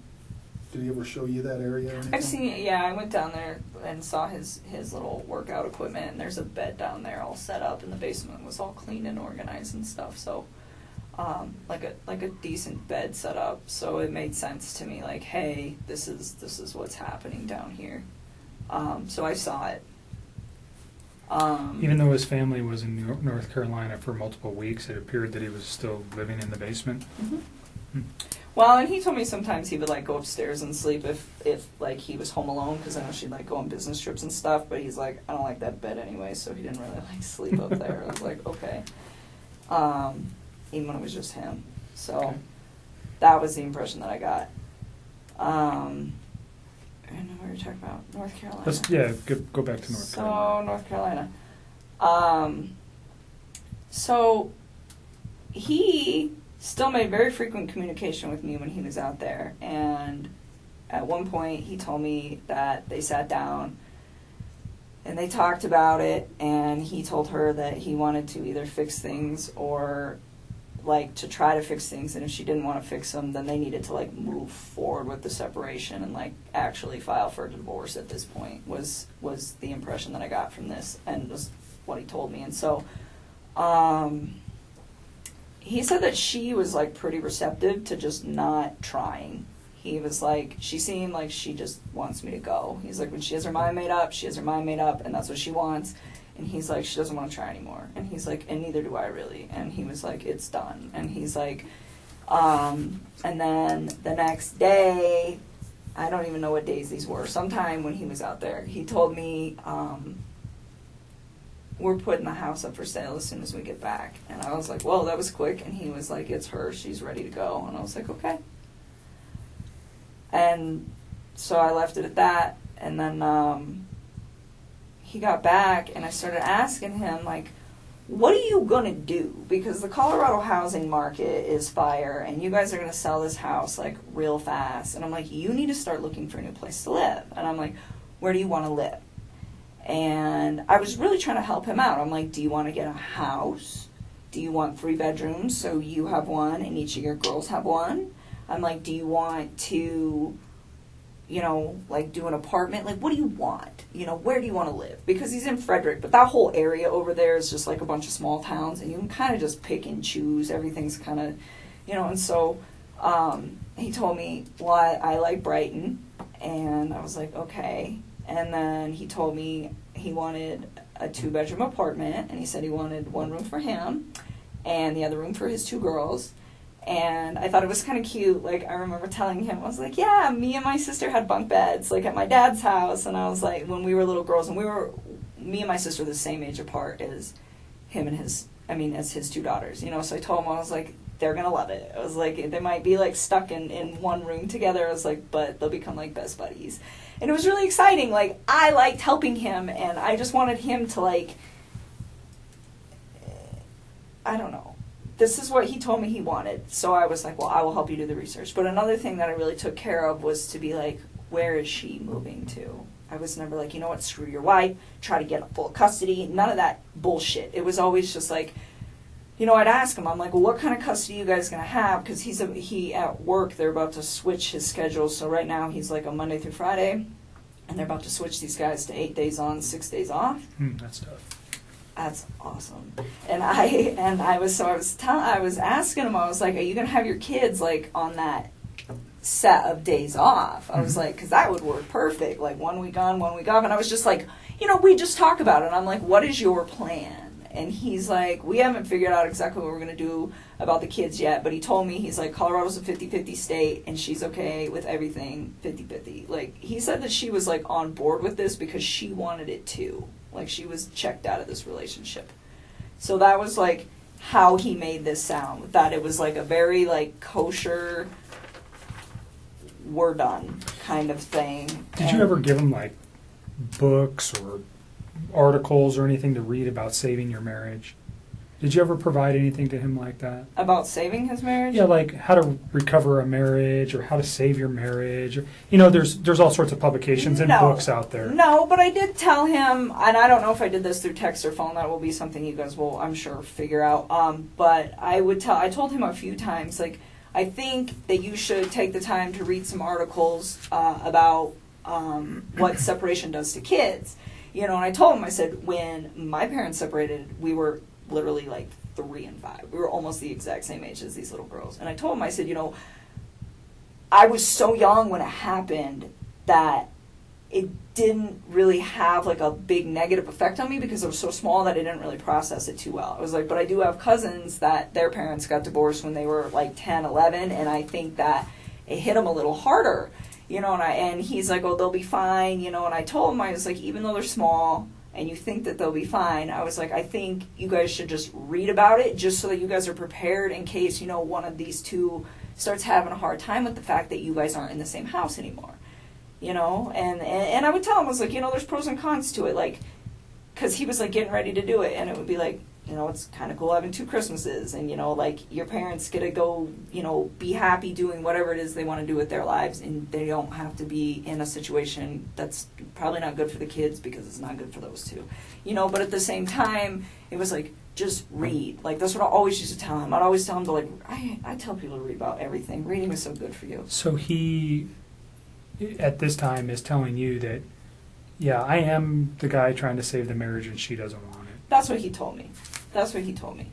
Did he ever show you that area or anything? I've seen it, yeah, I went down there and saw his little workout equipment, and there's a bed down there all set up, and the basement was all clean and organized and stuff, so, like a decent bed set up, so it made sense to me, like, hey, this is what's happening down here. So I saw it. Even though his family was in North Carolina for multiple weeks, it appeared that he was still living in the basement. Mhm. Hmm. Well, and he told me sometimes he would, like, go upstairs and sleep if like, he was home alone, because I know she'd, like, go on business trips and stuff, but he's like, I don't like that bed anyway, so he didn't really, like, sleep up there. I was like, okay. Even when it was just him. So, Okay. that was the impression that I got. I don't know what you're talking about. North Carolina. Let's go back to North Carolina. So, North Carolina. So, he still made very frequent communication with me when he was out there. And at one point, he told me that they sat down and they talked about it. And he told her that he wanted to either fix things or, like, to try to fix things. And if she didn't want to fix them, then they needed to, like, move forward with the separation and, like, actually file for a divorce at this point was the impression that I got from this, and was what he told me. And so, he said that she was, like, pretty receptive to just not trying. He was like, she seemed like she just wants me to go. He's like, when she has her mind made up, she has her mind made up, and that's what she wants. And he's like, she doesn't want to try anymore. And he's like, and neither do I really. And he was like, it's done. And he's like, and then the next day, I don't even know what days these were, sometime when he was out there, he told me, we're putting the house up for sale as soon as we get back. And I was like, whoa, that was quick. And he was like, it's her, she's ready to go. And I was like, okay. And so I left it at that. And then he got back, and I started asking him, like, what are you going to do? Because the Colorado housing market is fire, and you guys are going to sell this house, like, real fast. And I'm like, you need to start looking for a new place to live. And I'm like, where do you want to live? And I was really trying to help him out. I'm like, do you want to get a house? Do you want 3 bedrooms so you have one and each of your girls have one? I'm like, do you want to, you know, like, do an apartment? Like, what do you want? You know, where do you want to live? Because he's in Frederick, but that whole area over there is just like a bunch of small towns, and you can kind of just pick and choose. Everything's kind of, you know, and so he told me, well, I like Brighton, and I was like, okay. And then he told me he wanted a 2-bedroom apartment, and he said he wanted 1 room for him and the other room for his 2 girls. And I thought it was kind of cute. Like, I remember telling him, I was like, yeah, me and my sister had bunk beds, like, at my dad's house. And I was like, when we were little girls, and me and my sister were the same age apart as him and as his 2 daughters, you know. So I told him, I was like, they're going to love it. I was like, they might be, like, stuck in one room together. I was like, but they'll become, like, best buddies. And it was really exciting. Like, I liked helping him, and I just wanted him to, like, I don't know. This is what he told me he wanted. So I was like, well, I will help you do the research. But another thing that I really took care of was to be like, where is she moving to? I was never like, you know what, screw your wife, try to get full custody. None of that bullshit. It was always just like, you know, I'd ask him, I'm like, well, what kind of custody are you guys going to have? Because he at work, they're about to switch his schedule. So right now he's like a Monday through Friday, and they're about to switch these guys to 8 days on, 6 days off. That's tough. That's awesome. And I was asking him, I was like, are you going to have your kids, like, on that set of days off? I was like, because that would work perfect, like 1 week on, 1 week off. And I was just like, you know, we just talk about it. And I'm like, what is your plan? And he's like, we haven't figured out exactly what we're going to do about the kids yet. But he told me, he's like, Colorado's a 50-50 state, and she's okay with everything 50-50. Like, he said that she was, like, on board with this because she wanted it too. Like, she was checked out of this relationship. So that was like how he made this sound, that it was like a very like kosher, we're done kind of thing. Did you ever give him like books or articles or anything to read about saving your marriage? Did you ever provide anything to him like that? About saving his marriage? Yeah, like how to recover a marriage or how to save your marriage. Or, you know, there's all sorts of publications and books out there. No, but I did tell him, and I don't know if I did this through text or phone. That will be something you guys will, I'm sure, figure out. But I told him a few times, like, I think that you should take the time to read some articles about what separation does to kids. You know, and I told him, I said, when my parents separated, we were literally like 3 and 5. We were almost the exact same age as these little girls. And I told him, I said, you know, I was so young when it happened that it didn't really have like a big negative effect on me because I was so small that I didn't really process it too well. I was like, but I do have cousins that their parents got divorced when they were like 10, 11, and I think that it hit them a little harder, you know, and he's like, oh, they'll be fine, you know, and I told him, I was like, even though they're small, and you think that they'll be fine, I was like, I think you guys should just read about it just so that you guys are prepared in case, you know, one of these two starts having a hard time with the fact that you guys aren't in the same house anymore, you know? And I would tell him, I was like, you know, there's pros and cons to it, like, because he was, like, getting ready to do it, and it would be like, you know, it's kind of cool having 2 Christmases, and, you know, like, your parents get to go, you know, be happy doing whatever it is they want to do with their lives, and they don't have to be in a situation that's probably not good for the kids because it's not good for those two, you know, but at the same time, it was like, just read. Like, that's what I always used to tell him. I'd always tell him to, like, I tell people to read about everything. Reading is so good for you. So he, at this time, is telling you that, yeah, I am the guy trying to save the marriage and she doesn't want it. That's what he told me.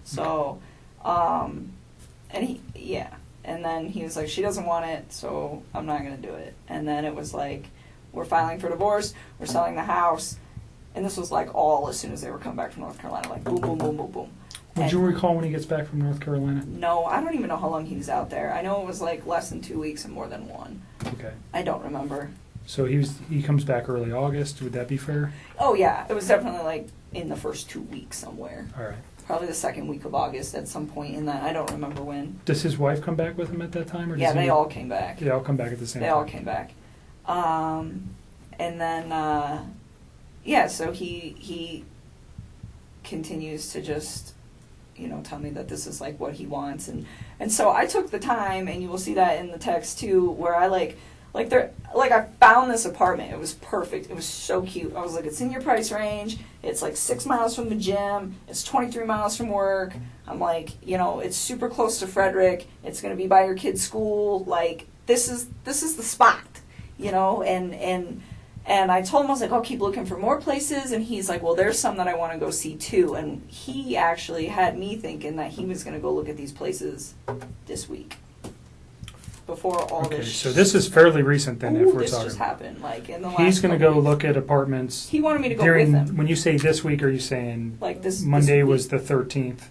So, and then he was like, she doesn't want it, so I'm not going to do it. And then it was like, we're filing for divorce, we're selling the house, and this was like all as soon as they were coming back from North Carolina, like boom, boom, boom, boom, boom. Would you recall when he gets back from North Carolina? No, I don't even know how long he was out there. I know it was like less than 2 weeks and more than 1. Okay. I don't remember. So he comes back early August, would that be fair? Oh yeah, it was definitely like in the first 2 weeks somewhere. All right. Probably the second week of August at some point in that. I don't remember when. Does his wife come back with him at that time? Or Yeah, they all came back. They all come back at the same time? They all came back. And then, yeah, so he continues to just, you know, tell me that this is like what he wants. And so I took the time, and you will see that in the text too, where I I found this apartment. It was perfect. It was so cute. I was like, it's in your price range. It's like 6 miles from the gym. It's 23 miles from work. I'm like, you know, it's super close to Frederick. It's going to be by your kid's school. Like, this is the spot, you know, and I told him, I was like, I'll keep looking for more places. And he's like, well, there's some that I want to go see too. And he actually had me thinking that he was going to go look at these places this week. Before all okay, this. So this is fairly recent then, if we're this talking. just happened, like in the last. He's going to go couple look at apartments. He wanted me to go during, with him. When you say this week, are you saying Like this Monday this was week. the 13th?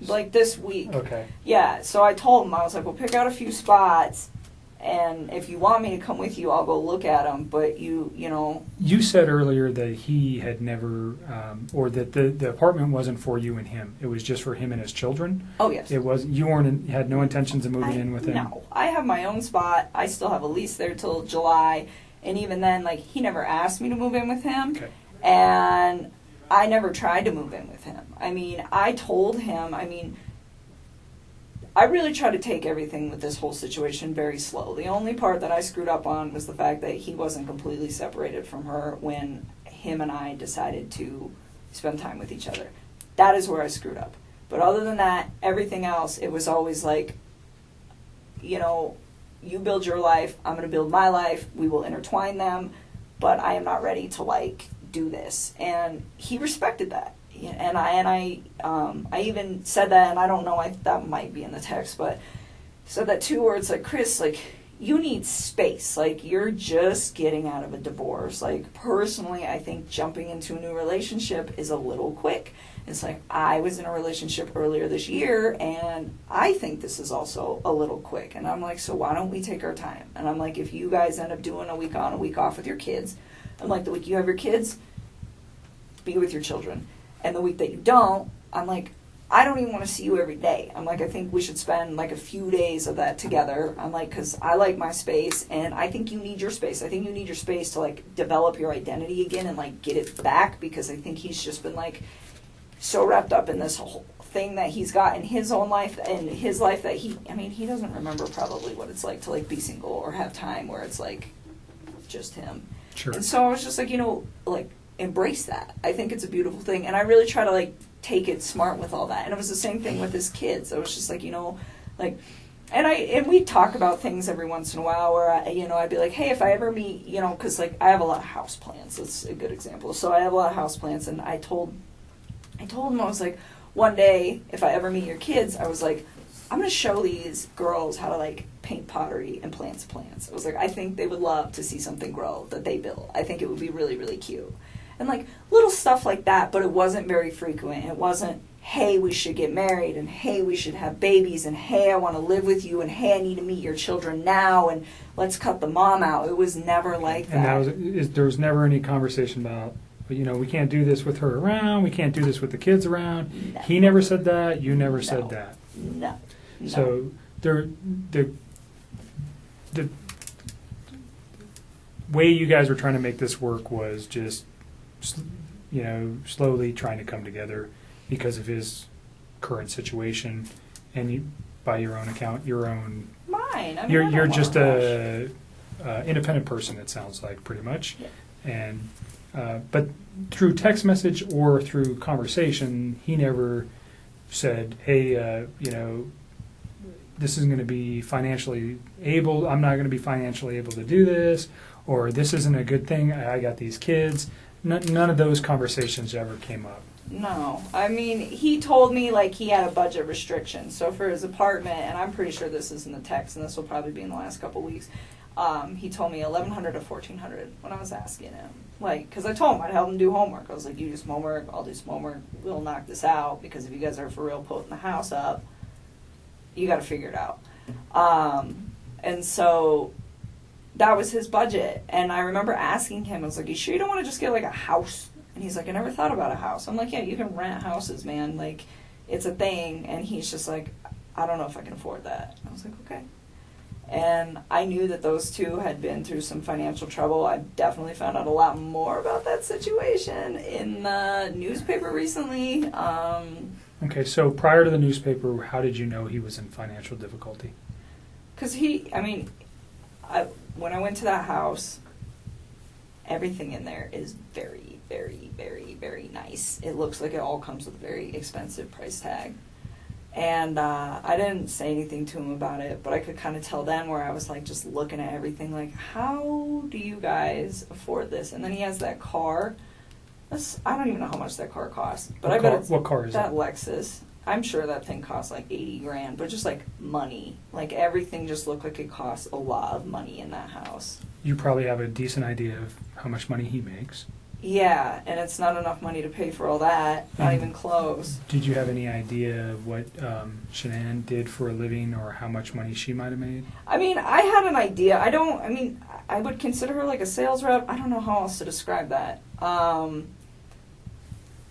Like this week. Okay. Yeah, so I told him, I was like, well, pick out a few spots, and if you want me to come with you, I'll go look at them, but you know. You said earlier that he had never, or that the apartment wasn't for you and him. It was just for him and his children? Oh, yes. It was. You had no intentions of moving in with him? No. I have my own spot. I still have a lease there till July, and even then, like, he never asked me to move in with him. Okay. And I never tried to move in with him. I mean, I told him, I really try to take everything with this whole situation very slow. The only part that I screwed up on was the fact that he wasn't completely separated from her when him and I decided to spend time with each other. That is where I screwed up. But other than that, everything else, it was always like, you know, you build your life, I'm going to build my life, we will intertwine them, but I am not ready to, like, do this. And he respected that. And I even said that, and I don't know, that might be in the text, but said that too, where it's like, Chris, like, you need space. Like, you're just getting out of a divorce. Like, personally, I think jumping into a new relationship is a little quick. It's like, I was in a relationship earlier this year, and I think this is also a little quick. And I'm like, so why don't we take our time? And I'm like, if you guys end up doing a week on, a week off with your kids, I'm like, the week you have your kids, be with your children. And the week that you don't, I'm like, I don't even want to see you every day. I'm like, I think we should spend like a few days of that together. I'm like, because I like my space, and I think you need your space. I think you need your space to like develop your identity again and like get it back, because I think he's just been like so wrapped up in this whole thing that he's got in his own life and his life that he doesn't remember probably what it's like to like be single or have time where it's like just him. Sure. And so I was just like, like embrace that. I think it's a beautiful thing, and I really try to like take it smart with all that. And it was the same thing with his kids. I was just like, like, and we talk about things every once in a while where I'd be like, hey, if I ever meet, because like I have a lot of house plants. That's a good example. So I have a lot of house plants, and I told him, I was like, one day if I ever meet your kids, I was like, I'm going to show these girls how to like paint pottery and plants. I was like, I think they would love to see something grow that they built. I think it would be really, really cute. And like little stuff like that, but it wasn't very frequent. It wasn't, hey, we should get married, and hey, we should have babies, and hey, I want to live with you, and hey, I need to meet your children now, and let's cut the mom out. It was never like that. And there was never any conversation about, we can't do this with her around, we can't do this with the kids around. No. He never said that, you never said that. No. So the way you guys were trying to make this work was just, slowly trying to come together because of his current situation, and you, by your own account, Mine. I mean, you're just a independent person. It sounds like pretty much, yeah. And but through text message or through conversation, he never said, "Hey, this isn't going to be financially able. I'm not going to be financially able to do this," or "This isn't a good thing. I got these kids." None of those conversations ever came up. No. I mean, he told me like he had a budget restriction. So for his apartment, and I'm pretty sure this is in the text, and this will probably be in the last couple weeks, he told me $1,100 to $1,400 when I was asking him. Like, because I told him I'd help him do homework. I was like, you do some homework, I'll do some homework. We'll knock this out, because if you guys are for real putting the house up, you got to figure it out. And so that was his budget. And I remember asking him, I was like, you sure you don't want to just get like a house? And he's like, I never thought about a house. I'm like, yeah, you can rent houses, man. Like, it's a thing. And he's just like, I don't know if I can afford that. I was like, okay. And I knew that those two had been through some financial trouble. I definitely found out a lot more about that situation in the newspaper recently. Okay, so prior to the newspaper, how did you know he was in financial difficulty? Because when I went to that house, everything in there is very, very, very, very nice. It looks like it all comes with a very expensive price tag. And I didn't say anything to him about it, but I could kind of tell then where I was like just looking at everything like, how do you guys afford this? And then he has that car. I don't even know how much that car costs, but I bet it's what car is that Lexus. I'm sure that thing costs like $80,000, but just like money, like everything just looked like it costs a lot of money in that house. You probably have a decent idea of how much money he makes. Yeah, and it's not enough money to pay for all that, not even close. Did you have any idea of what Shanann did for a living or how much money she might have made? I mean, I had an idea. I would consider her like a sales rep. I don't know how else to describe that.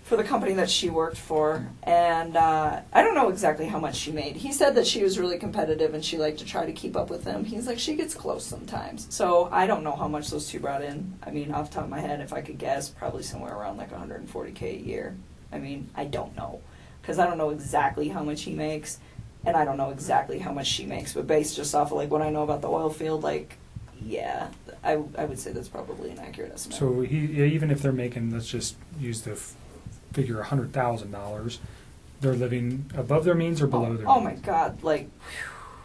For the company that she worked for, and I don't know exactly how much she made. He said that she was really competitive and she liked to try to keep up with him. He's like, she gets close sometimes. So I don't know how much those two brought in. I mean, off the top of my head, if I could guess, probably somewhere around like $140K a year. I mean, I don't know, because I don't know exactly how much he makes, and I don't know exactly how much she makes. But based just off of like what I know about the oil field, like, yeah, I would say that's probably an accurate estimate. So even if they're making, let's just use the figure $100,000, they're living above their means or below their means? Oh my God, like,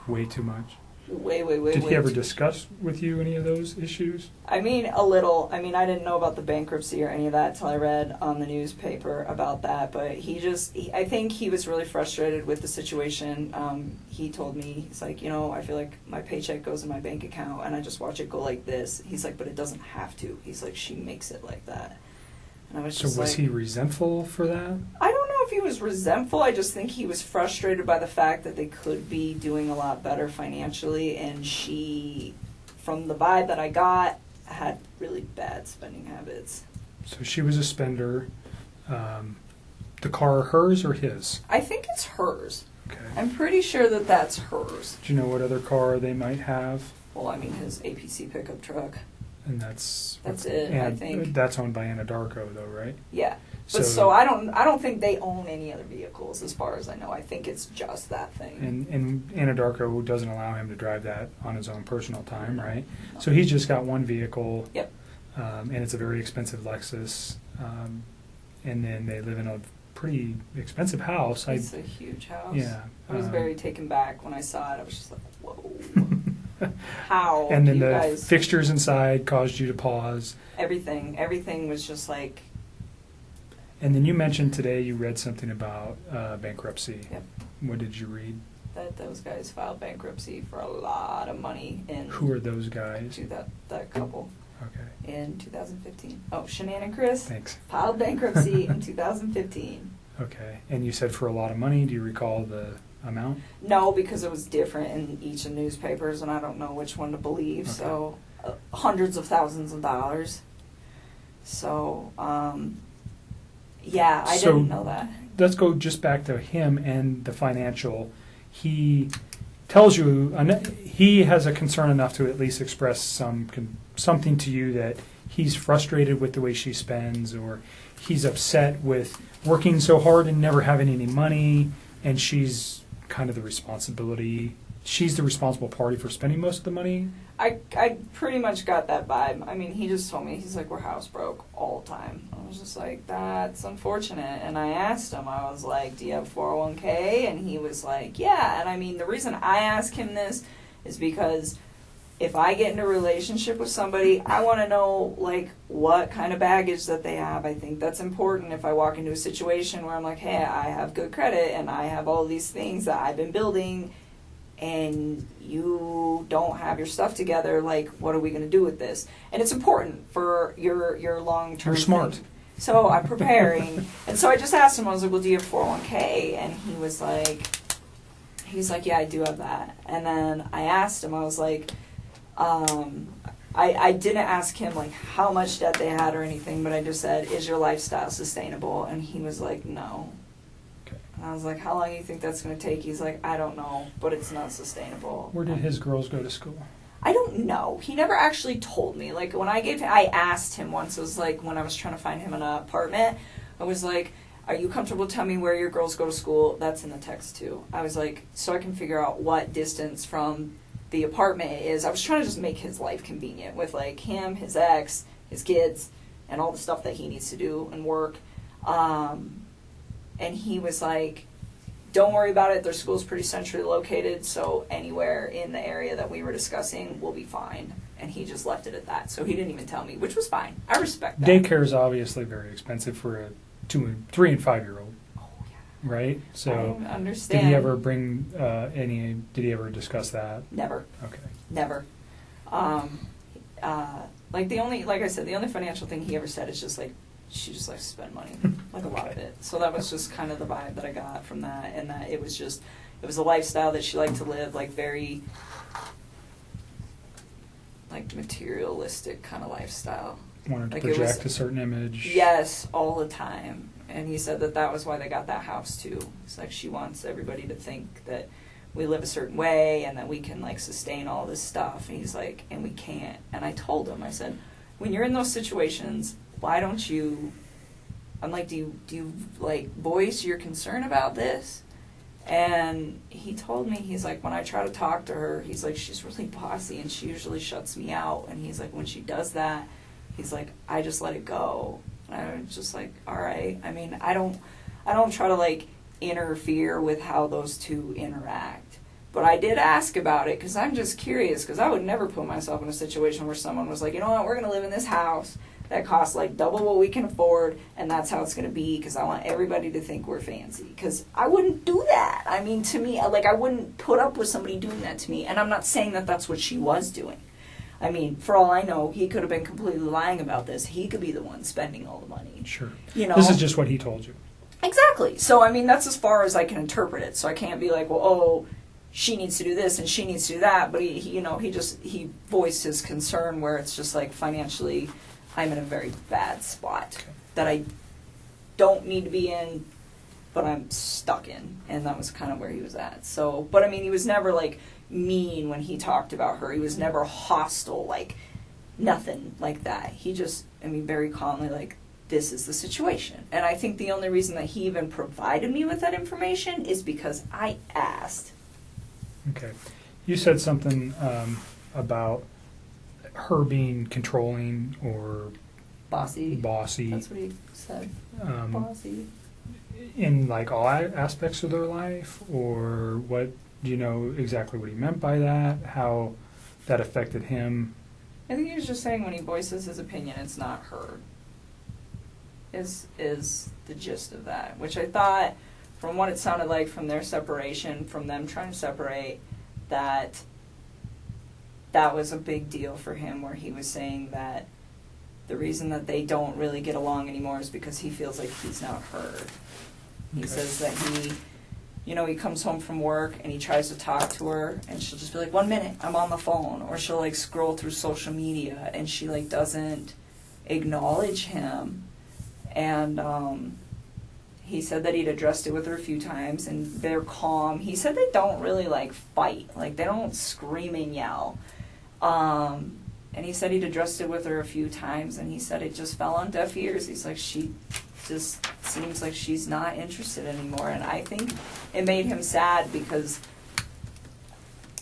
way too much. Way. Did he ever discuss with you any of those issues? I mean, a little. I mean, I didn't know about the bankruptcy or any of that till I read on the newspaper about that. But I think he was really frustrated with the situation. He told me, he's like, I feel like my paycheck goes in my bank account and I just watch it go like this. He's like, but it doesn't have to. He's like, she makes it like that. And I was just so was he resentful for that? I don't know if he was resentful. I just think he was frustrated by the fact that they could be doing a lot better financially, and she, from the vibe that I got, had really bad spending habits. So she was a spender. the car hers or his? I think it's hers. Okay. I'm pretty sure that that's hers. Do you know what other car they might have? Well, I mean, his APC pickup truck. And that's it, I think. That's owned by Anadarko, though, right? Yeah. But so I don't think they own any other vehicles, as far as I know. I think it's just that thing. And Anadarko doesn't allow him to drive that on his own personal time, right? So he's just got one vehicle. Yep. And it's a very expensive Lexus. And then they live in a pretty expensive house. It's a huge house. Yeah. I was very taken back when I saw it. I was just like, whoa. How And then do you the guys... fixtures inside caused you to pause. Everything was just like... And then you mentioned today you read something about bankruptcy. Yep. What did you read? That those guys filed bankruptcy for a lot of money in... Who are those guys? To that couple. Okay. In 2015. Oh, Shanann and Chris Thanks. filed bankruptcy in 2015. Okay. And you said for a lot of money. Do you recall the amount? No, because it was different in each of the newspapers, and I don't know which one to believe. Okay. So, hundreds of thousands of dollars. So, yeah, I didn't know that. Let's go just back to him and the financial. He tells you he has a concern enough to at least express something to you that he's frustrated with the way she spends, or he's upset with working so hard and never having any money, and she's kind of the responsibility. She's the responsible party for spending most of the money. I pretty much got that vibe. I mean, he just told me, he's like, we're house broke all the time. I was just like, that's unfortunate. And I asked him, I was like, do you have 401k? And he was like, yeah. And I mean, the reason I ask him this is because if I get in a relationship with somebody, I want to know, like, what kind of baggage that they have. I think that's important if I walk into a situation where I'm like, hey, I have good credit and I have all these things that I've been building, and you don't have your stuff together, like, what are we going to do with this? And it's important for your long-term You're smart. thing. So I'm preparing. And so I just asked him, I was like, well, do you have 401k? And he's like, yeah, I do have that. And then I asked him, I was like, I didn't ask him, like, how much debt they had or anything, but I just said, is your lifestyle sustainable? And he was like, no. And I was like, how long do you think that's going to take? He's like, I don't know, but it's not sustainable. Where did his girls go to school? I don't know. He never actually told me. Like, when I asked him once, it was like when I was trying to find him an apartment, I was like, are you comfortable telling me where your girls go to school? That's in the text too. I was like, so I can figure out what distance from the apartment it is. I was trying to just make his life convenient with, like, him, his ex, his kids, and all the stuff that he needs to do and work. And he was like, don't worry about it. Their school's pretty centrally located, so anywhere in the area that we were discussing will be fine. And he just left it at that. So he didn't even tell me, which was fine. I respect that. Daycare is obviously very expensive for a 3 and 5 year old. Oh, yeah. Right? So I understand. did he ever bring did he ever discuss that? Never. Okay. Never. Like I said, the only financial thing he ever said is just like, she just likes to spend money, like a lot of it. So that was just kind of the vibe that I got from that, and that it was a lifestyle that she liked to live, like, very, like, materialistic kind of lifestyle. Wanted to Like, it project was- a certain image. Yes, all the time. And he said that was why they got that house too. It's like she wants everybody to think that we live a certain way and that we can, like, sustain all this stuff. And he's like, and we can't. And I told him, I said, when you're in those situations, why don't you, I'm like, do you like voice your concern about this? And he told me, he's like, when I try to talk to her, he's like, she's really bossy and she usually shuts me out. And he's like, when she does that, he's like, I just let it go. And I was just like, all right. I mean, I don't try to, like, interfere with how those two interact. But I did ask about it because I'm just curious, because I would never put myself in a situation where someone was like, you know what, we're going to live in this house that costs, like, double what we can afford, and that's how it's going to be, because I want everybody to think we're fancy. Because I wouldn't do that. I mean, to me, like, I wouldn't put up with somebody doing that to me. And I'm not saying that that's what she was doing. I mean, for all I know, he could have been completely lying about this. He could be the one spending all the money. Sure. You know? This is just what he told you. Exactly. So, I mean, that's as far as I can interpret it. So I can't be like, well, oh, she needs to do this and she needs to do that. But he voiced his concern where it's just like, financially, I'm in a very bad spot that I don't need to be in, but I'm stuck in. And that was kind of where he was at. So, but I mean, he was never like mean when he talked about her. He was never hostile, like nothing like that. He just, I mean, very calmly, like, this is the situation. And I think the only reason that he even provided me with that information is because I asked. Okay. You said something about her being controlling or Bossy. bossy That's what he said. Bossy. in like all aspects of their life, or what? Do you know exactly what he meant by that? How that affected him? I think he was just saying when he voices his opinion, it's not heard. Is the gist of that, which I thought, from what it sounded like from their separation, from them trying to separate, that was a big deal for him, where he was saying that the reason that they don't really get along anymore is because he feels like he's not heard. He says that he comes home from work and he tries to talk to her and she'll just be like, 1 minute, I'm on the phone. Or she'll like scroll through social media and she like doesn't acknowledge him. And he said that he'd addressed it with her a few times and they're calm. He said they don't really like fight. Like they don't scream and yell. And he said he'd addressed it with her a few times and he said it just fell on deaf ears. He's like, she just seems like she's not interested anymore. And I think it made him sad because,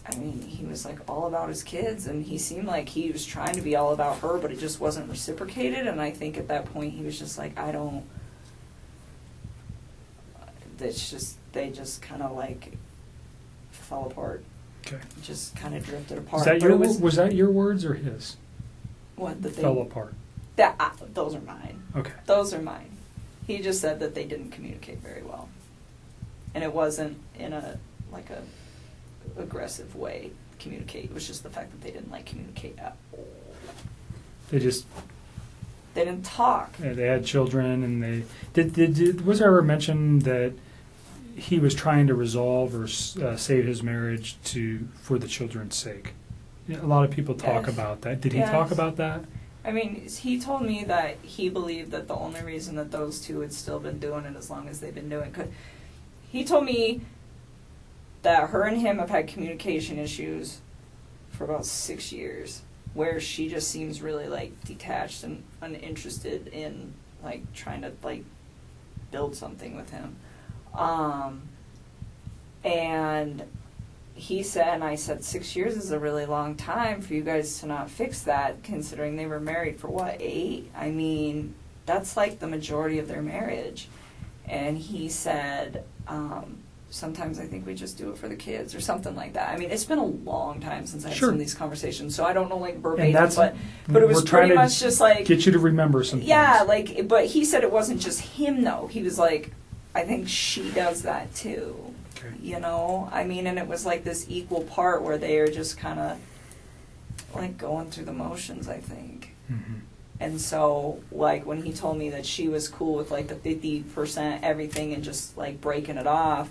I mean, he was like all about his kids and he seemed like he was trying to be all about her, but it just wasn't reciprocated. And I think at that point he was just like, they just kind of like fell apart. Okay. Just kind of drifted apart. Was that your words or his? What, that they fell apart? Those are mine. Okay. Those are mine. He just said that they didn't communicate very well, and it wasn't in a aggressive way. Communicate. It was just the fact that they didn't communicate at all. They didn't talk. Yeah, they had children, and was there ever mention that he was trying to resolve or save his marriage for the children's sake? A lot of people talk about that. Did he talk about that? I mean, he told me that he believed that the only reason that those two had still been doing it as long as they've been doing it, he told me that her and him have had communication issues for about 6 years, where she just seems really detached and uninterested in trying to build something with him. And he said, and I said, 6 years is a really long time for you guys to not fix that, considering they were married for 8? I mean, that's the majority of their marriage. And he said, sometimes I think we just do it for the kids, or something like that. I mean, it's been a long time since I've had some of these conversations, so I don't know verbatim, but it was pretty much just get you to remember some things. Yeah, but he said it wasn't just him though. He was like, I think she does that too. Okay. You know? I mean, and it was this equal part where they are just kind of going through the motions, I think. Mm-hmm. And so, when he told me that she was cool with the 50% everything and just breaking it off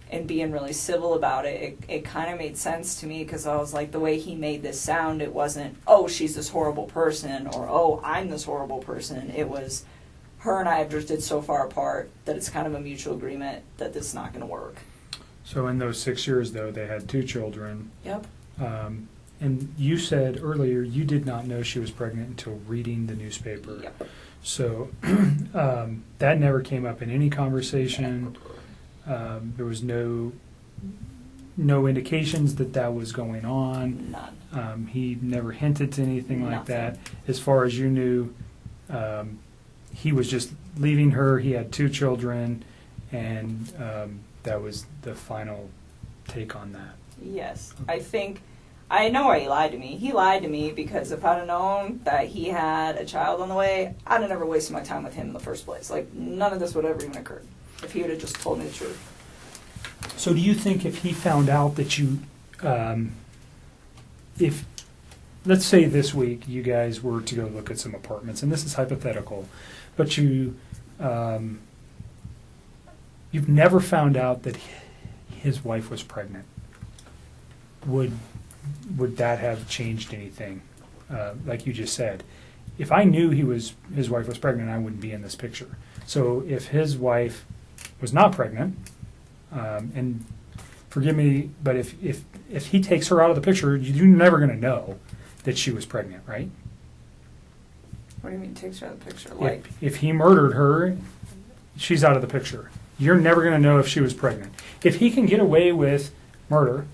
and being really civil about it, it kind of made sense to me, because I was the way he made this sound, it wasn't, oh, she's this horrible person, or oh, I'm this horrible person. It was, her and I have drifted so far apart that it's kind of a mutual agreement that this is not going to work. So in those 6 years, though, they had 2 children. Yep. And you said earlier you did not know she was pregnant until reading the newspaper. Yep. So that never came up in any conversation. There was no indications that was going on. None. He never hinted to anything like Nothing. that. As far as you knew, he was just leaving her. He had 2 children, and that was the final take on that. Yes. I know why he lied to me. He lied to me because if I'd have known that he had a child on the way, I'd have never wasted my time with him in the first place. None of this would have even occurred if he would have just told me the truth. So do you think if he found out that you, if, let's say this week you guys were to go look at some apartments, and this is hypothetical, but you've never found out that his wife was pregnant, would that have changed anything? Like you just said, if I knew his wife was pregnant, I wouldn't be in this picture. So if his wife was not pregnant, and forgive me, but if he takes her out of the picture, you're never going to know that she was pregnant, right? What do you mean takes her out of the picture? Like, If he murdered her, she's out of the picture. You're never going to know if she was pregnant. If he can get away with murder,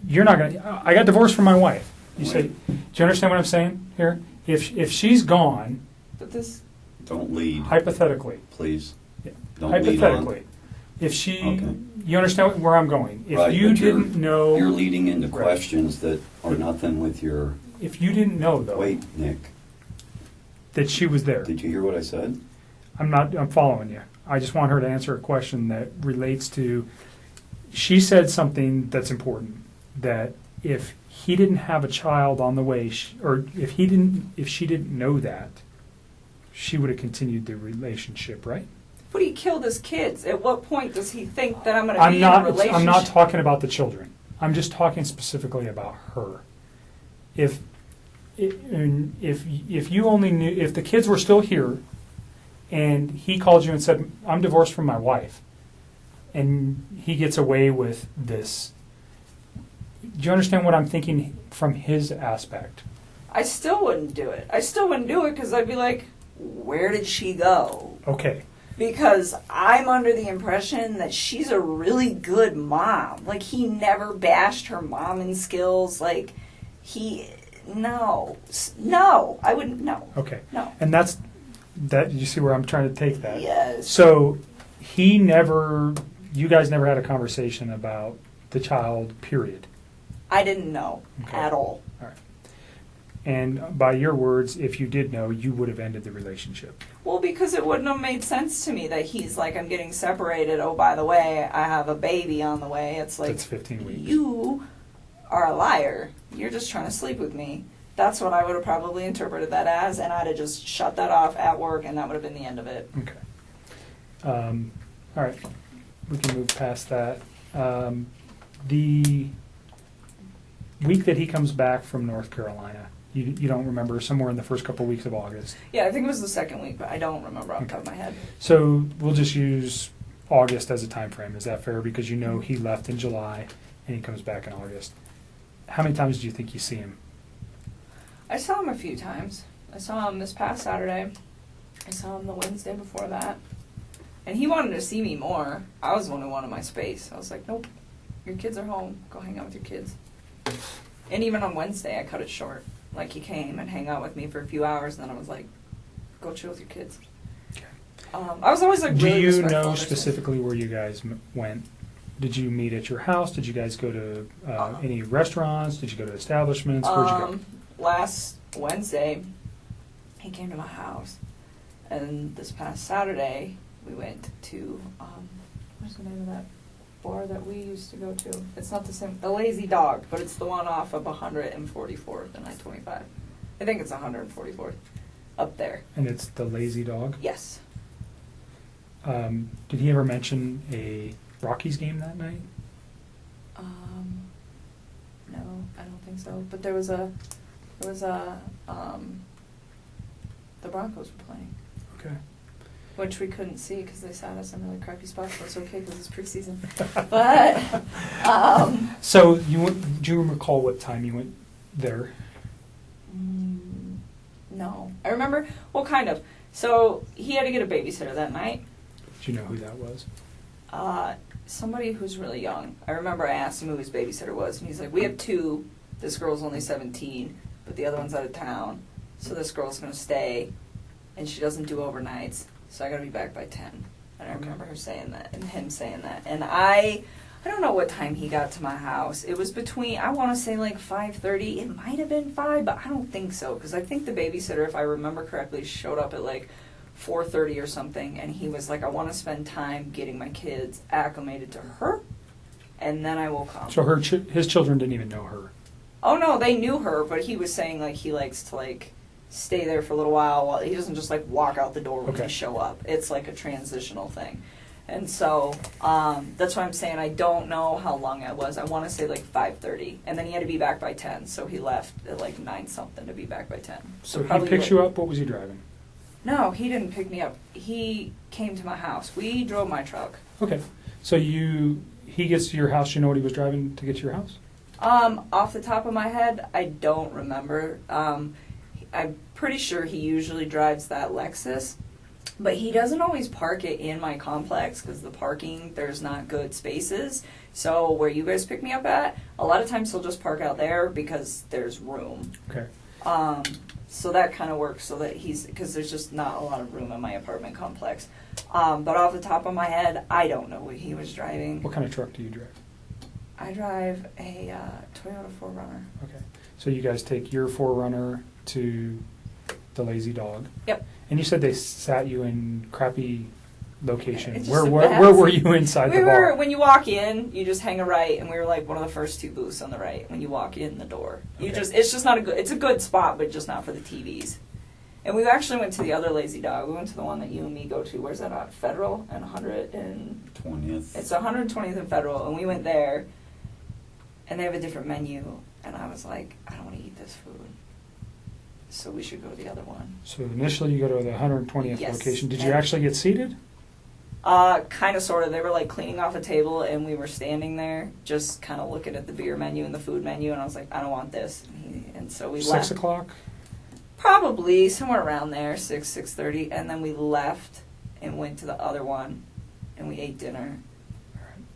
you're not going to. I got divorced from my wife. You say, do you understand what I'm saying here? If she's gone, but this, Don't lead, hypothetically, please. Yeah. Don't lead hypothetically, on. if she, Okay. you understand where I'm going. If Right, you but didn't know, You're leading into Right. questions that are nothing with your, if you didn't know though wait, Nick, that she was there, did you hear what I said? I'm following you. I just want her to answer a question that relates to. She said something that's important. That if he didn't have a child on the way, or if she didn't know that, she would have continued the relationship, right? but he killed his kids. At what point does he think that I'm going to be in a relationship? I'm not talking about the children. I'm just talking specifically about her. If you only knew, if the kids were still here, and he called you and said, "I'm divorced from my wife," and he gets away with this, do you understand what I'm thinking from his aspect? I still wouldn't do it. I still wouldn't do it because I'd be like, where did she go? Okay. Because I'm under the impression that she's a really good mom. Like, he never bashed her momming skills. Like, no, I wouldn't, no. Okay. No. And that, you see where I'm trying to take that? Yes. So you guys never had a conversation about the child, period. I didn't know Okay. at all. All right. And by your words, if you did know, you would have ended the relationship. Well, because it wouldn't have made sense to me that he's like, I'm getting separated. Oh, by the way, I have a baby on the way. It's like, That's 15 weeks. You are a liar. You're just trying to sleep with me. That's what I would have probably interpreted that as, and I'd have just shut that off at work, and that would have been the end of it. Okay. All right. We can move past that. The week that he comes back from North Carolina, you don't remember, somewhere in the first couple weeks of August. Yeah, I think it was the second week, but I don't remember off the top of my head. So we'll just use August as a time frame. Is that fair? Because you know he left in July and he comes back in August. How many times do you think you see him? I saw him a few times. I saw him this past Saturday. I saw him the Wednesday before that. And he wanted to see me more. I was the one who wanted my space. I was like, nope, your kids are home. Go hang out with your kids. And even on Wednesday, I cut it short. Like, he came and hang out with me for a few hours, and then I was like, go chill with your kids. Okay. I was always like, Do really you respectful know of their specifically where you guys went? Did you meet at your house? Did you guys go to any restaurants? Did you go to establishments? Where'd you go? Last Wednesday, he came to my house, and this past Saturday, we went to, what's the name of that bar that we used to go to? It's not the same, the Lazy Dog, but it's the one off of 144th and I-25. I think it's 144th, up there. And it's the Lazy Dog? Yes. Did he ever mention a Rockies game that night? No, I don't think so. But the Broncos were playing. Okay. Which we couldn't see because they sat us in really crappy spots, but it's okay because it's preseason. But, So do you recall what time you went there? no. I remember, well, kind of. So he had to get a babysitter that night. Do you know who that was? Somebody who's really young. I remember I asked him who his babysitter was, and he's like, we have two. This girl's only 17, but the other one's out of town. So this girl's going to stay, and she doesn't do overnights. So I got to be back by 10. And I remember her saying that, and him saying that. And I don't know what time he got to my house. It was between, I want to say like 5:30. It might have been 5, but I don't think so. Because I think the babysitter, if I remember correctly, showed up at like 4:30 or something. And he was like, I want to spend time getting my kids acclimated to her, and then I will come. So his children didn't even know her. Oh no, they knew her, but he was saying like he likes to like stay there for a little while he doesn't just like walk out the door when they show up. It's like a transitional thing. And so that's why I'm saying I don't know how long it was. I want to say like 5:30, and then he had to be back by 10, so he left at like 9 something to be back by 10. So he probably picks like you up. What was he driving? No, he didn't pick me up. He came to my house. We drove my truck. Okay, so he gets to your house, you know what he was driving to get to your house? Off the top of my head, I don't remember. I'm pretty sure he usually drives that Lexus, but he doesn't always park it in my complex because the parking, there's not good spaces. So where you guys pick me up at, a lot of times he'll just park out there because there's room. Okay. So that kind of works so that because there's just not a lot of room in my apartment complex. But off the top of my head, I don't know what he was driving. What kind of truck do you drive? I drive a Toyota 4Runner. Okay, so you guys take your 4Runner to the Lazy Dog. Yep. And you said they sat you in crappy locations. It's Where just where were you inside the bar? When you walk in, you just hang a right, and we were like one of the first 2 booths on the right when you walk in the door. Okay. It's just not it's a good spot, but just not for the TVs. And we actually went to the other Lazy Dog. We went to the one that you and me go to. Where's that at? Federal and 20th. It's 120th and Federal, and we went there, and they have a different menu, and I was like, I don't want to eat this food, so we should go to the other one. So initially you go to the 120th Yes. location. Did you actually get seated? Kind of, sort of. They were like cleaning off a table, and we were standing there, just kind of looking at the beer menu and the food menu, and I was like, I don't want this, and so we left. 6 o'clock? Probably somewhere around there, 6:30, and then we left and went to the other one, and we ate dinner.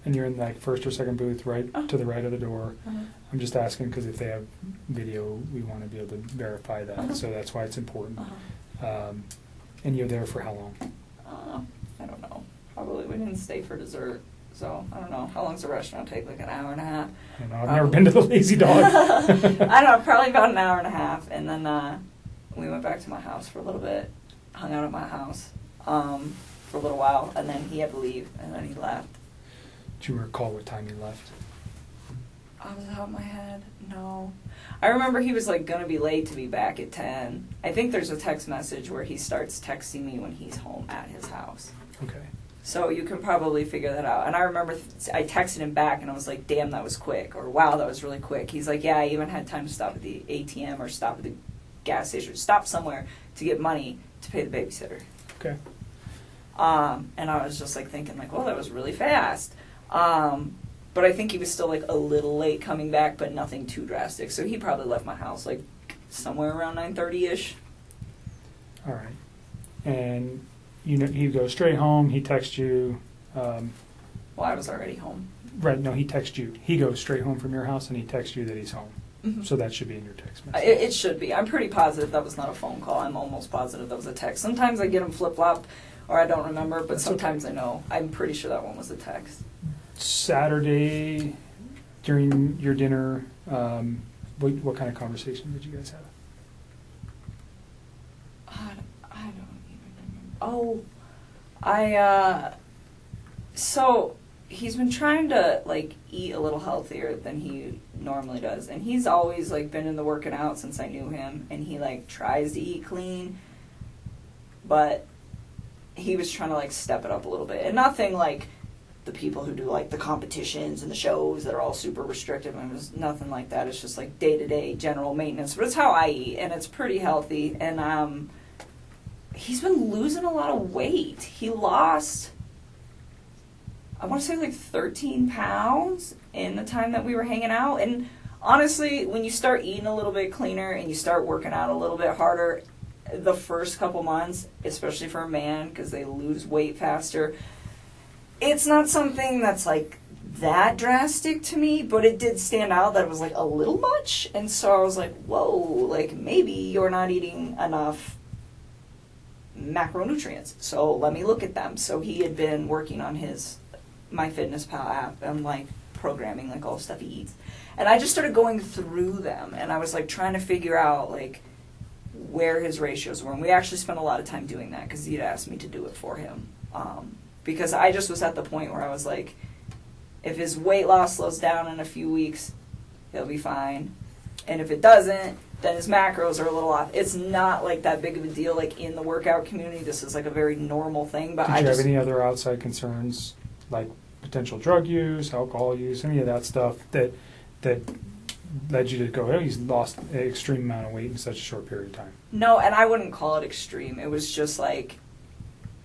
And you're in like first or second booth right to the right of the door. Uh-huh. I'm just asking because if they have video, we want to be able to verify that. Uh-huh. So that's why it's important. Uh-huh. And you're there for how long? I don't know. Probably we didn't stay for dessert, so I don't know. How long's the restaurant take? Like an hour and a half? I don't know. I've never been to the Lazy Dog. I don't know. Probably about an hour and a half, and then we went back to my house for a little bit, hung out at my house for a little while, and then he had to leave, and then he left. Do you recall what time he left? Off the top of my head, no. I remember he was like gonna be late to be back at 10. I think there's a text message where he starts texting me when he's home at his house. Okay. So you can probably figure that out. And I remember I texted him back and I was like, damn, that was quick. Or wow, that was really quick. He's like, yeah, I even had time to stop at the ATM or stop at the gas station, stop somewhere to get money to pay the babysitter. Okay. And I was just like thinking like, well, that was really fast. But I think he was still like a little late coming back, but nothing too drastic. So he probably left my house like somewhere around 9:30ish. All right. And you know, he goes straight home. He texts you. Well, I was already home. Right. No, he texts you. He goes straight home from your house, and he texts you that he's home. Mm-hmm. So that should be in your text message. It should be. I'm pretty positive that was not a phone call. I'm almost positive that was a text. Sometimes I get them flip-flop, or I don't remember, but That's sometimes okay. I know. I'm pretty sure that one was a text. Saturday, during your dinner, what kind of conversation did you guys have? I don't even remember. Oh, so he's been trying to like eat a little healthier than he normally does, and he's always like been in the working out since I knew him, and he like tries to eat clean, but he was trying to like step it up a little bit, and nothing like the people who do like the competitions and the shows that are all super restrictive. I mean, it's nothing like that. It's just like day-to-day general maintenance, but it's how I eat, and it's pretty healthy. And he's been losing a lot of weight. He lost, I want to say like 13 pounds in the time that we were hanging out. And honestly, when you start eating a little bit cleaner and you start working out a little bit harder, the first couple months, especially for a man, because they lose weight faster, it's not something that's like that drastic to me, but it did stand out that it was like a little much. And so I was like, whoa, like maybe you're not eating enough macronutrients, so let me look at them. So he had been working on his MyFitnessPal app and like programming like all the stuff he eats, and I just started going through them, and I was like trying to figure out like where his ratios were, and we actually spent a lot of time doing that because he'd asked me to do it for him, because I just was at the point where I was like, if his weight loss slows down in a few weeks, he'll be fine, and if it doesn't, then his macros are a little off. It's not like that big of a deal like in the workout community. This is like a very normal thing. But Did you have any other outside concerns, like potential drug use, alcohol use, any of that stuff that led you to go, oh, he's lost an extreme amount of weight in such a short period of time? No, and I wouldn't call it extreme. It was just like,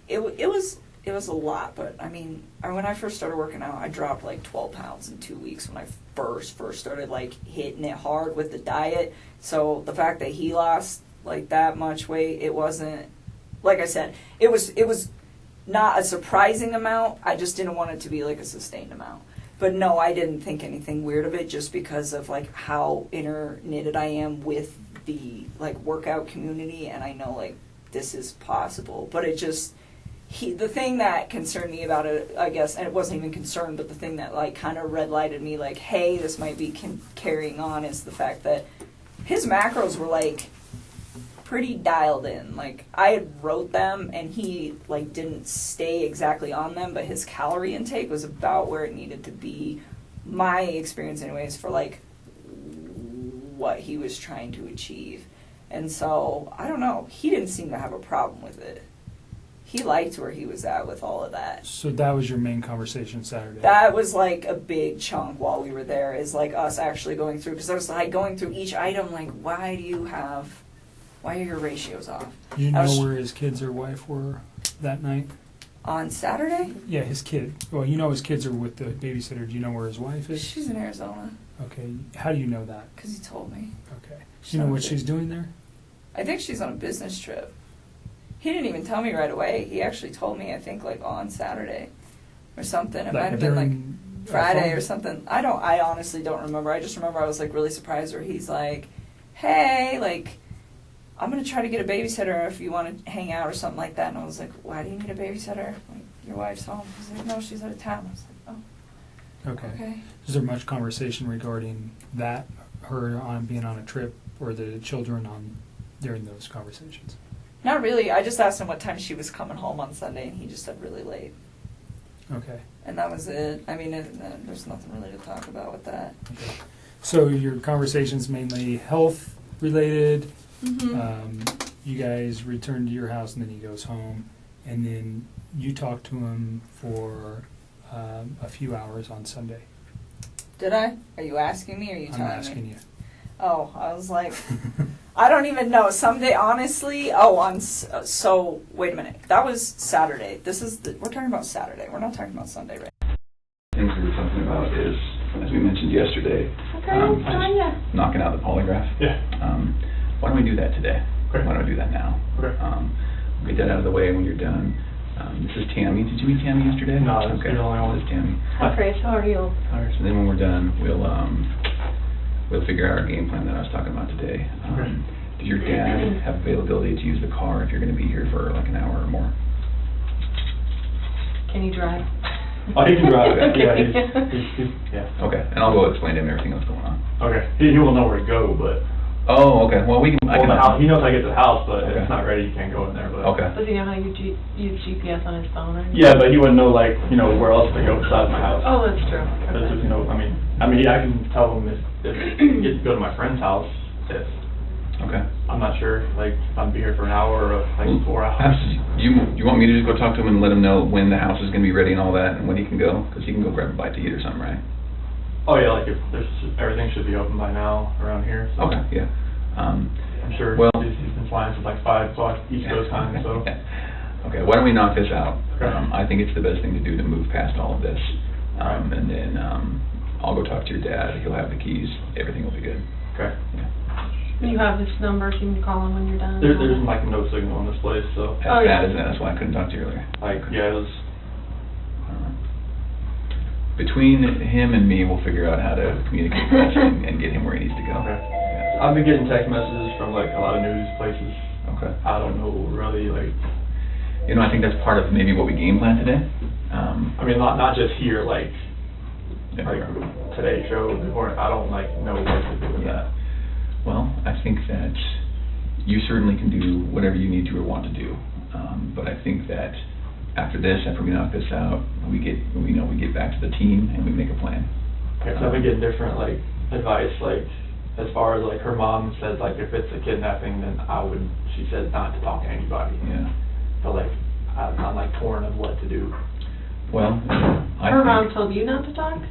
it was a lot. But I mean, when I first started working out, I dropped like 12 pounds in 2 weeks when I first started like hitting it hard with the diet. So the fact that he lost like that much weight, it wasn't, like I said, it was not a surprising amount. I just didn't want it to be like a sustained amount. But no, I didn't think anything weird of it, just because of like how interknitted I am with the like workout community, and I know like this is possible. But it just, the thing that concerned me about it, I guess, and it wasn't even concerned, but the thing that like kind of red lighted me like, hey, this might be carrying on, is the fact that his macros were like pretty dialed in. Like I had wrote them and he like didn't stay exactly on them, but his calorie intake was about where it needed to be, my experience anyways, for like what he was trying to achieve. And so I don't know, he didn't seem to have a problem with it. He liked where he was at with all of that. So that was your main conversation Saturday? That was like a big chunk while we were there, is like us actually going through, because I was like going through each item like, why are your ratios off? You know where his kids or wife were that night? On Saturday? Yeah, his kid. Well, you know his kids are with the babysitter. Do you know where his wife is? She's in Arizona. Okay. How do you know that? Because he told me. Okay. Do you know what she's doing there? I think she's on a business trip. He didn't even tell me right away. He actually told me, I think, like on Saturday or something. It might have been like Friday or something. I honestly don't remember. I just remember I was like really surprised where he's like, hey, like, I'm going to try to get a babysitter if you want to hang out or something like that. And I was like, why do you need a babysitter? Like, your wife's home. He's like, no, she's out of town. I was like, oh. Okay. Is there much conversation regarding that, her on being on a trip, or the children on during those conversations? Not really. I just asked him what time she was coming home on Sunday, and he just said really late. Okay. And that was it. I mean, there's nothing really to talk about with that. Okay. So your conversation's mainly health related. Mm-hmm. You guys return to your house, and then he goes home, and then you talk to him for a few hours on Sunday. Did I? Are you asking me, or are you I'm telling me? asking you. Oh, I was like, I don't even know. Someday, honestly, so, wait a minute. That was Saturday. We're talking about Saturday. We're not talking about Sunday, right? Things we were talking about is, as we mentioned yesterday, just knocking out the polygraph. Yeah. Why don't we do that today? Okay. Why don't we do that now? Okay. Get that out of the way when you're done. This is Tammy. Did you meet Tammy yesterday? No, this okay. is the only one. This is Tammy. Hi, Chris. How are you? All right. So then when we're done, we'll figure out our game plan that I was talking about today. Okay. Does your dad have availability to use the car if you're going to be here for like an hour or more? Can you drive? Oh, he can drive. Okay. Yeah. Okay. And I'll go explain to him everything that's going on. Okay. He will know where to go, but. Oh, okay. Well, I can. The house, he knows how to get to the house, but if Okay. it's not ready, he can't go in there. But. Okay. Does he know how to use GPS on his phone? Yeah, but he wouldn't know, like, where else to go besides my house. Oh, that's true. That's just, I can tell him if he gets to go to my friend's house, if Okay. I'm not sure, like, if I'd be here for an hour or like 4 hours. You want me to just go talk to him and let him know when the house is going to be ready and all that, and when he can go? Because he can go grab a bite to eat or something, right? Oh yeah, like if everything should be open by now around here. So Okay, yeah. I'm sure Well, he's been flying since like 5 o'clock East Coast time, so. Okay, why don't we knock this out? Okay. I think it's the best thing to do to move past all of this. And then I'll go talk to your dad. He'll have the keys. Everything will be good. Okay. Yeah. You have his number, so you can call him when you're done. There's like no signal in this place, so. As bad as that. That's why I couldn't talk to you earlier. Like, yeah, it was. Between him and me, we'll figure out how to communicate best and get him where he needs to go. Okay. Yeah. I've been getting text messages from like a lot of news places. Okay. I don't know really, like. I think that's part of maybe what we game plan today. I mean, not just here, like everywhere. Today show, or I don't like know what to do with that. Well, I think that you certainly can do whatever you need to or want to do. But I think that after we knock this out, we get back to the team and we make a plan. Okay, so I've been getting different like advice, like as far as like her mom says, like if it's a kidnapping, then she said not to talk to anybody. Yeah. So like I'm like torn of what to do. Well, Her mom told you not to talk?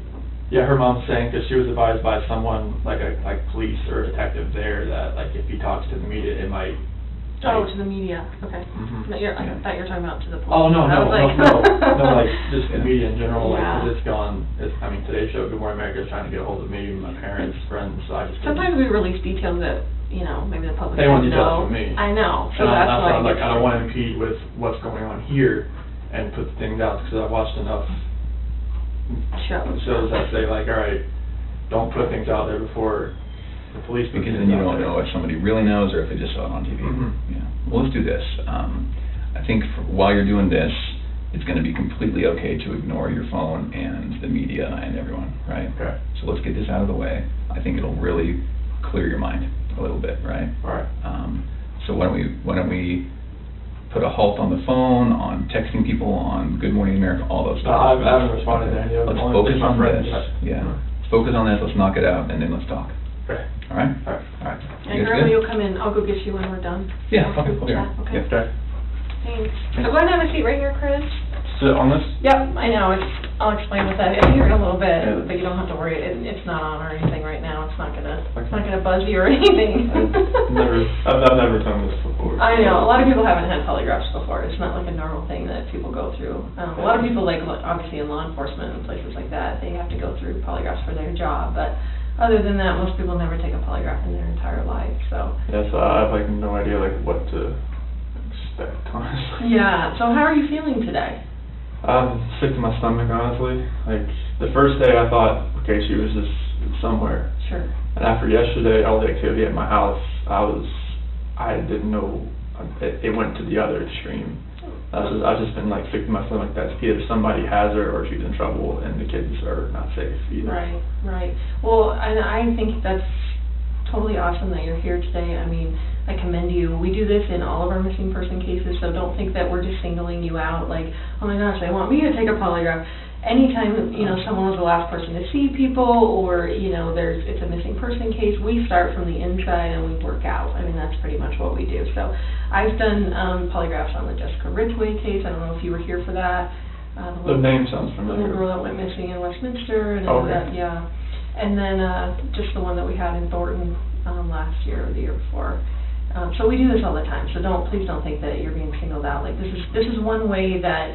Yeah, her mom's saying, because she was advised by someone, like police or a detective there, that like if he talks to the media, it might. Oh, to the media, okay. Mhm. But I thought you were talking about to the police. Oh, no, I no, was like- no, like, just the media in general, like, Yeah. 'cause it's gone, I mean, Today's Show, Good Morning America is trying to get a hold of me, my parents, friends, so I just. Sometimes we release details that, maybe the public They want doesn't details know. from me. I know, so And that's that's why. why I'm like, I don't want to impede with what's going on here and put the things out, because I've watched enough shows that say like, all right, don't put things out there before the police. put Because things then you out don't there. know if somebody really knows or if they just saw it on TV. Mhm. Yeah. Well, let's do this. I think while you're doing this, it's going to be completely okay to ignore your phone and the media and everyone, right? Okay. So let's get this out of the way. I think it'll really clear your mind a little bit, right? All right. So why don't we put a halt on the phone, on texting people, on Good Morning America, all those stuff. I haven't responded to any of them. Let's Only focus my on friends. this. Yeah. Let's focus on this. Let's knock it out, and then let's talk. Okay. All right? All right. All right. And You guys Grandma, good? you'll come in, I'll go get you when we're done. Yeah, okay, okay. Yeah, okay. Yeah. Okay. Thanks. So go ahead and have a seat right here, Chris. Sit on this? Yep, I know, I'll explain what that is here in a little bit, Yeah. but you don't have to worry, it's not on or anything right now, it's not gonna buzz you or anything. I've never done this before. I know, a lot of people haven't had polygraphs before, it's not like a normal thing that people go through. A lot of people, like, obviously in law enforcement and places like that, they have to go through polygraphs for their job, but other than that, most people never take a polygraph in their entire life, so. Yeah, so I have like no idea like what to expect, honestly. Yeah, so how are you feeling today? I'm sick to my stomach, honestly. Like, the first day I thought, okay, she was just somewhere. Sure. And after yesterday, all the activity at my house, I didn't know, it went to the other extreme. I've just been like sick to my stomach that either somebody has her or she's in trouble and the kids are not safe either. Right, right. Well, and I think that's totally awesome that you're here today. I mean, I commend you. We do this in all of our missing person cases, so don't think that we're just singling you out like, oh my gosh, they want me to take a polygraph. Anytime, someone was the last person to see people or, it's a missing person case, we start from the inside and we work out. I mean, that's pretty much what we do. So I've done polygraphs on the Jessica Ridgway case. I don't know if you were here for that. The name sounds The familiar. little girl that went missing in Westminster and Okay. that, yeah. And then just the one that we had in Thornton last year or the year before. So we do this all the time. So please don't think that you're being singled out. Like this is one way that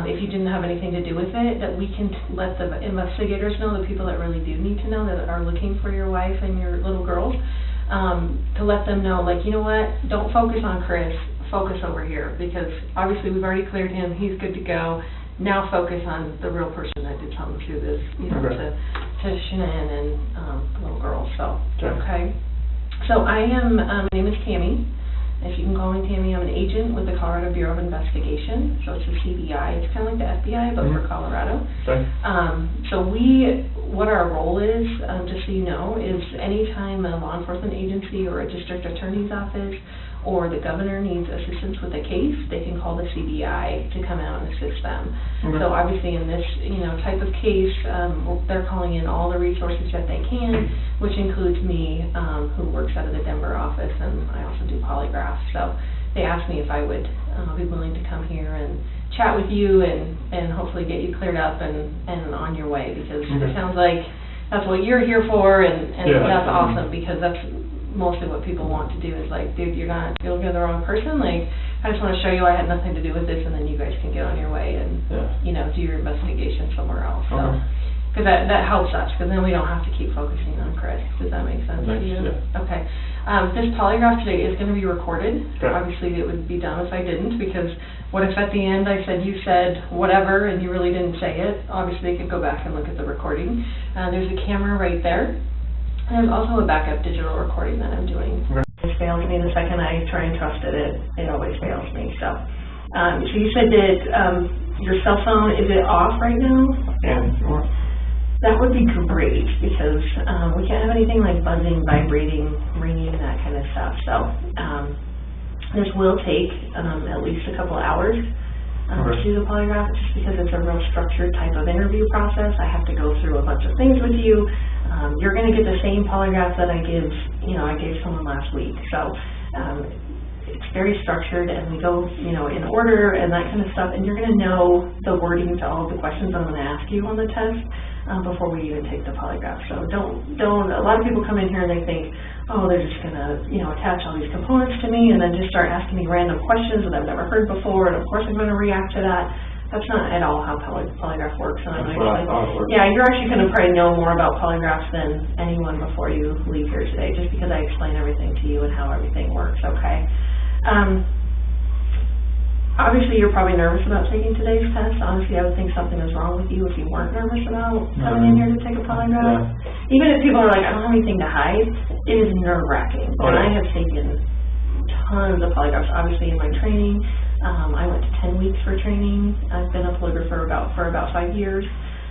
if you didn't have anything to do with it, that we can let the investigators know, the people that really do need to know, that are looking for your wife and your little girls, to let them know, like, you know what, don't focus on Chris, focus over here, because obviously we've already cleared him, he's good to go. Now focus on the real person that did something to this, Okay. to Shanann and little girl, so, Okay. okay. So I am, my name is Tammy. If you can call me Tammy, I'm an agent with the Colorado Bureau of Investigation, so it's a CBI. It's kind of like the FBI, but for Colorado. Okay. So what our role is, just so you know, is anytime a law enforcement agency or a district attorney's office or the governor needs assistance with a case, they can call the CBI to come out and assist them. Okay. So obviously in this, type of case, they're calling in all the resources that they can, which includes me, who works out of the Denver office, and I also do polygraphs. So they asked me if I would be willing to come here and chat with you and hopefully get you cleared up and on your way, because it sounds like that's what you're here for, and Yeah. that's awesome, because that's mostly what people want to do is like, dude, you're looking at the wrong person, like, I just want to show you I had nothing to do with this, and then you guys can get on your way and, do your investigation somewhere else, so. Okay. Because that helps us, because then we don't have to keep focusing on Chris. Does that make sense to you? Yeah. Okay. This polygraph today is going to be recorded. Okay. Obviously, it would be dumb if I didn't, because what if at the end I said you said whatever and you really didn't say it? Obviously, they could go back and look at the recording. There's a camera right there. And there's also a backup digital recording that I'm doing. Okay. It fails me the second I try and trust it always fails me. So you said that your cell phone, is it off right now? Yeah. That would be great, because we can't have anything like buzzing, vibrating, ringing, that kind of stuff. So this will take at least a couple hours to do the polygraph, just because it's a real structured type of interview process. I have to go through a bunch of things with you. You're going to get the same polygraph that I gave someone last week. So it's very structured, and we go, in order and that kind of stuff, and you're going to know the wording to all of the questions I'm going to ask you on the test. before we even take the polygraph. So don't, a lot of people come in here and they think, oh, they're just gonna, attach all these components to me and then just start asking me random questions that I've never heard before, and of course I'm gonna react to that. That's not at all how polygraph works. And That's what I thought it worked. yeah, you're actually gonna probably know more about polygraphs than anyone before you leave here today, just because I explain everything to you and how everything works, okay? Obviously, you're probably nervous about taking today's test. Honestly, I would think something is wrong with you if you weren't nervous about coming in here to take a polygraph. Yeah. Even if people are like, I don't have anything to hide, it is nerve-wracking. Oh, And yeah. I have taken tons of polygraphs, obviously, in my training. I went to 10 weeks for training. I've been a polygrapher for about 5 years.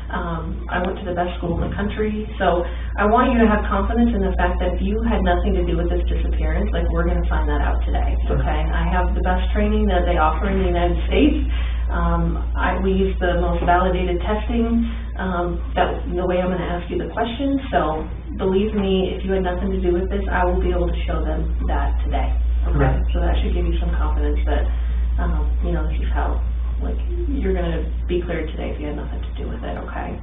I went to the best school in the country. So I want you to have confidence in the fact that if you had nothing to do with this disappearance, like, we're going to find that out today, okay? I have the best training that they offer in the United States. We use the most validated testing, the way I'm going to ask you the questions. So believe me, if you had nothing to do with this, I will be able to show them that today, okay? Right. So that should give you some confidence that, this is how, you're going to be cleared today if you had nothing to do with it, okay?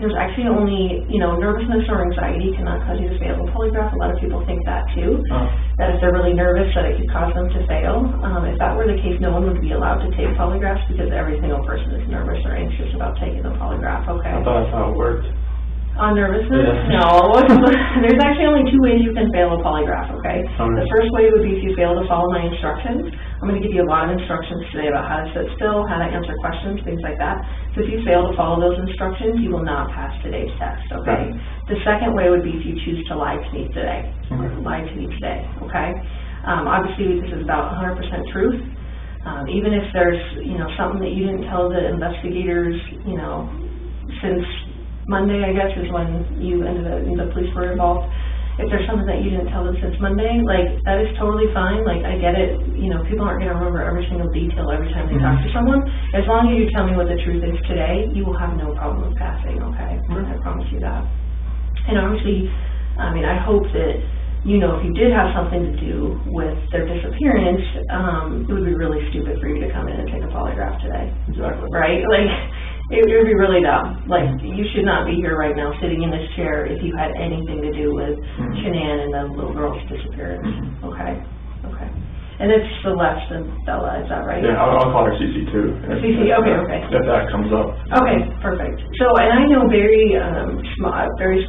There's actually only, nervousness or anxiety cannot cause you to fail a polygraph. A lot of people think that too, that if they're really nervous that it could cause them to fail. If that were the case, no one would be allowed to take polygraphs because every single person is nervous or anxious about taking the polygraph, okay? I thought that's how it worked. On nervousness? Yeah. No. There's actually only 2 ways you can fail a polygraph, okay? Okay. The first way would be if you fail to follow my instructions. I'm going to give you a lot of instructions today about how to sit still, how to answer questions, things like that. So if you fail to follow those instructions, you will not pass today's test, okay? The second way would be if you choose to lie to me today. Okay. Lie to me today, okay? Obviously, this is about 100% truth. Even if there's, something that you didn't tell the investigators, since Monday, I guess, is when the police were involved. If there's something that you didn't tell them since Monday, that is totally fine. I get it. People aren't going to remember every single detail every time they talk to someone. As long as you tell me what the truth is today, you will have no problem with passing, okay? I promise you that. And obviously, I hope that, if you did have something to do with their disappearance, it would be really stupid for you to come in and take a polygraph today. Exactly. Right? It would be really dumb. You should not be here right now sitting in this chair if you had anything to do with Shanann and the little girl's disappearance. Okay? Okay. And it's Celeste and Bella, is that right? Yeah, I'll call her CC too. CC, okay. If that comes up. Okay, perfect. So, and I know very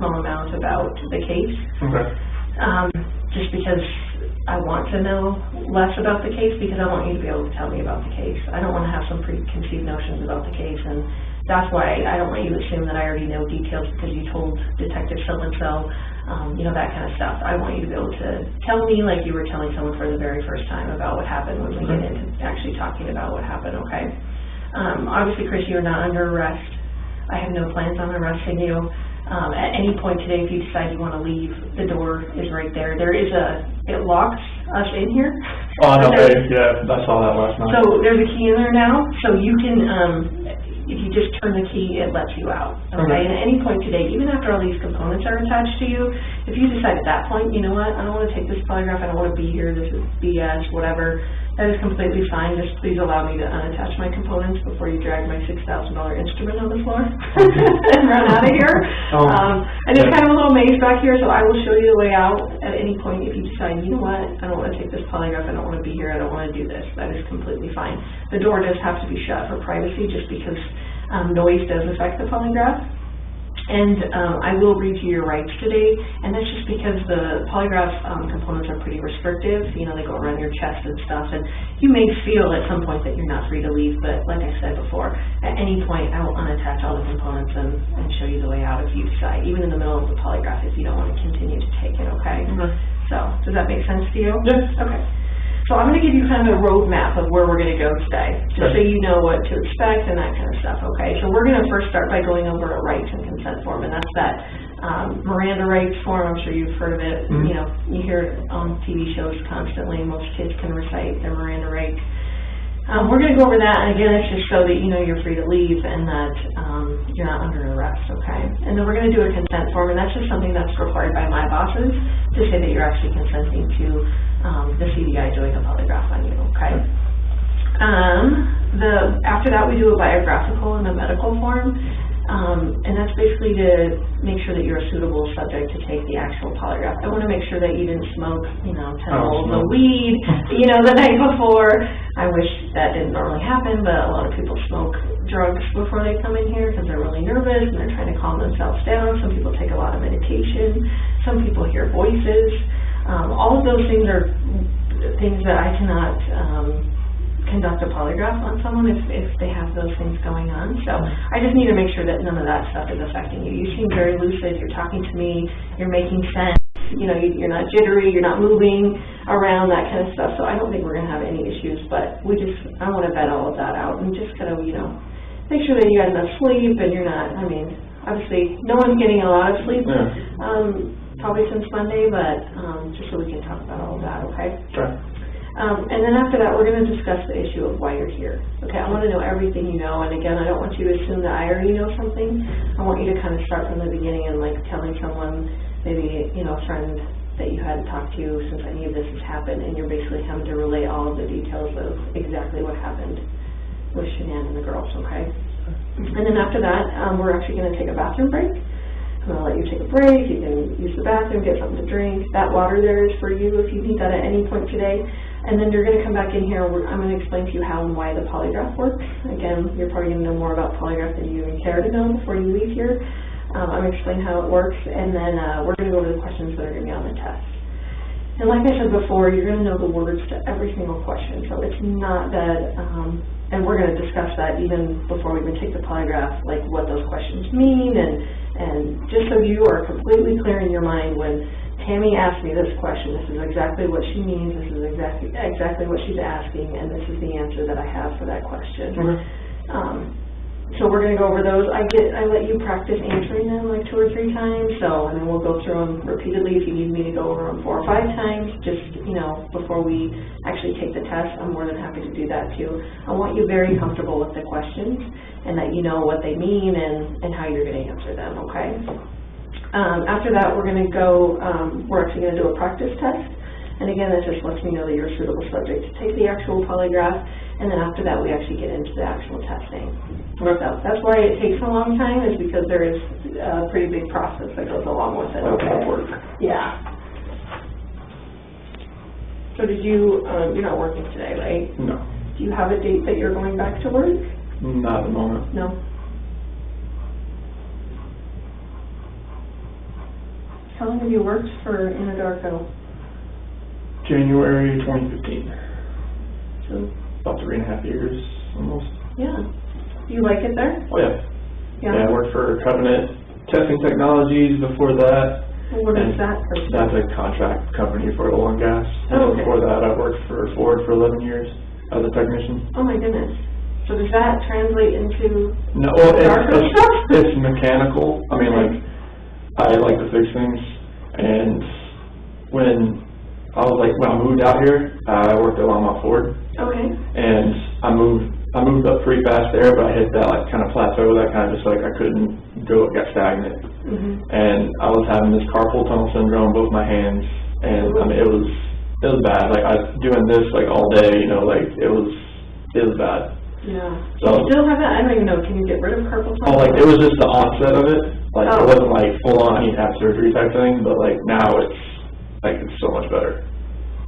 small amount about the case. Okay. Just because I want to know less about the case, because I want you to be able to tell me about the case. I don't want to have some preconceived notions about the case, and that's why I don't want you to assume that I already know details because you told Detective so-and-so, that kind of stuff. I want you to be able to tell me like you were telling someone for the very first time about what happened when we get into actually talking about what happened, okay? Obviously, Chris, you're not under arrest. I have no plans on arresting you. At any point today, if you decide you want to leave, the door is right there. It locks us in here. Oh, no, yeah, I saw that last night. So there's a key in there now, so you can, if you just turn the key, it lets you out, okay? And at any point today, even after all these components are attached to you, if you decide at that point, you know what, I don't want to take this polygraph, I don't want to be here, this is BS, whatever, that is completely fine. Just please allow me to unattach my components before you drag my $6,000 instrument on the floor and run out of here. And there's kind of a little maze back here, so I will show you the way out at any point if you decide, you know what, I don't want to take this polygraph, I don't want to be here, I don't want to do this. That is completely fine. The door does have to be shut for privacy just because noise does affect the polygraph. And I will read you your rights today, and that's just because the polygraph components are pretty restrictive. They go around your chest and stuff, and you may feel at some point that you're not free to leave, but like I said before, at any point I will unattach all the components and show you the way out if you decide, even in the middle of the polygraph if you don't want to continue to take it, okay? So, does that make sense to you? Yes. Okay. So I'm going to give you kind of a roadmap of where we're going to go today, just so you know what to expect and that kind of stuff, okay? So we're going to first start by going over a rights and consent form, and that's that Miranda rights form. I'm sure you've heard of it. You hear it on TV shows constantly. Most kids can recite their Miranda rights. We're going to go over that, and again, it's just so that you know you're free to leave and that you're not under arrest, okay? And then we're going to do a consent form, and that's just something that's required by my bosses to say that you're actually consenting to the CBI doing a polygraph on you, okay? After that, we do a biographical and a medical form. And that's basically to make sure that you're a suitable subject to take the actual polygraph. I want to make sure that you didn't smoke, 10 bowls of weed, the night before. I wish that didn't normally happen, but a lot of people smoke drugs before they come in here because they're really nervous and they're trying to calm themselves down. Some people take a lot of medication. Some people hear voices. All of those things are things that I cannot conduct a polygraph on someone if they have those things going on. So I just need to make sure that none of that stuff is affecting you. You seem very lucid, you're talking to me, you're making sense, you're not jittery, you're not moving around, that kind of stuff. So I don't think we're going to have any issues, but I want to vet all of that out and just kind of, make sure that you had enough sleep and you're not, obviously no one's getting a lot of sleep, probably since Monday, but just so we can talk about all of that, okay? Sure. And then after that, we're going to discuss the issue of why you're here. Okay, I want to know everything you know, and again, I don't want you to assume that I already know something. I want you to kind of start from the beginning and telling someone, maybe, a friend that you hadn't talked to since any of this has happened, and you're basically having to relay all of the details of exactly what happened with Shanann and the girls, okay? And then after that, we're actually going to take a bathroom break. I'm going to let you take a break, you can use the bathroom, get something to drink. That water there is for you if you need that at any point today. And then you're going to come back in here, I'm going to explain to you how and why the polygraph works. Again, you're probably going to know more about polygraph than you even care to know before you leave here. I'm going to explain how it works, and then we're going to go over the questions that are going to be on the test. And like I said before, you're going to know the words to every single question. So it's not that, and we're going to discuss that even before we even take the polygraph, like what those questions mean, and just so you are completely clear in your mind when Tammy asked me this question, this is exactly what she means, this is exactly what she's asking, and this is the answer that I have for that question. So we're going to go over those. I let you practice answering them like 2 or 3 times, and then we'll go through them repeatedly if you need me to go over them 4 or 5 times, just, before we actually take the test. I'm more than happy to do that too. I want you very comfortable with the questions and that you know what they mean and how you're going to answer them, okay? After that, we're going to go, we're actually going to do a practice test. And again, that just lets me know that you're a suitable subject to take the actual polygraph. And then after that, we actually get into the actual testing. So that's why it takes a long time, is because there is a pretty big process that goes along with it. Okay. Yeah. So did you, you're not working today, right? No. Do you have a date that you're going back to work? Not at the moment. No. How long have you worked for Anadarko? January 2015. So, about 3.5 years, almost. yeah. Do you like it there? Oh, yeah. Yeah, I worked for Covenant Testing Technologies before that. And what is that? That's a contract company for oil and gas. Oh, okay. Before that, I worked for Ford for 11 years as a technician. Oh, my goodness. So does that translate into No, well, darker stuff? it's mechanical. I mean, like, I like to fix things, and when I moved out here, I worked at Longmont Ford. Okay. And I moved up pretty fast there, but I hit that kind of plateau that kind of just I couldn't go, got stagnant. And I was having this carpal tunnel syndrome, both my hands, and it was bad. Like, I was doing this all day, it was bad. Yeah. So, you still have that? I don't even know. Can you get rid of carpal tunnel? Oh, it was just the onset of it. It wasn't full on, I need to have surgery type thing, but now it's so much better.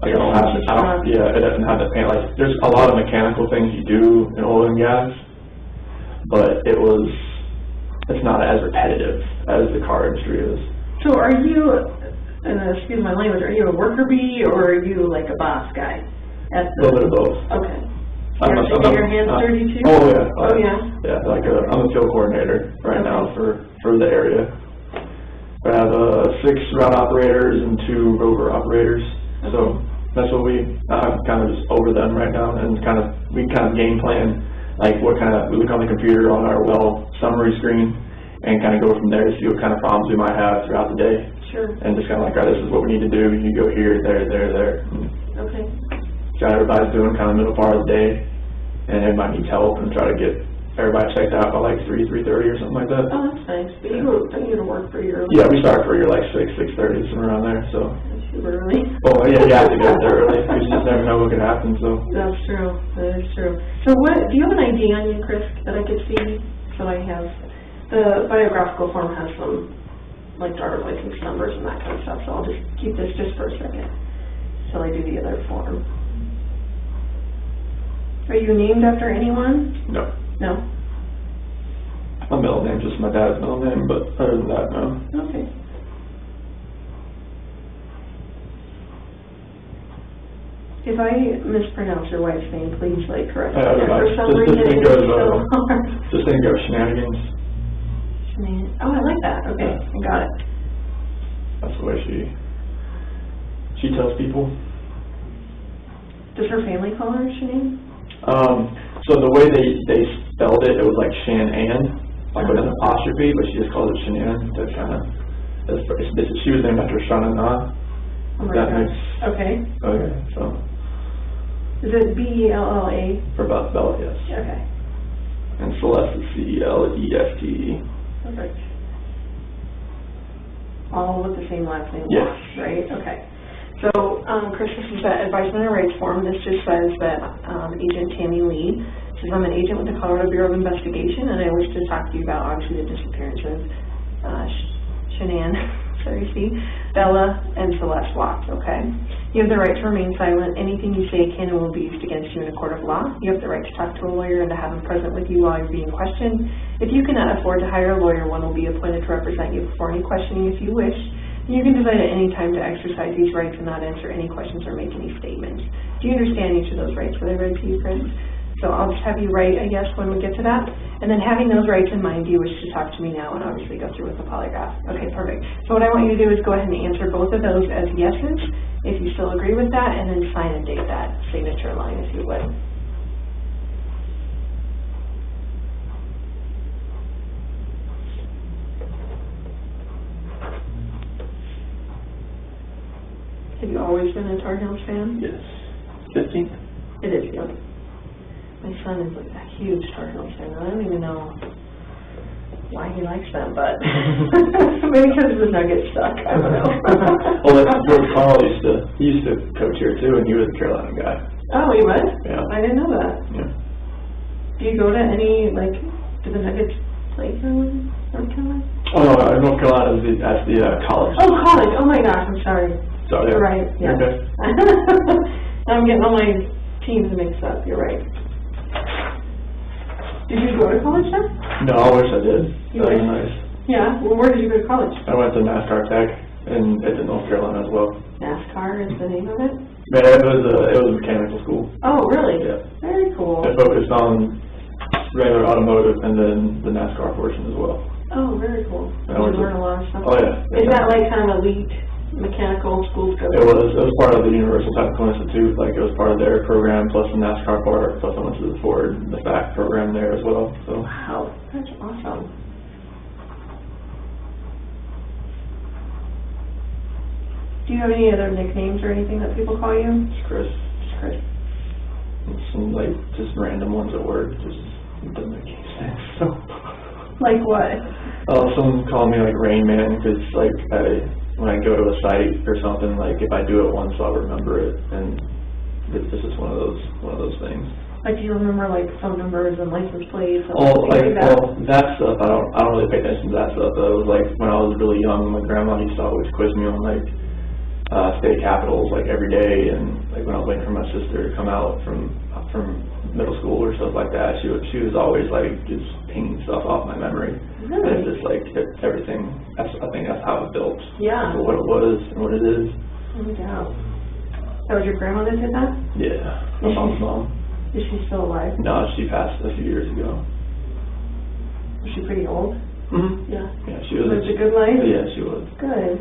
It doesn't have the pain. There's a lot of mechanical things you do in oil and gas, but it's not as repetitive as the car industry is. So are you, and excuse my language, are you a worker bee or are you a boss guy? A little bit of both. Okay. You have to get your hands dirty too? Oh yeah. Oh yeah? Yeah, I'm a field coordinator right now for the area. I have 6 route operators and 2 rover operators. Okay. So that's what I'm kind of just over them right now, and we game plan, we look on the computer on our well summary screen and kind of go from there to see what kind of problems we might have throughout the day. Sure. And just all right, this is what we need to do. You go here, there. Okay. Got everybody's doing kind of middle part of the day, and everybody needs help, and try to get everybody checked out by 3:30 or something like that. Oh, that's nice. But don't you go to work for your... Yeah, we start for your 6:30, somewhere around there, so. That's super early. Oh, yeah, you have to get there early. You just never know what could happen, so. That's true. That is true. So do you have an ID on you, Chris, that I could see? So I have The biographical form has some, like, driver's license numbers and that kind of stuff, so I'll just keep this just for a second till I do the other form. Are you named after anyone? No. No? My middle name, just my dad's middle name, but other than that, no. Okay. If I mispronounce your wife's name, please, like, correct me. For some reason, this thing it's goes, so hard. this thing goes shenanigans. Oh, I like that. Okay, I got it. That's the way she tells people. Does her family call her Shanann? So the way they spelled it, it was like Shan-Ann, like with an apostrophe, but she just called it Shanann to kind of, she was named after Shana Na. Oh my That gosh. makes, Okay. okay, so, Is it B-E-L-L-A? for Bella, yes. Okay, And Celeste is C-E-L-E-S-T-E. perfect. All with the same last name? Yes. Right, okay. So, Chris, this is that advisement and rights form. This just says that Agent Tammy Lee says, I'm an agent with the Colorado Bureau of Investigation, and I wish to talk to you about, obviously, the disappearance of Shanann, sorry, Bella, and Celeste Watts, okay? You have the right to remain silent. Anything you say can and will be used against you in a court of law. You have the right to talk to a lawyer and to have him present with you while you're being questioned. If you cannot afford to hire a lawyer, one will be appointed to represent you before any questioning if you wish. You can decide at any time to exercise these rights and not answer any questions or make any statements. Do you understand each of those rights that I read to you, Chris? So I'll just have you write a yes when we get to that. And then having those rights in mind, do you wish to talk to me now and obviously go through with the polygraph? Okay, perfect. So what I want you to do is go ahead and answer both of those as yeses, if you still agree with that, and then sign and date that signature line if you would. Have you always been a Tar Heels fan? Yes. 15? It is, yeah. My son is like a huge Tar Heels fan. I don't even know why he likes them, but maybe because the Nuggets suck. I don't know. Well, that's George Carl used to coach here too, and he was a Carolina guy. Oh, he was? Yeah. I didn't know that. Yeah. Do you go to any, like, do the Nuggets play Carolina? North Carolina? Oh, no, North Carolina is at the college. Oh, college. Oh my gosh, I'm sorry. Sorry. You're right. Yeah. Okay. I'm getting all my teams mixed up. You're right. Did you go to college then? No, I wish I did. You That was wish? nice. Yeah. Well, where did you go to college? I went to NASCAR Tech in North Carolina as well. NASCAR is the name of it? Man, it was a mechanical school. Oh, really? Yeah. Very cool. It focused on regular automotive and then the NASCAR portion as well. Oh, very cool. Did I you went to- learn a lot of stuff? Oh yeah. Is that like kind of elite mechanical school scope? It was part of the Universal Technical Institute. Like it was part of their program, plus the NASCAR part. Plus I went to the Ford, the FAC program there as well. So Wow, that's awesome. Do you have any other nicknames or anything that people call you? it's Chris. Just Chris. And some like just random ones at work. Just doesn't make any sense. So Like what? some call me like Rain Man because like when I go to a site or something, like if I do it once, I'll remember it, and this is one of those things. Like, do you remember like phone numbers and license plates and Oh, things like that? that stuff, I don't really pay attention to that stuff. It was like when I was really young, my grandma used to always quiz me on like state capitals like every day, and like when I was waiting for my sister to come out from middle school or stuff like that, she was always like just pinging stuff off my memory. Really? And it's just like everything. I think that's how it built. Yeah. For what it was and what it is. No doubt. That was your grandma that did that? Yeah. My mom's mom. Is she still alive? No, she passed a few years ago. Was she pretty old? Mm-hmm. Yeah. Yeah, she was. Lived a good life? Yeah, she was. Good.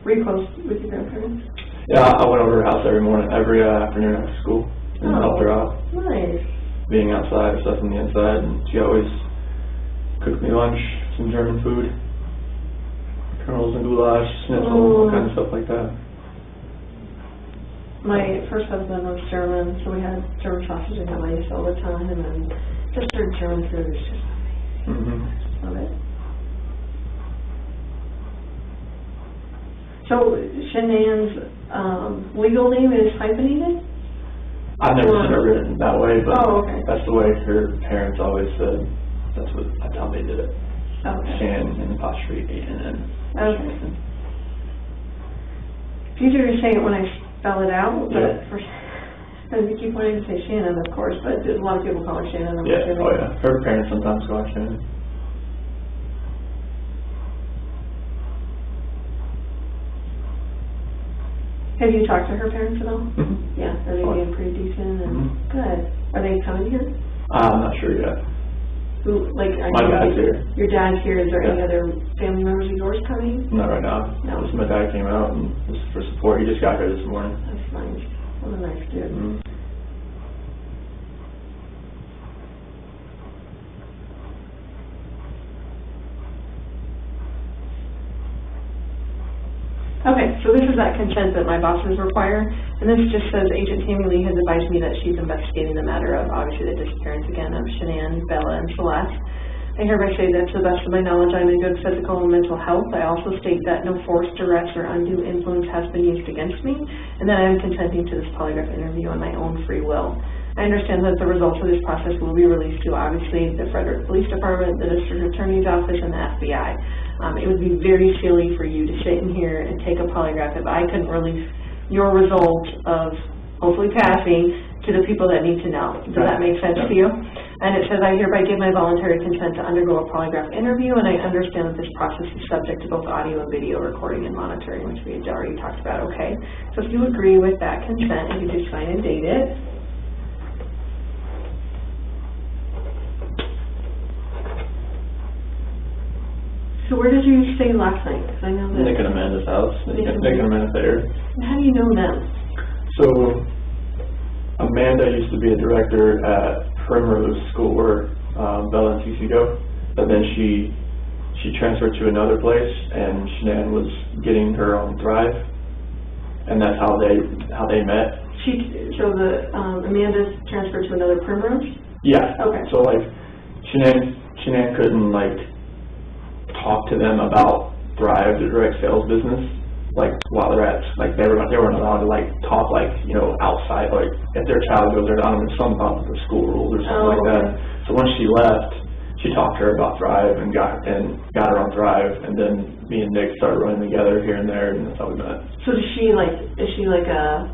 Were you close with your grandparents? Yeah, I went over to her house every afternoon after school and helped her out. Nice. Being outside, stuff on the inside, and she always cooked me lunch, some German food, kernels and goulash, schnitzel, all kinds of stuff like that. My first husband was German, so we had German sausage and rice all the time, and then just their German food is just Mm-hmm. love it. So Shanann's legal name is hyphenated? I've never seen her written that way, but Oh, okay. that's the way her parents always said. That's how they did it. Okay. Shannon and apostrophe A-N-N. Okay. It's easier to say it when I spell it out, but I keep wanting to say Shannon, of course, but a lot of people call her Shannon. I'm Yeah, assuming. oh yeah. Her parents sometimes call her Shannon. Have you talked to her parents at all? Mm-hmm. Yeah, are they being pretty decent and good? Are they coming here? I'm not sure yet. Who, like, are My you- dad's here. Your dad's here. Is there any Yeah. other family members of yours coming? Not right now. No. Just my dad came out and just for support. He just got here this morning. That's nice. What a nice dude. Mm-hmm. Okay, so this is that consent that my bosses require, and this just says Agent Tammy Lee has advised me that she's investigating the matter of, obviously, the disappearance again of Shanann, Bella, and Celeste. I hereby say that to the best of my knowledge, I'm in good physical and mental health. I also state that no force, duress, or undue influence has been used against me, and that I am consenting to this polygraph interview on my own free will. I understand that the results of this process will be released to, obviously, the Frederick Police Department, the District Attorney's Office, and the FBI. It would be very silly for you to sit in here and take a polygraph if I couldn't release your result of hopefully passing to the people that need to know. Does that make sense to you? And it says, I hereby give my voluntary consent to undergo a polygraph interview, and I understand that this process is subject to both audio and video recording and monitoring, which we had already talked about, okay? So if you agree with that consent, you can just sign and date it. So where did you stay last night? 'Cause I know that. Nick and Amanda's house. Nick and Amanda there. How do you know them? So, Amanda used to be a director at Primrose School where Bella and Cece go, but then she transferred to another place, and Shanann was getting her own Thrive, and that's how they met. So Amanda's transferred to another Primrose? Yeah. Okay. So like, Shanann couldn't like talk to them about Thrive, the direct sales business, like while they're at, like they weren't allowed to like talk like, you know, outside, like if their child goes there, I don't know, something about the school rules or something like that. So when she left, she talked to her about Thrive and got her on Thrive, and then me and Nick started running together here and there, and that's how we met. So is she like a,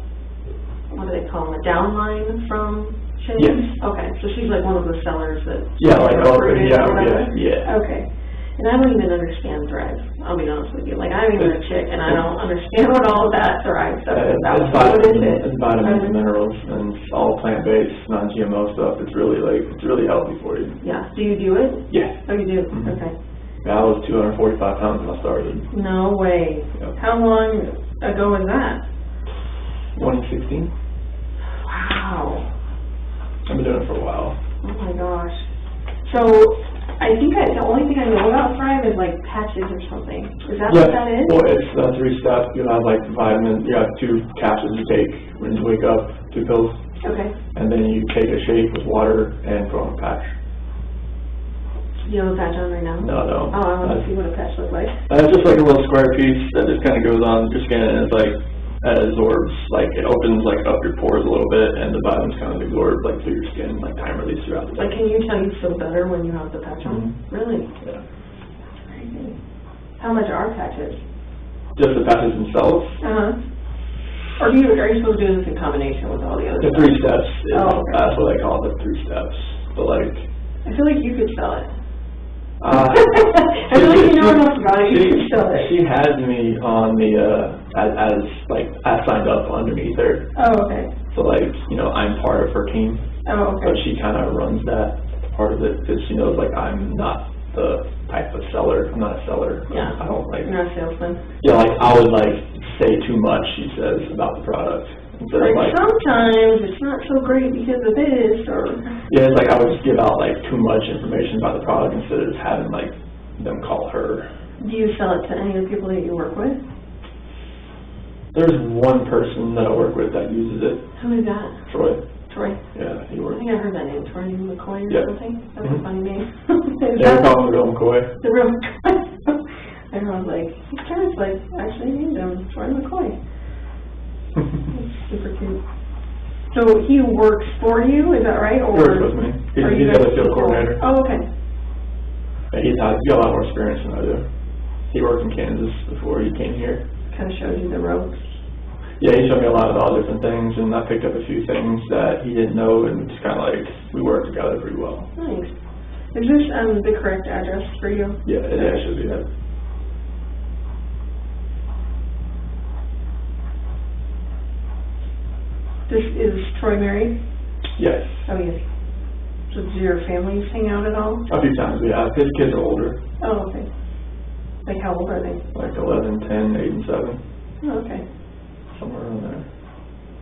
what do they call them, a downline from Shanann? Yes. Okay, so she's like one of the sellers that. Yeah, like, recruited or whatever? yeah. Okay. And I don't even understand Thrive, I'll be honest with you. Like, I'm even a chick, and I don't understand what all of that Thrive stuff is. It's vitamins and minerals, and it's all plant-based, non-GMO stuff. It's really healthy for you. Yeah. Do you do it? Yeah. Oh, you do? Mm-hmm. Okay. Yeah, I was 245 pounds when I started. No way. Yep. How long ago was that? 2016. Wow. I've been doing it for a while. Oh my gosh. So, I think the only thing I know about Thrive is like patches or something. Is that what that is? Well, it's 3 steps. You have like vitamins. You have 2 capsules you take when you wake up, 2 pills. Okay. And then you take a shake with water and throw on a patch. Do you have a patch on right now? No, I don't. Oh, I want to see what a patch looks like. It's just like a little square piece that just kind of goes on your skin, and it's like, absorbs, like it opens like up your pores a little bit, and the vitamins kind of absorb like through your skin, like time release throughout the day. Like, can you tell you feel better when you have the patch on? Mm-hmm. Really? Yeah. Crazy. How much are patches? Just the patches themselves. Or are you supposed to do this in combination with all the other The stuff? 3 steps. Okay. That's what I call it, the 3 steps. But like, I feel like you could sell it. I feel like you know enough about it, you could sell it. She has me on the as I signed up underneath her. Oh, okay. So like, you know, I'm part of her team. Oh, okay. But she kind of runs that part of it because she knows like I'm not the type of seller. I'm not a seller. Yeah. I don't like. You're not a salesman. Yeah, like I would like say too much. She says about the product. Instead of, like sometimes it's not so great because of this, or. Yeah, it's like I would just give out like too much information about the product instead of just having like them call her. Do you sell it to any of the people that you work with? There's one person that I work with that uses it. Who is that? Troy. Troy? Yeah, he I works. think I've heard that name, Troy McCoy or something. That's a funny name. Yeah, we call him the real McCoy. The real McCoy. Everyone's like, his parents like actually named him Troy McCoy. Super cute. So he works for you, is that right? Or Works with me. He's the other field coordinator. Oh, okay. He's got a lot more experience than I do. He worked in Kansas before he came here. Kind of showed you the ropes. Yeah, he showed me a lot of all different things, and I picked up a few things that he didn't know, and just kind of like, we worked together pretty well. Nice. Is this the correct address for you? Yeah, it actually is. Yeah. This is Troy married? Yes. Oh, yes. So do your families hang out at all? A few times, yeah. His kids are older. Oh, okay. Like how old are they? Like 11, 10, 8, and 7. Oh, okay. Somewhere around there.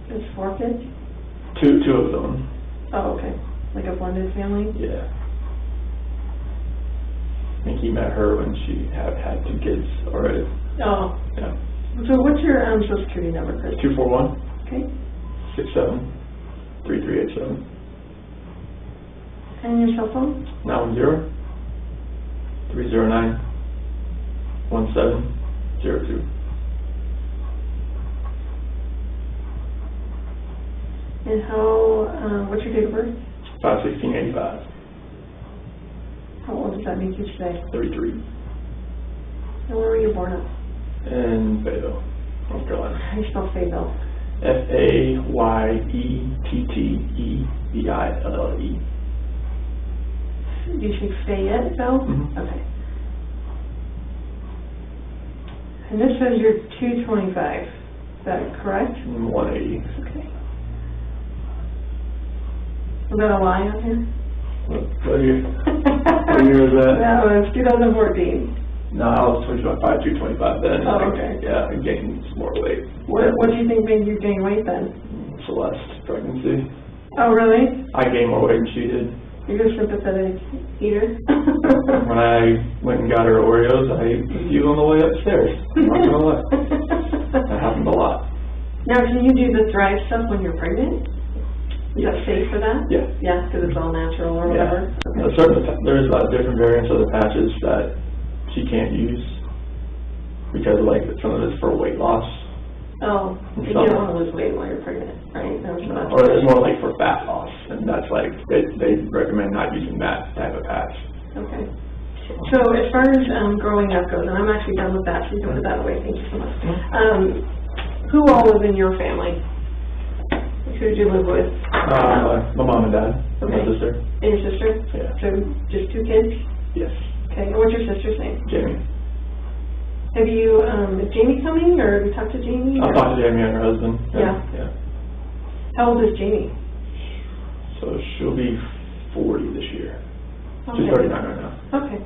There's 4 kids? Two of them. Oh, okay. Like a blended family? Yeah. I think he met her when she had 2 kids already. Oh. Yeah. So what's your social security number, Chris? 241 Okay. 67 3387. And your cell phone? 910 309 1702. And how, what's your date of birth? 5/16/85. How old does that make you today? 33. And where were you born at? In Fayetteville, North Carolina. How do you spell Fayetteville? FAYETTEVILLE. Do you say Fayetteville? Mhm. Okay. And this says you're 225. Is that correct? 180. Okay. Is that a lie on here? What year? What year was that? That was 2014. No, I was 225 then. Oh, okay. Yeah, I gained some more weight. What do you think made you gain weight then? Celeste, pregnancy. Oh, really? I gained more weight than she did. You're a sympathetic eater? When I went and got her Oreos, I ate a few on the way upstairs. I'm not gonna lie. That happened a lot. Now, can you do the Thrive stuff when you're pregnant? Is that safe for that? Yeah. Yeah, because it's all natural or Yeah. whatever? There's different variants of the patches that she can't use because like some of it's for weight loss. Oh, you don't want to lose weight while you're pregnant, right? That was not- Or it's more like for fat loss, and that's like, they recommend not using that type of patch. Okay. So as far as growing up goes, and I'm actually done with that, so you can put that away, thank you so much. Who all live in your family? Who did you live with? My mom and dad, and my Okay. sister. And your sister? Yeah. So just 2 kids? Yes. Okay, and what's your sister's name? Jamie. Have you, is Jamie coming, or have you talked to Jamie? I'll or- talk to Jamie and her husband. Yeah. Yeah. How old is Jamie? So she'll be 40 this year. Okay. She's 39 right now. Okay.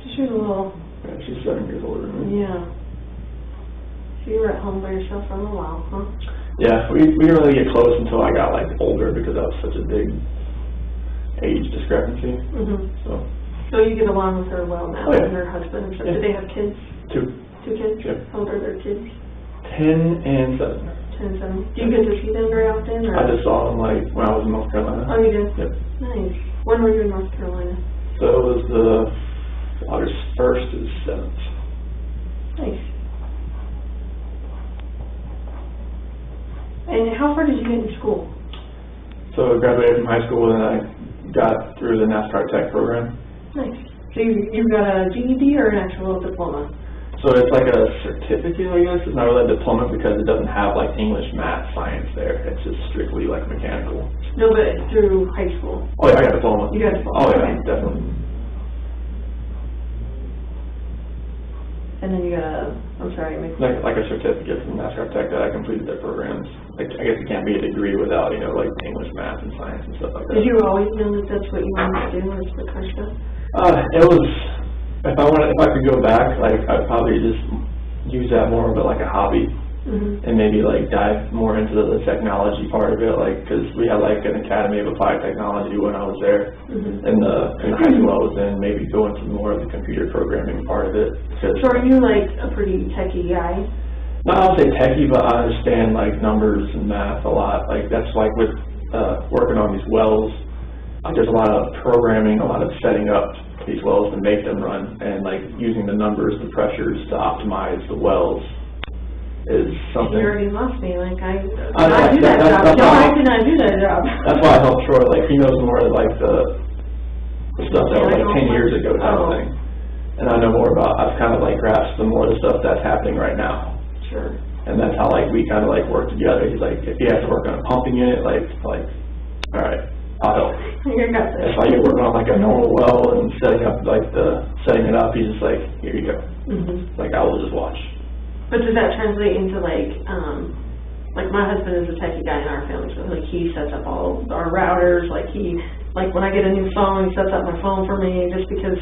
So she's a little, Yeah, she's 7 years older than me. yeah. So you were at home by yourself for a little while, huh? Yeah, we didn't really get close until I got like older because that was such a big age discrepancy. Mm-hmm. So So you get along with her well now, Oh, yeah. and her husband and stuff. Yeah. Do they have kids? 2, 2 kids? Yep. How old are their kids? 10 and 7. 10 and 7. Do you get to see them very often, or? I just saw them like when I was in North Carolina. Oh, you did? Yep. Nice. When were you in North Carolina? So it was the August 1st to the 7th. Nice. And how far did you get in school? So I graduated from high school and I got through the NASCAR Tech program. Nice. So you got a GED or an actual diploma? So it's like a certificate, I guess. It's not really a diploma because it doesn't have like English, math, science there. It's just strictly like mechanical. No, but through high school. Oh yeah, I got a diploma. You got a diploma, Oh yeah, okay. definitely. And then you got a, I'm sorry, Like a certificate from NASCAR Tech that I completed their programs. Like, I guess it can't be a degree without, like English, math, and science and stuff like that. Did you always know that that's what you wanted to do, was the car stuff? It was, if I could go back, like, I'd probably just use that more of like a hobby. Mm-hmm. And maybe like dive more into the technology part of it, like, because we had like an Academy of Applied Technology when I was there. Mm-hmm. In the high school I was in, maybe go into more of the computer programming part of it. So are you like a pretty techie guy? Not I would say techie, but I understand like numbers and math a lot. Like that's like with working on these wells, like there's a lot of programming, a lot of setting up these wells to make them run, and like using the numbers, the pressures to optimize the wells is something. You already lost me, like I do that's that job. that's No, why- I cannot do that job. That's why I helped Troy. Like he knows more like the the stuff that was like 10 years ago type of thing. And I know more about, I've kind of like grasped the more of the stuff that's happening right now. Sure. And that's how like we kind of like work together. He's like, if he has to work on a pumping unit, like, all right, I'll help. You got this. If I get working on like a normal well and setting it up, he's just like, here you go. Mm-hmm. Like, I will just watch. But does that translate into like my husband is a techie guy in our family, so like he sets up all our routers, like when I get a new phone, he sets up my phone for me just because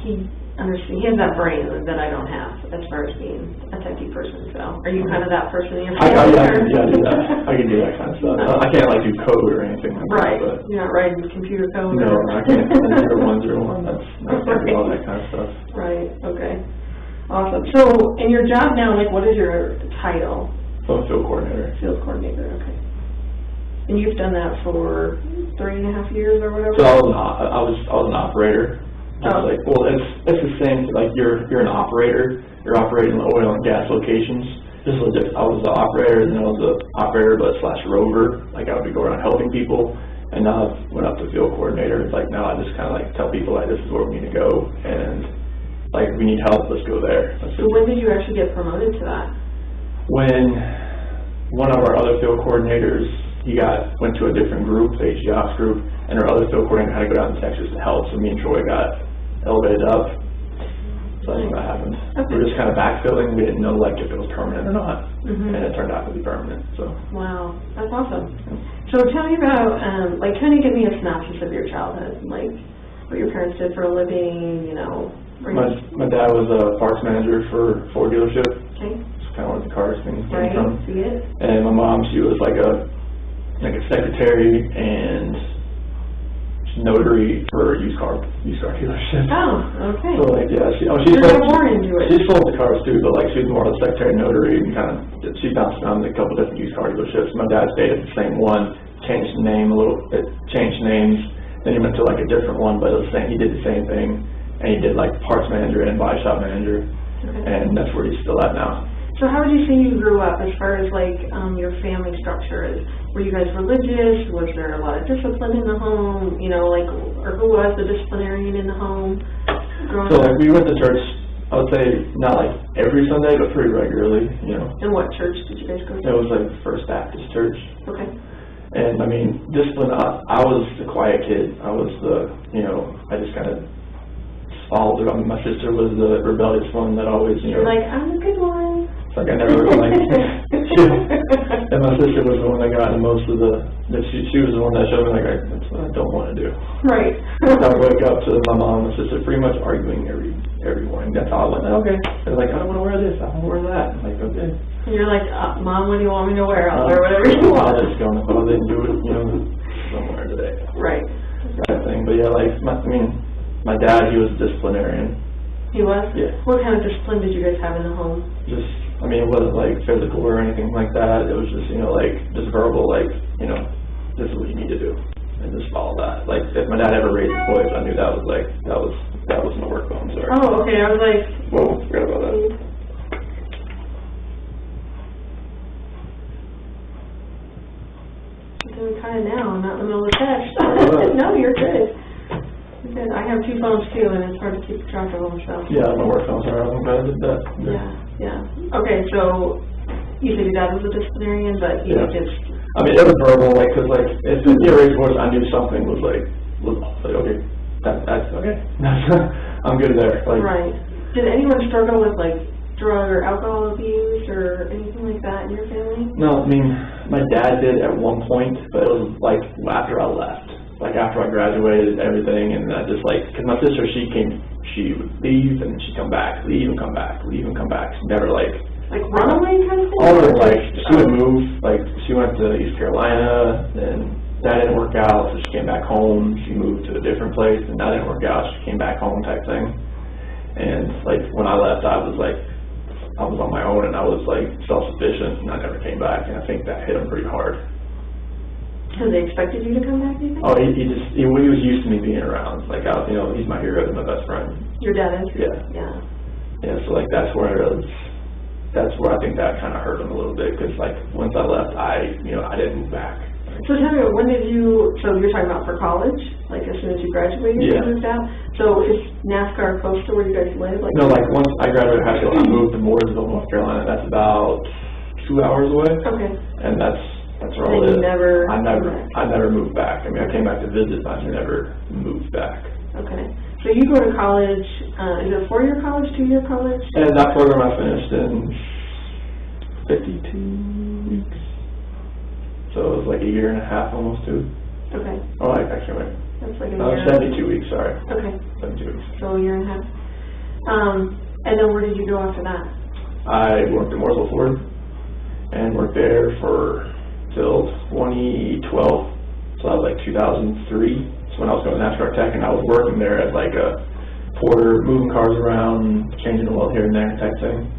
he has that brain that I don't have as far as being a techie person. So are you kind of that person in your family? I do that. I can do that kind of stuff. I can't like do code or anything like right. that. Right. You're not writing computer code? No, I can't. 0101, that's all that kind of stuff. Right, okay. Awesome. So in your job now, like what is your title? So I'm field coordinator. Field coordinator, okay. And you've done that for 3.5 years or whatever? So I was an operator. Oh. Like, well, it's the same. Like you're an operator. You're operating oil and gas locations. Just legit. I was the operator, and then I was the operator, but / rover. Like I would go around helping people. And now I went up to field coordinator. It's like now I just kind of like tell people like this is where we need to go, and like we need help. Let's go there. So when did you actually get promoted to that? When one of our other field coordinators, went to a different group, the HG Ops group, and our other field coordinator had to go down to Texas to help. So me and Troy got elevated up. So that's what happened. Okay. We were just kind of backfilling. We didn't know like if it was permanent or not, mm-hmm. and it turned out to be permanent. So. Wow, that's awesome. So tell me about kind of give me a synopsis of your childhood, like what your parents did for a living, you know. My dad was a parts manager for Ford dealership. Okay. It's kind of where the cars things came right. from. See it. And my mom, she was like a secretary and notary for used car dealership. Oh, okay. So like she sold more into it. She sold the cars too, but like she was more of a secretary and notary, and kind of she bounced around a couple different used car dealerships. My dad stayed at the same one, changed the name a little bit, changed names. Then he went to like a different one, but it was the same. He did the same thing, and he did like parts manager and body shop manager, and that's where he's still at now. So how would you say you grew up as far as like your family structure is? Were you guys religious? Was there a lot of discipline in the home? You know, like, or who was the disciplinarian in the home growing So up? like we went to church, I would say not like every Sunday, but pretty regularly, you know. And what church did you guys go to? It was like First Baptist Church. Okay. And I mean, discipline, I was the quiet kid. I was I just kind of followed it. I mean, my sister was the rebellious one that always, You're like, I'm a good one. It's like I never, like, and my sister was the one that got the most of she was the one that showed me, like, that's what I don't want to do. Right. I would wake up to my mom and my sister pretty much arguing every morning. That's how I went, okay. They're like, I don't want to wear this, I want to wear that. I'm like, okay. And you're like, Mom, what do you want me to wear? I'll wear whatever you want. I'll just go, if I didn't do it, don't wear it today. Right. That thing. But yeah, like, my dad, he was a disciplinarian. He was? Yeah. What kind of discipline did you guys have in the home? Just, it wasn't like physical or anything like that. It was just, like, just verbal, like, this is what you need to do. And just follow that. Like, if my dad ever raised his voice, I knew that was my work phone, sorry. Oh, okay. I was like, whoa, forgot about that. I'm doing kind of now. I'm not in the middle of the test. No, you're good. Good. I have 2 phones too, and it's hard to keep track of them. So. Yeah, my work phone. Sorry, I'm glad I did that. Yeah. Okay, so you said your dad was a disciplinarian, but he just. It was verbal, like, cause like if he raised voice, I knew something was like okay, that's okay. I'm good there. Like, right. Did anyone struggle with like drug or alcohol abuse or anything like that in your family? No, my dad did at one point, but it was like after I left. Like after I graduated and everything, and I just like, cause my sister, she would leave and she'd come back, leave and come back, leave and come back. She never like runaway kind of thing? All of like, she would move, like she went to East Carolina, then that didn't work out, so she came back home, she moved to a different place, and that didn't work out, she came back home type thing. And like when I left, I was on my own and I was like self-sufficient, and I never came back, and I think that hit him pretty hard. So they expected you to come back, do you think? Oh, he was used to me being around. Like, he's my hero, he's my best friend. Your dad is? Yeah. Yeah, so like that's where I think that kind of hurt him a little bit, because like once I left, I didn't move back. So tell me, when did you, so you're talking about for college? Like as soon as you graduated, you Yeah. moved out? So is NASCAR close to where you guys live? Like, No, like once I graduated high school, I moved to Mooresville, North Carolina. That's about 2 hours away. Okay. And that's where I And live. you never I came back? never moved back. I mean, I came back to visit, but I never moved back. Okay. So you go to college, is it a 4-year college, 2-year college? And that program I finished in 52 weeks. So it was like a year and a half, almost 2. Okay. Oh, actually, wait. That's like a No, year. 72 weeks, sorry. Okay. 72 weeks. So a year and a half. And then where did you go after that? I worked at Mooresville Ford and worked there till 2012. So that was like 2003. So when I was going to NASCAR Tech, and I was working there as like a porter, moving cars around, changing the oil here and there type thing.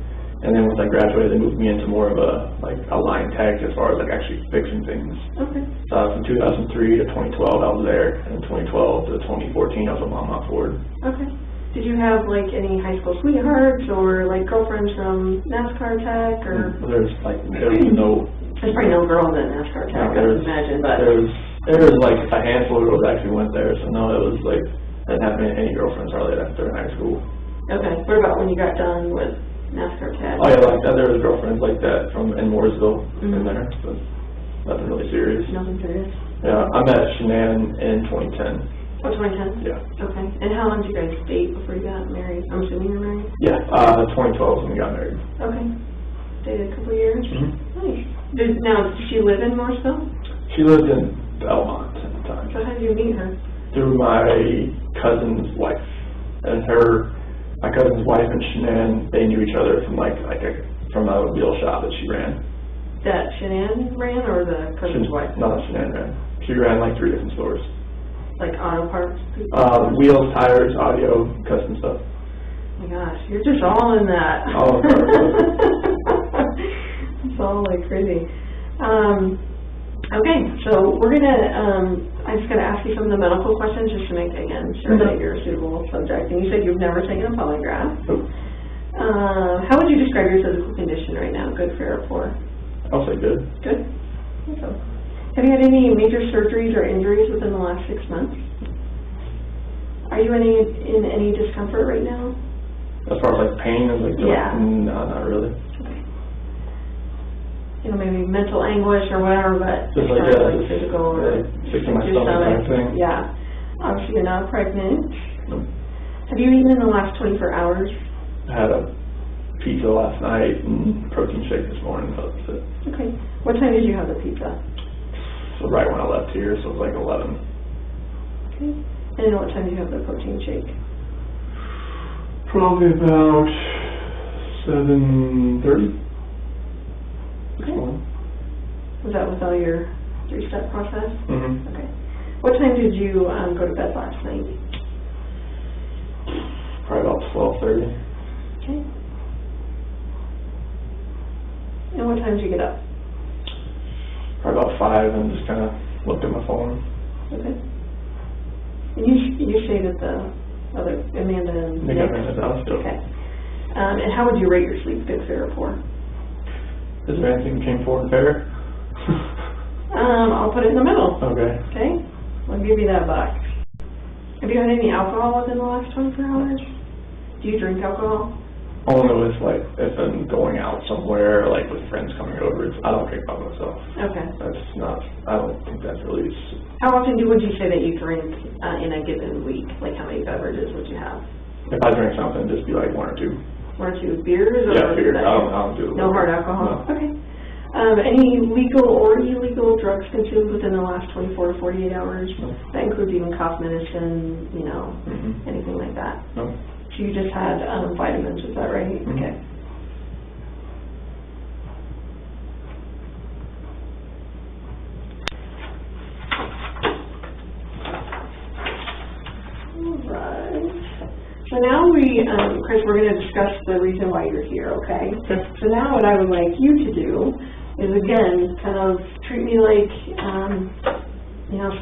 And then once I graduated, they moved me into more of a line tech as far as like actually fixing things. Okay. So from 2003 to 2012, I was there, and 2012 to 2014, I was at Mont Ford. Okay. Did you have like any high school sweethearts or like girlfriends from NASCAR Tech or? There was no. There's probably no girls at NASCAR Tech, I would imagine, but. There was like a handful of girls that actually went there, so no, it was like, I didn't have any girlfriends hardly after high school. Okay. What about when you got done with NASCAR Tech? Oh yeah, like that, there was girlfriends like that in Mooresville in there, but nothing really serious. Nothing serious? Yeah, I met Shanann in 2010. Oh, 2010? Yeah. Okay. And how long did you guys date before you got married? I'm assuming you're married? Yeah, 2012 when we got married. Okay. Dated a couple of years? Mm-hmm. Nice. Now, did she live in Mooresville? She lived in Belmont at the time. So how did you meet her? Through my cousin's wife. And my cousin's wife and Shanann, they knew each other from from a wheel shop that she ran. That Shanann ran or the cousin's wife? No, that Shanann ran. She ran like 3 different stores. Like auto parts? Wheels, tires, audio, custom stuff. Oh my gosh, you're just all in that. All in It's all like crazy. Okay, so we're gonna, I'm just gonna ask you some of the medical questions just to make, again, sure that you're a suitable subject. And you said you've never taken a polygraph. Nope. How would you describe your physical condition right now? Good, fair, or poor? I'll say good. Good? Okay. Have you had any major surgeries or injuries within the last 6 months? Are you in any discomfort right now? As far as like pain and like Yeah. No, not really. Okay. You know, maybe mental anguish or whatever, but Just as like, far as yeah, like physical or fixing my your stomach kind of thing. Yeah. Obviously you're not pregnant. Nope. Have you eaten in the last 24 hours? I had a pizza last night and protein shake this morning. That was it. Okay. What time did you have the pizza? So right when I left here, so it was like 11. Okay. And what time did you have the protein shake? Probably about 7:30. Okay. Was that with all your 3-step process? Mm-hmm. Okay. What time did you go to bed last night? Probably about 12:30. Okay. And what time did you get up? Probably about 5 and just kind of looked at my phone. Okay. And you stayed at the other Amanda and Nick Nick? Evans' house. Okay. And how would you rate your sleep, good, fair, or poor? Is there anything that came forward fair? I'll put it in the middle. Okay. Okay? I'll give you that box. Have you had any alcohol within the last 24 hours? Do you drink alcohol? Only with like if I'm going out somewhere, like with friends coming over. I don't drink by myself. Okay. That's not. I don't think that's really. How often would you say that you drink in a given week? Like how many beverages would you have? If I drink something, just be like 1 or 2. 1 or 2 beers? Or Yeah, beers. I don't do it. No hard alcohol? No. Okay. Any legal or illegal drugs consumed within the last 24 to 48 hours? No. That includes even cough medicine, Mm-hmm. anything like that? No. So you just had vitamins, is that right? Mm-hmm. Okay. Alright. So now Chris, we're going to discuss the reason why you're here, okay? So now what I would like you to do is, again, kind of treat me like,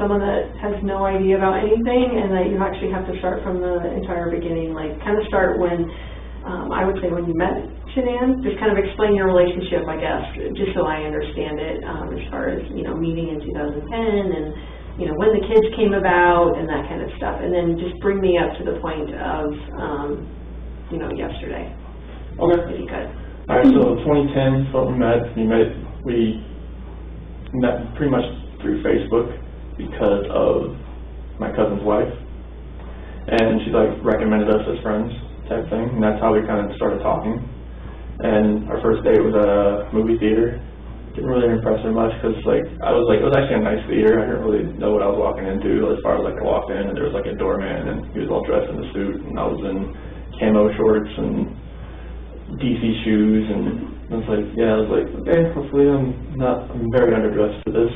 someone that has no idea about anything, and that you actually have to start from the entire beginning, like kind of start when, I would say when you met Shanann? Just kind of explain your relationship, I guess, just so I understand it, as far as, you know, meeting in 2010 and, you know, when the kids came about and that kind of stuff. And then just bring me up to the point of, you know, yesterday. Okay. If you could. All right, so 2010 is when we met pretty much through Facebook because of my cousin's wife, and she like recommended us as friends type thing, and that's how we kind of started talking. And our first date was at a movie theater. Didn't really impress her much because it was actually a nice theater. I didn't really know what I was walking into as far as like I walked in and there was like a doorman and he was all dressed in a suit and I was in camo shorts and DC shoes, and I was like, okay, hopefully I'm very underdressed for this.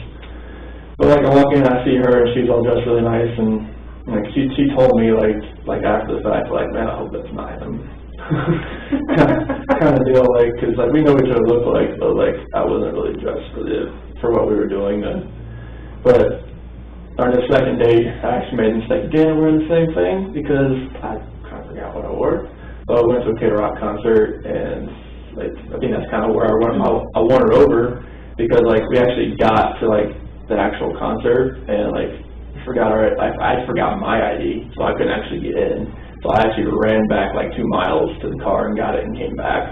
But like I walk in, I see her, and she's all dressed really nice, and like she told me like after the fact, like, man, I hope that's not him. kind of deal, like, cause like we know what each other look like, but like I wasn't really dressed for what we were doing then. But on the second date, I actually made a mistake again. We're in the same thing because I kind of forgot what I wore. So I went to a K-Rock concert, and like I think that's kind of where I won her over, because like we actually got to like the actual concert, and like I forgot my ID, so I couldn't actually get in. So I actually ran back like 2 miles to the car and got it and came back.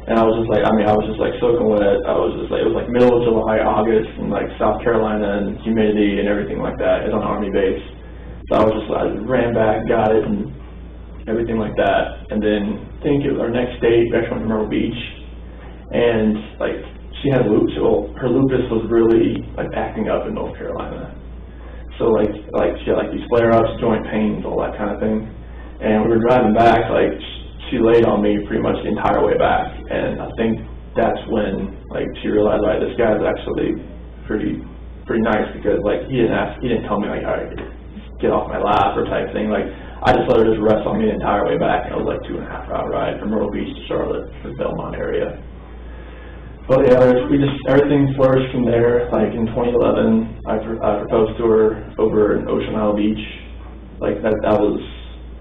And I was just like, soaking wet. I was just like, it was like middle of July, August, in like South Carolina, and humidity and everything like that. It's on Army base. So I ran back, got it, and everything like that. And then I think it was our next date, we actually went to Myrtle Beach, and like she had lupus. So her lupus was really like acting up in North Carolina. So like she had like these flare-ups, joint pains, all that kind of thing. And we were driving back, like she laid on me pretty much the entire way back. And I think that's when like she realized, like, this guy's actually pretty nice, because like he didn't tell me like, all right, get off my lap or type thing. Like I just let her just rest on me the entire way back, and it was like 2.5-hour ride from Myrtle Beach to Charlotte, the Belmont area. But yeah, everything flourished from there. Like in 2011, I proposed to her over in Ocean Isle Beach. Like that was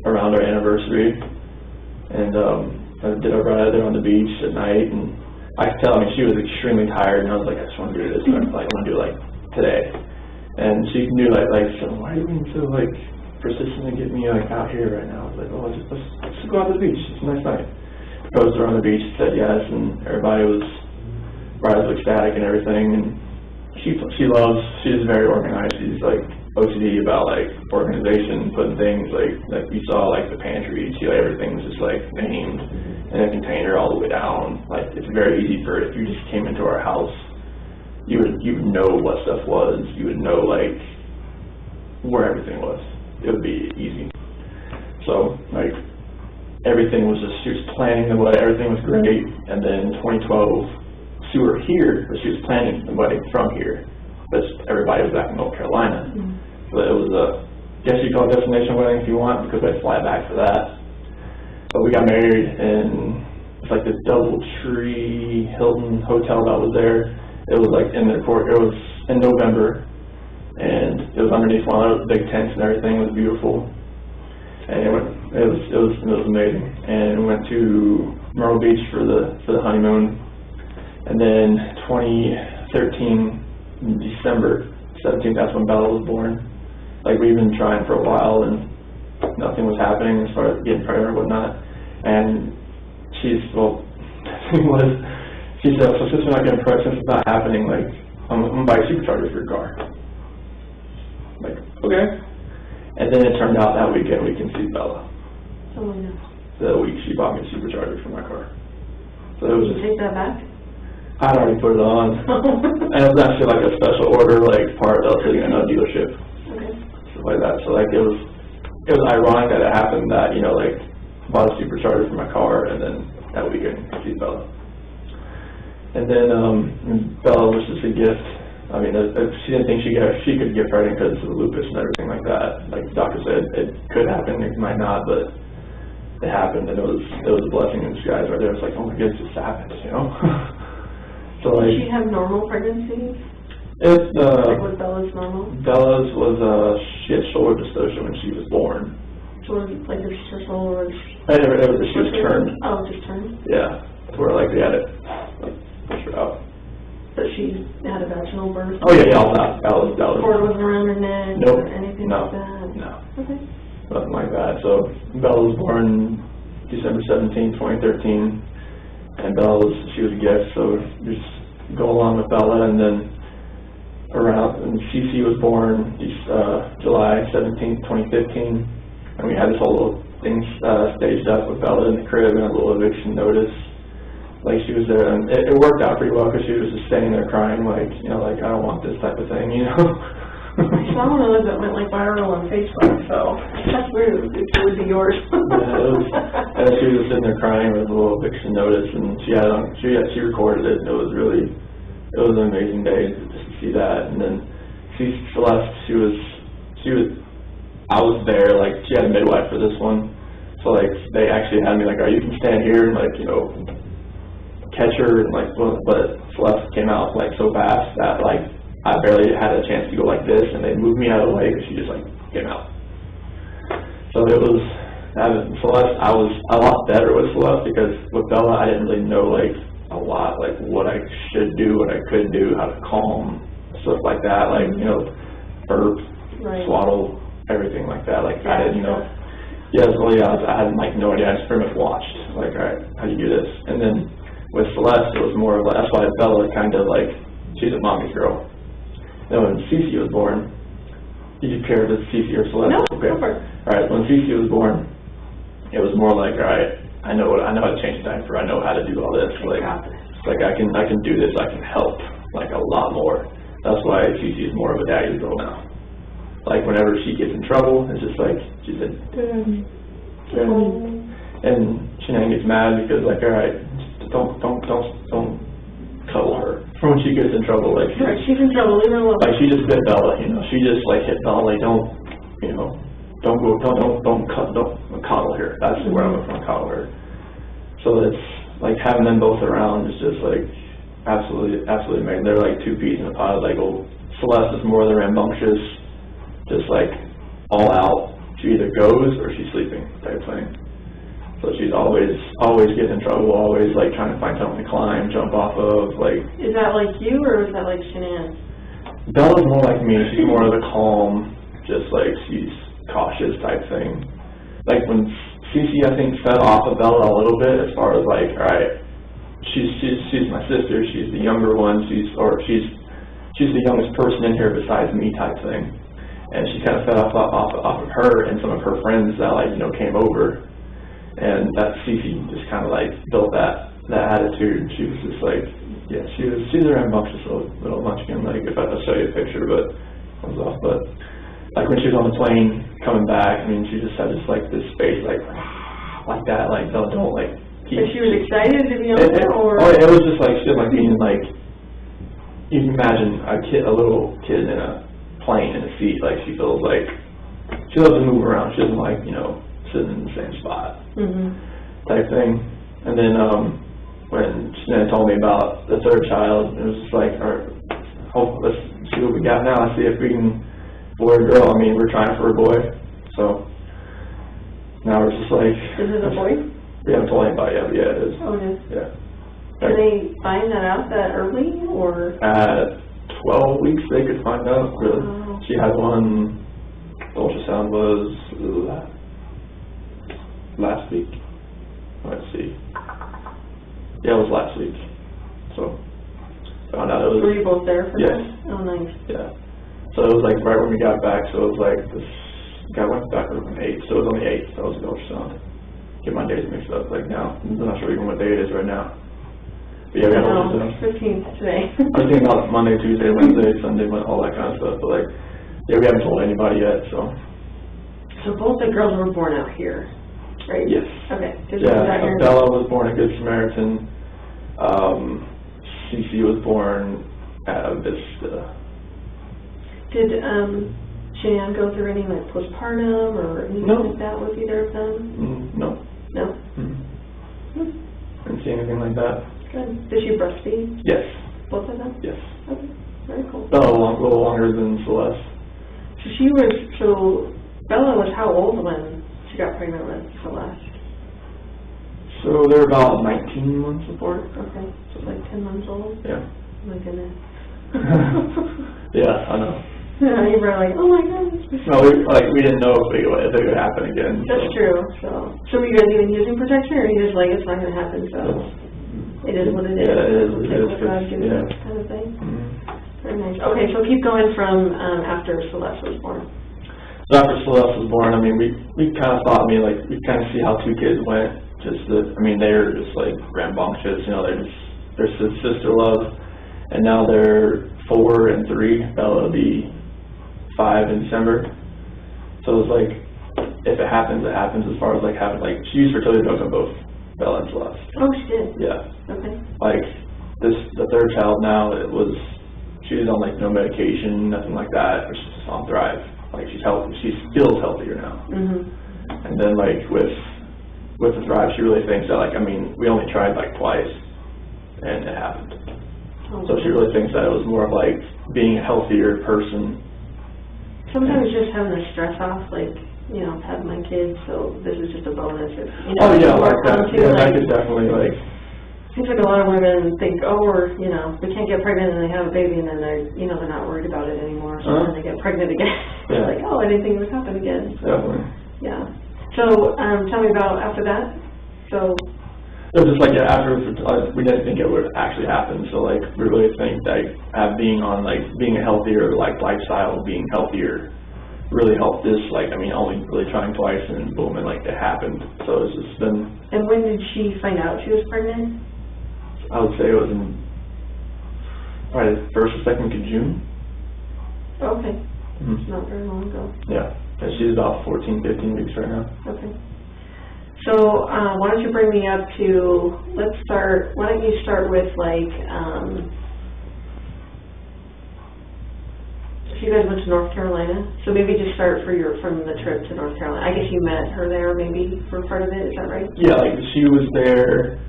around our anniversary, and I did a ride there on the beach at night, and I could tell, I mean, she was extremely tired, and I was like, I just want to do this. I want to do it like today. And she knew like, so why are you being so like persistent to get me like out here right now? I was like, oh, let's go out to the beach. It's a nice night. Proposed her on the beach, said yes, and everybody was ecstatic and everything. And she's very organized. She's like OCD about like organization, putting things like you saw like the pantry. Everything was just like named in a container all the way down. Like it's very easy for, if you just came into our house, you would know what stuff was. You would know like where everything was. It would be easy. So like everything was just, she was planning the wedding. Everything was great. And then 2012. We were here, but she was planning the wedding from here. But everybody was back in North Carolina. Mm-hmm. So it was I guess you call it a destination wedding if you want, because we had to fly back for that. But we got married in, it's like this DoubleTree Hilton hotel that was there. It was like in the court. It was in November, and it was underneath one of those big tents and everything. It was beautiful, and it was amazing. And we went to Myrtle Beach for the honeymoon. And then 2013, December 17th, that's when Bella was born. Like we've been trying for a while, and nothing was happening as far as getting pregnant or whatnot. And she said, so since we're not getting pregnant, since it's not happening, like I'm gonna buy a supercharger for your car. Like, okay. And then it turned out that weekend we conceived Bella. Oh no. The week she bought me a supercharger for my car. So it was Did you take that back? I'd already put it on. And it was actually like a special order, like part that was sitting in a dealership. Okay. Stuff like that. So like it was ironic that it happened that, you know, like bought a supercharger for my car, and then that weekend conceived Bella. And then Bella was just a gift. I mean, she didn't think she could get pregnant because of the lupus and everything like that. Like the doctor said, it could happen, it might not, but it happened, and it was a blessing in disguise right there. It's like, oh my goodness, this happened, you know. So like, did she have normal pregnancy? It's like was Bella's normal? Bella's was she had shoulder dystocia when she was born. So like her shoulder was. She was turned. Oh, just turned. Yeah, where like they had it like push her out. But she had a vaginal birth? Oh yeah, all that was. Cord wasn't around her neck Nope. or anything No. like that? No. Okay. Nothing like that. So Bella was born December 17, 2013, and she was a gift. So just go along with Bella, and then and Cece was born July 17, 2015, and we had this whole little thing staged up with Bella in the crib and a little eviction notice. Like she was there, and it worked out pretty well because she was just standing there crying, like, you know, like, I don't want this type of thing, you know. I saw one of those that went like viral on Facebook, so that's weird. It would be yours. Yeah, and she was just sitting there crying with a little eviction notice, and she recorded it. It was an amazing day just to see that. And then Celeste, I was there, like, she had a midwife for this one, so like they actually had me like, you can stand here and like, you know, catch her, and like, but Celeste came out like so fast that like I barely had a chance to go like this, and they moved me out of the way because she just like came out. So it was Celeste. I was a lot better with Celeste because with Bella I didn't really know like a lot, like what I should do, what I could do, how to calm, stuff like that, like, you know, burp, swaddle, everything like that. Like I didn't know. Yeah, I had like no idea. I just pretty much watched, like, all right, how do you do this? And then with Celeste, it was more of like, that's why Bella kind of like, she's a mommy's girl. Then when Cece was born, did you care if it's Cece or Celeste? No, okay. All right, when Cece was born, it was more like, all right, I know how to change a diaper. I know how to do all this. Like I can do this. I can help like a lot more. That's why Cece is more of a daddy's girl now. Like whenever she gets in trouble, it's just like she said, Daddy. And Shanann gets mad because like, all right, don't cuddle her. For when she gets in trouble, like she's in trouble. Leave her alone. Like she just bit Bella, you know. She just like hit Bella. Like don't coddle her. That's where I'm going to coddle her. So it's like having them both around is just like absolutely amazing. They're like two peas in a pod. Like Celeste is more of the rambunctious, just like all out. She either goes or she's sleeping type thing. So she's always getting in trouble, always like trying to find something to climb, jump off of. Like, is that like you or is that like Shanann? Bella's more like me. She's more of the calm, just like she's cautious type thing. Like when Cece, I think, fed off of Bella a little bit as far as like, all right, she's my sister. She's the younger one. She's the youngest person in here besides me type thing. And she kind of fed off of her and some of her friends that like, you know, came over. And that Cece just kind of like built that attitude. She was just like, yeah, she's a rambunctious little munchkin. Like if I could show you a picture, but it was off. But like when she was on the plane coming back, I mean, she just had this like this face like that. Like don't like. But she was excited to be on there, or? Oh, it was just like she was like being like. You can imagine a little kid in a plane in a seat. Like she feels like she loves to move around. She doesn't like, you know, sitting in the same spot type thing. And then when Shanann told me about the third child, it was just like, all right, let's see what we got now. Let's see if we can, boy or girl. I mean, we're trying for a boy. So now we're just like. Is it a boy? We haven't told anybody yet. Yeah, it is. Oh, it is? Yeah. Can they find that out that early, or? At 12 weeks, they could find out. Wow. She had one. The ultrasound was last week. Let's see. Yeah, it was last week. So found out it was. Were you both there for yes. that? Oh, nice. Yeah. So it was like right when we got back. So it was like this guy went back on the 8th. So it was on the 8th. That was the ultrasound. Get my days mixed up. Like now, I'm not sure even what day it is right now. But yeah, we got ultrasound. 15th today. I was thinking about Monday, Tuesday, Wednesday, Sunday, all that kind of stuff. But like, yeah, we haven't told anybody yet. So both the girls were born out here, right? Yes. Okay. Yeah, Bella was born at Good Samaritan. Cece was born at Vista. Did Shanann go through any like postpartum or anything like that with either of them? No. No? Didn't see anything like that. Good. Did she breastfeed? Yes. Both of them? Yes. Okay. Very cool. Bella a little longer than Celeste. So Bella was how old when she got pregnant with Celeste? So they're about 19 months apart. Okay, so like 10 months old? Yeah. Oh my goodness. Yeah, I know. You were like, oh my goodness. No, we didn't know if it would happen again. That's true, so were you guys even using protection, or are you just like, it's not gonna happen, so it is what it is? Yeah, it is. We'll It take is. what God gives Yeah. us, kind of thing? Mhm. Very nice. Okay, so keep going from, after Celeste was born. So after Celeste was born, I mean, we kind of thought, we kind of see how 2 kids went. They're just like rambunctious, they're sister love, and now they're 4 and 3. Bella will be 5 in December. So it's like, if it happens, it happens. As far as like having, like, she used fertility drugs on both Bella and Celeste. Oh, she did? Yeah. Okay. Like the 3rd child now, she was on like no medication, nothing like that. She's just on Thrive. Like she's healthy. She feels healthier now. Mm-hmm. And then like with the Thrive, she really thinks that we only tried like twice, and it happened. Oh, So she really thinks that it was more of like being a healthier person. sometimes just having the stress off, like, have my kids, so this is just a bonus. If, Oh yeah, work like that. on too, Yeah, like, that could definitely like. seems like a lot of women think, oh, we can't get pregnant, and they have a baby, and then they're not worried about it anymore. So then they get pregnant again. They're like, oh, I didn't think it would happen again. So, Definitely. yeah. So, tell me about after that. So. So just like after we didn't think it would actually happen. So like we really think that being a healthier lifestyle, being healthier, really helped this. Only really trying twice, and boom, and it happened. So it's just been. And when did she find out she was pregnant? I would say it was in probably the 1st or 2nd week of June. Okay. Mm-hmm. It's not very long ago. Yeah. And she's about 14, 15 weeks right now. Okay. So, why don't you bring me up to, why don't you start with if you guys went to North Carolina, so maybe just start from the trip to North Carolina. I guess you met her there maybe for part of it, is that right? Yeah, she was there.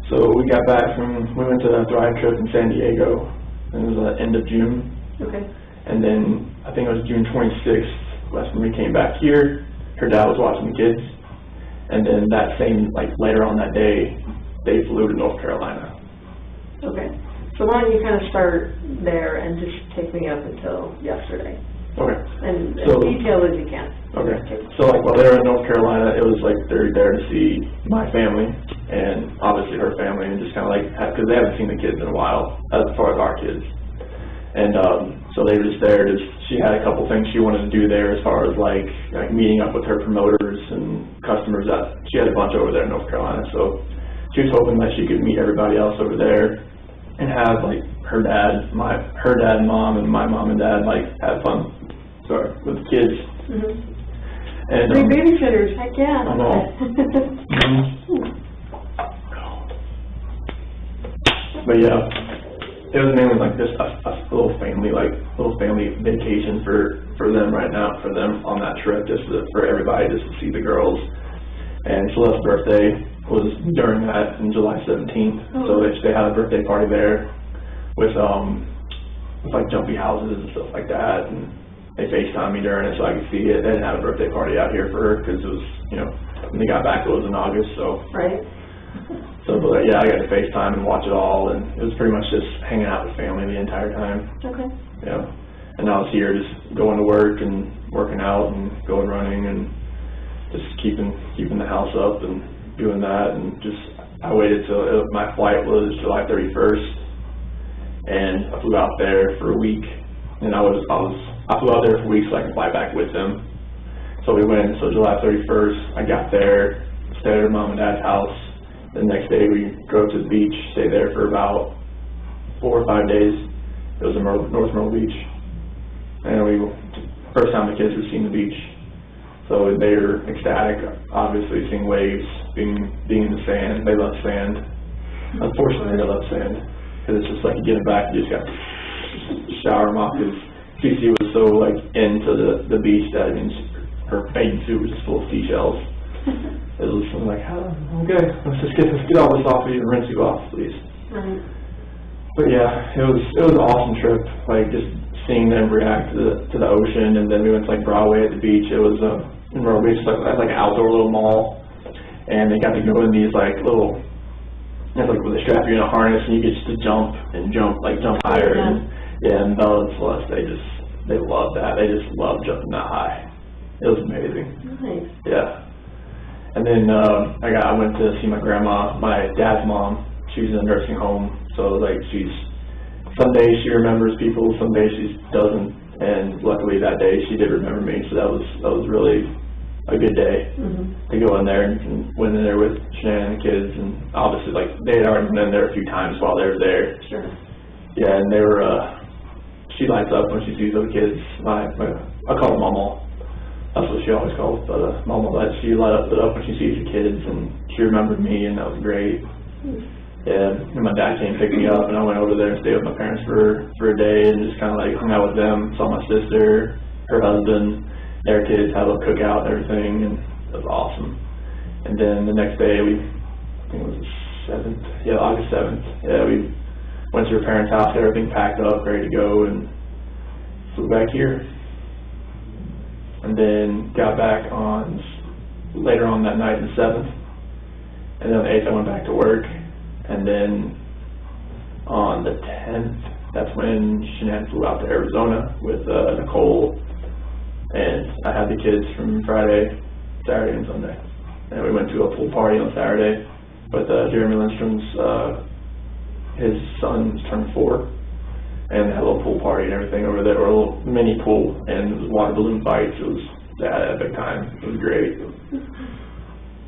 So we got back we went to a Thrive trip in San Diego, and it was the end of June. Okay. And then I think it was June 26th, that's when we came back here. Her dad was watching the kids. And then that same, later on that day, they flew to North Carolina. Okay. So why don't you kind of start there and just take me up until yesterday? Okay. And as detailed as you can. Okay. So while they were in North Carolina, it was they're there to see my family and obviously her family, and just kind of because they haven't seen the kids in a while, as far as our kids. And so they were just there. She had a couple things she wanted to do there, as far as like meeting up with her promoters and customers. That she had a bunch over there in North Carolina, so she was hoping that she could meet everybody else over there and have her dad, and mom, and my mom and dad have fun. With the kids. Mm-hmm. And 3 babysitters, heck yeah. I know. But yeah, it was mainly this a little family vacation for them right now, for them on that trip, for everybody, just to see the girls. And Celeste's birthday was during that, on July 17th. So they had a birthday party there with jumpy houses and stuff like that, and they FaceTimed me during it so I could see it. They didn't have a birthday party out here for her because it was, when they got back it was in August, so. Right. So, but yeah, I got to FaceTime and watch it all, and it was pretty much just hanging out with family the entire time. Okay. Yeah. And I was here just going to work and working out and going running and just keeping the house up and doing that, and I waited till my flight was July 31st, and I flew out there for a week, and I flew out there for a week so I could fly back with them. So we went, July 31st, I got there, stayed at her mom and dad's house. The next day we drove to the beach, stayed there for about 4 or 5 days. It was in North Myrtle Beach. And first time the kids were seeing the beach. So they were ecstatic, obviously seeing waves, being in the sand. They love sand. Unfortunately, they love sand. Because it's just you get it back, you just got to shower them off, because CC was so into the beach that her bathing suit was just full of seashells. It was okay, let's get all this off of you and rinse you off, please. Right. But yeah, it was an awesome trip. Just seeing them react to the ocean, and then we went to Broadway at the beach. It was in Myrtle Beach, an outdoor little mall, and they got to go in these like little, it's like with a strap you in a harness, and you get to jump higher. And Bella and Celeste, they love that. They just love jumping that high. It was amazing. Nice. Yeah. And then I went to see my grandma, my dad's mom. She's in a nursing home, so like some days she remembers people, some days she doesn't. And luckily that day she did remember me, so that was really a good day to go in there and went in there with Shanann and the kids, and obviously like they had already been in there a few times while they were there. Sure. Yeah, and they were. She lights up when she sees those kids. I call her Mama. That's what she always calls, but Mama, she lights up when she sees the kids, and she remembered me, and that was great. And my dad came and picked me up, and I went over there and stayed with my parents for a day, and just kind of like hung out with them. Saw my sister, her husband, their kids, had a cookout and everything, and it was awesome. And then the next day, I think it was the 7th, August 7th, we went to her parents' house, had everything packed up, ready to go, and flew back here. And then got back later on that night, the 7th, and then on the 8th I went back to work. And then on the 10th, that's when Shanann flew out to Arizona with Nicole, and I had the kids from Friday, Saturday, and Sunday. And we went to a pool party on Saturday with Jeremy Lindstrom's, his son's turned 4, and had a little pool party and everything over there, or a little mini pool, and it was water balloon fights. It was that epic time. It was great.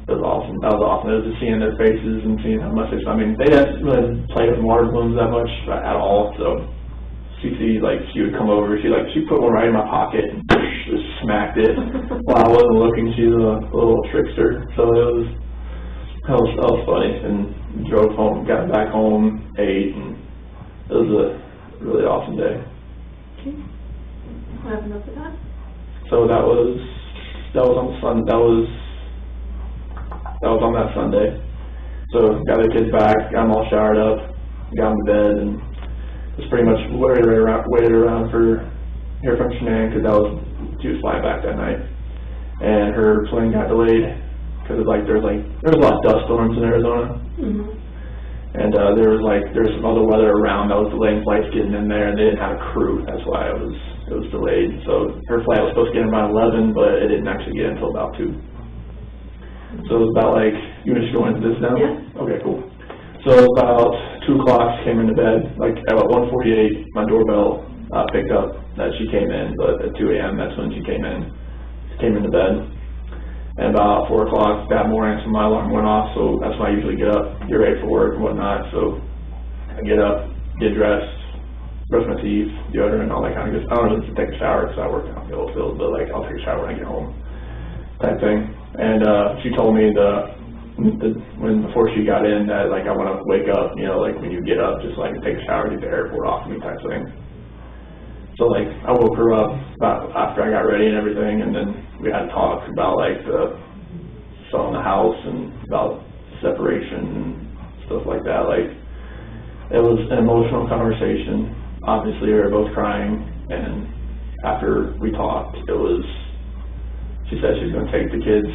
It was awesome. That was awesome. It was just seeing their faces and seeing how much they didn't really play with water balloons that much at all. So she would come over. She put one right in my pocket and just smacked it while I wasn't looking. She's a little trickster. So that was funny. And drove home, got back home, ate, and it was a really awesome day. Okay. What happened after that? So that was on Sunday. That was on that Sunday. So got the kids back, got them all showered up, got them to bed, and just pretty much waited around for hear from Shanann, because she was flying back that night, and her plane got delayed because there was a lot of dust storms in Arizona, and there was some other weather around that was delaying flights getting in there, and they didn't have a crew. That's why it was delayed. So her flight was supposed to get in about 11, but it didn't actually get in until about 2. So it was about you want to just go into this now? Yeah. Okay, cool. So about 2 o'clock, she came into bed. At about 1:48, my doorbell picked up that she came in, but at 2 a.m., that's when she came into bed. And about 4 o'clock that morning, so my alarm went off, so that's when I usually get up, get ready for work and whatnot. So I get up, get dressed, brush my teeth, deodorant, all that kind of good stuff. I don't know if to take a shower because I work out in the oil field, but I'll take a shower when I get home, type thing. And she told me before she got in that I want to wake up, when you get up, just take a shower, get the airport off me, type thing. So I woke her up about after I got ready and everything, and then we had a talk about selling the house and about separation and stuff like that. It was an emotional conversation. Obviously, we were both crying, and after we talked, she said she was going to take the kids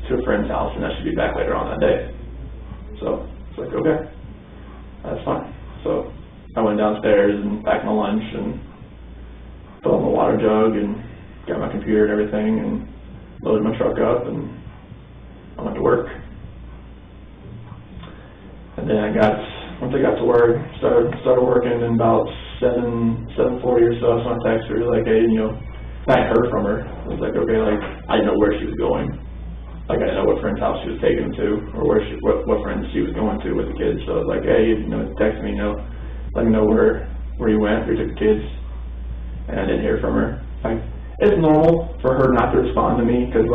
to a friend's house, and that she'd be back later on that day. So it's okay, that's fine. So I went downstairs and packed my lunch and filled my water jug and got my computer and everything and loaded my truck up, and I went to work. And then once I got to work, started working, and about 7:40 or so, I sent a text her hey, I hadn't heard from her. I was okay, I didn't know where she was going. I didn't know what friend's house she was taking them to, or what friends she was going to with the kids. So I was hey, text me, let me know where you went, where you took the kids. And I didn't hear from her. It's normal for her not to respond to me, because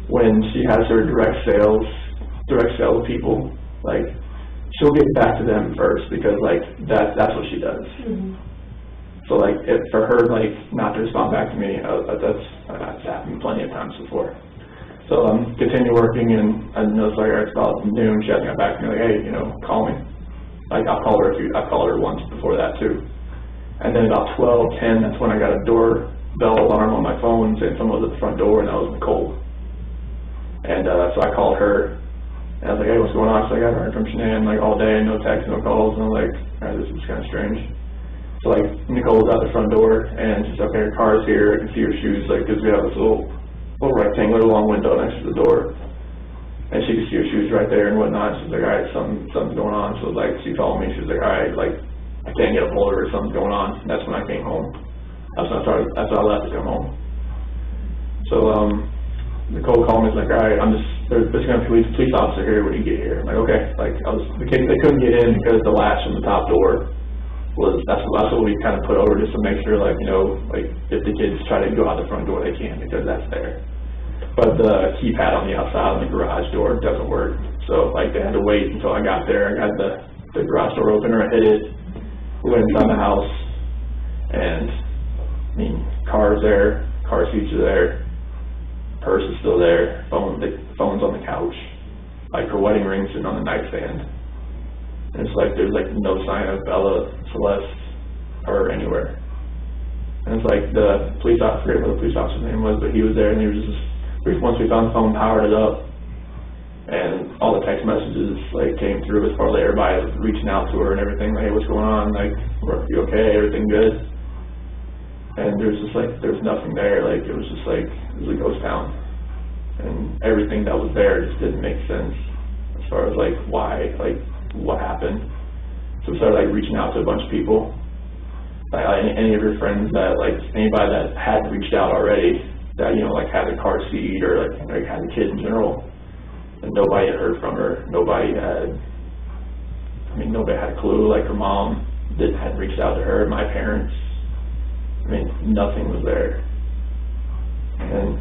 when she has her direct sale with people, she'll get back to them first, because that's what she does. So for her not to respond back to me, that's happened plenty of times before. So continue working, and I noticed it's about noon, she hasn't got back to me hey, call me. I'll call her once before that too. And then about 12:10, that's when I got a doorbell alarm on my phone saying someone was at the front door, and that was Nicole. And so I called her, And I was like, hey, what's going on? She's like, I haven't heard from Shanann like all day, no texts, no calls. And I'm like, all right, this is kind of strange. So like Nicole's out the front door and she's like, okay, her car's here. I can see her shoes, like, because we have this little rectangular long window next to the door. And she could see her shoes right there and whatnot. She's like, all right, something's going on. So like, she called me. She was like, all right, like, I can't get a hold of her. Something's going on. And that's when I came home. That's when I left to come home. So Nicole called me. She's like, all right, there's gonna be a police officer here when you get here. I'm like, okay. Like, they couldn't get in because the latch on the top door that's what we kind of put over just to make sure, like, you know, like if the kids try to go out the front door, they can because that's there. But the keypad on the outside on the garage door doesn't work. So like they had to wait until I got there. I got the garage door opener, I hit it, we went inside the house, and I mean, car's there, car seats are there, purse is still there, the phone's on the couch, like her wedding ring's sitting on the nightstand. And it's like there's like no sign of Bella, Celeste, or anywhere. And it's like the police officer, I forget what the police officer's name was, but he was there, and he was just, once we found the phone, powered it up, and all the text messages like came through as far as like, everybody was reaching out to her and everything, like, hey, what's going on? Like, are you okay? Everything good? And there's just like, there's nothing there. Like, it was just like, it was a ghost town. And everything that was there just didn't make sense as far as like why, like, what happened. So we started like reaching out to a bunch of people, like any of your friends that, like, anybody that had reached out already that, you know, like had a car seat or like had a kid in general, and nobody had heard from her. Nobody had a clue. Like her mom hadn't reached out to her, my parents, I mean, nothing was there. And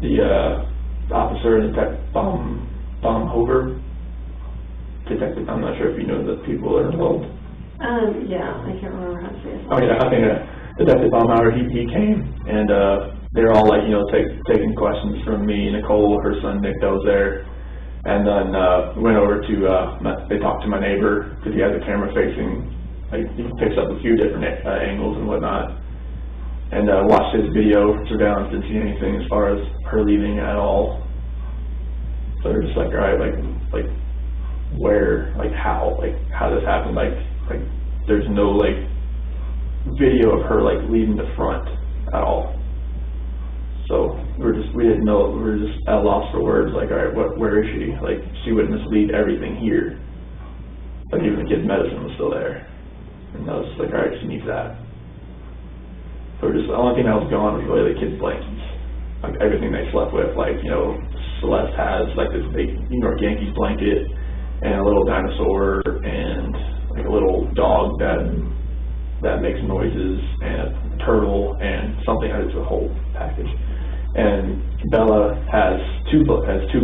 the officer, Baumhofer, detective, I'm not sure if you know the people that are involved. Yeah, I can't remember how to say it. Oh yeah, I think Detective Baumhofer, he came, and they were all like, you know, taking questions from me, Nicole, her son Nick, that was there, and then went over to, they talked to my neighbor, because he has a camera facing, like, he picks up a few different angles and whatnot, and watched his video surveillance, didn't see anything as far as her leaving at all. So they're just like, all right, like where, like how this happened, like there's no like video of her like leaving the front at all. So we didn't know, we were just at a loss for words, like, all right, where is she? Like, she witnessed leave everything here. Like, even the kid's medicine was still there. And I was just like, all right, she needs that. So the only thing that was gone was really the kids' blankets. Like, everything they slept with, like, you know, Celeste has like this big New York Yankees blanket and a little dinosaur and like a little dog that makes noises and a turtle and something. It's a whole package. And Bella has two blankets, but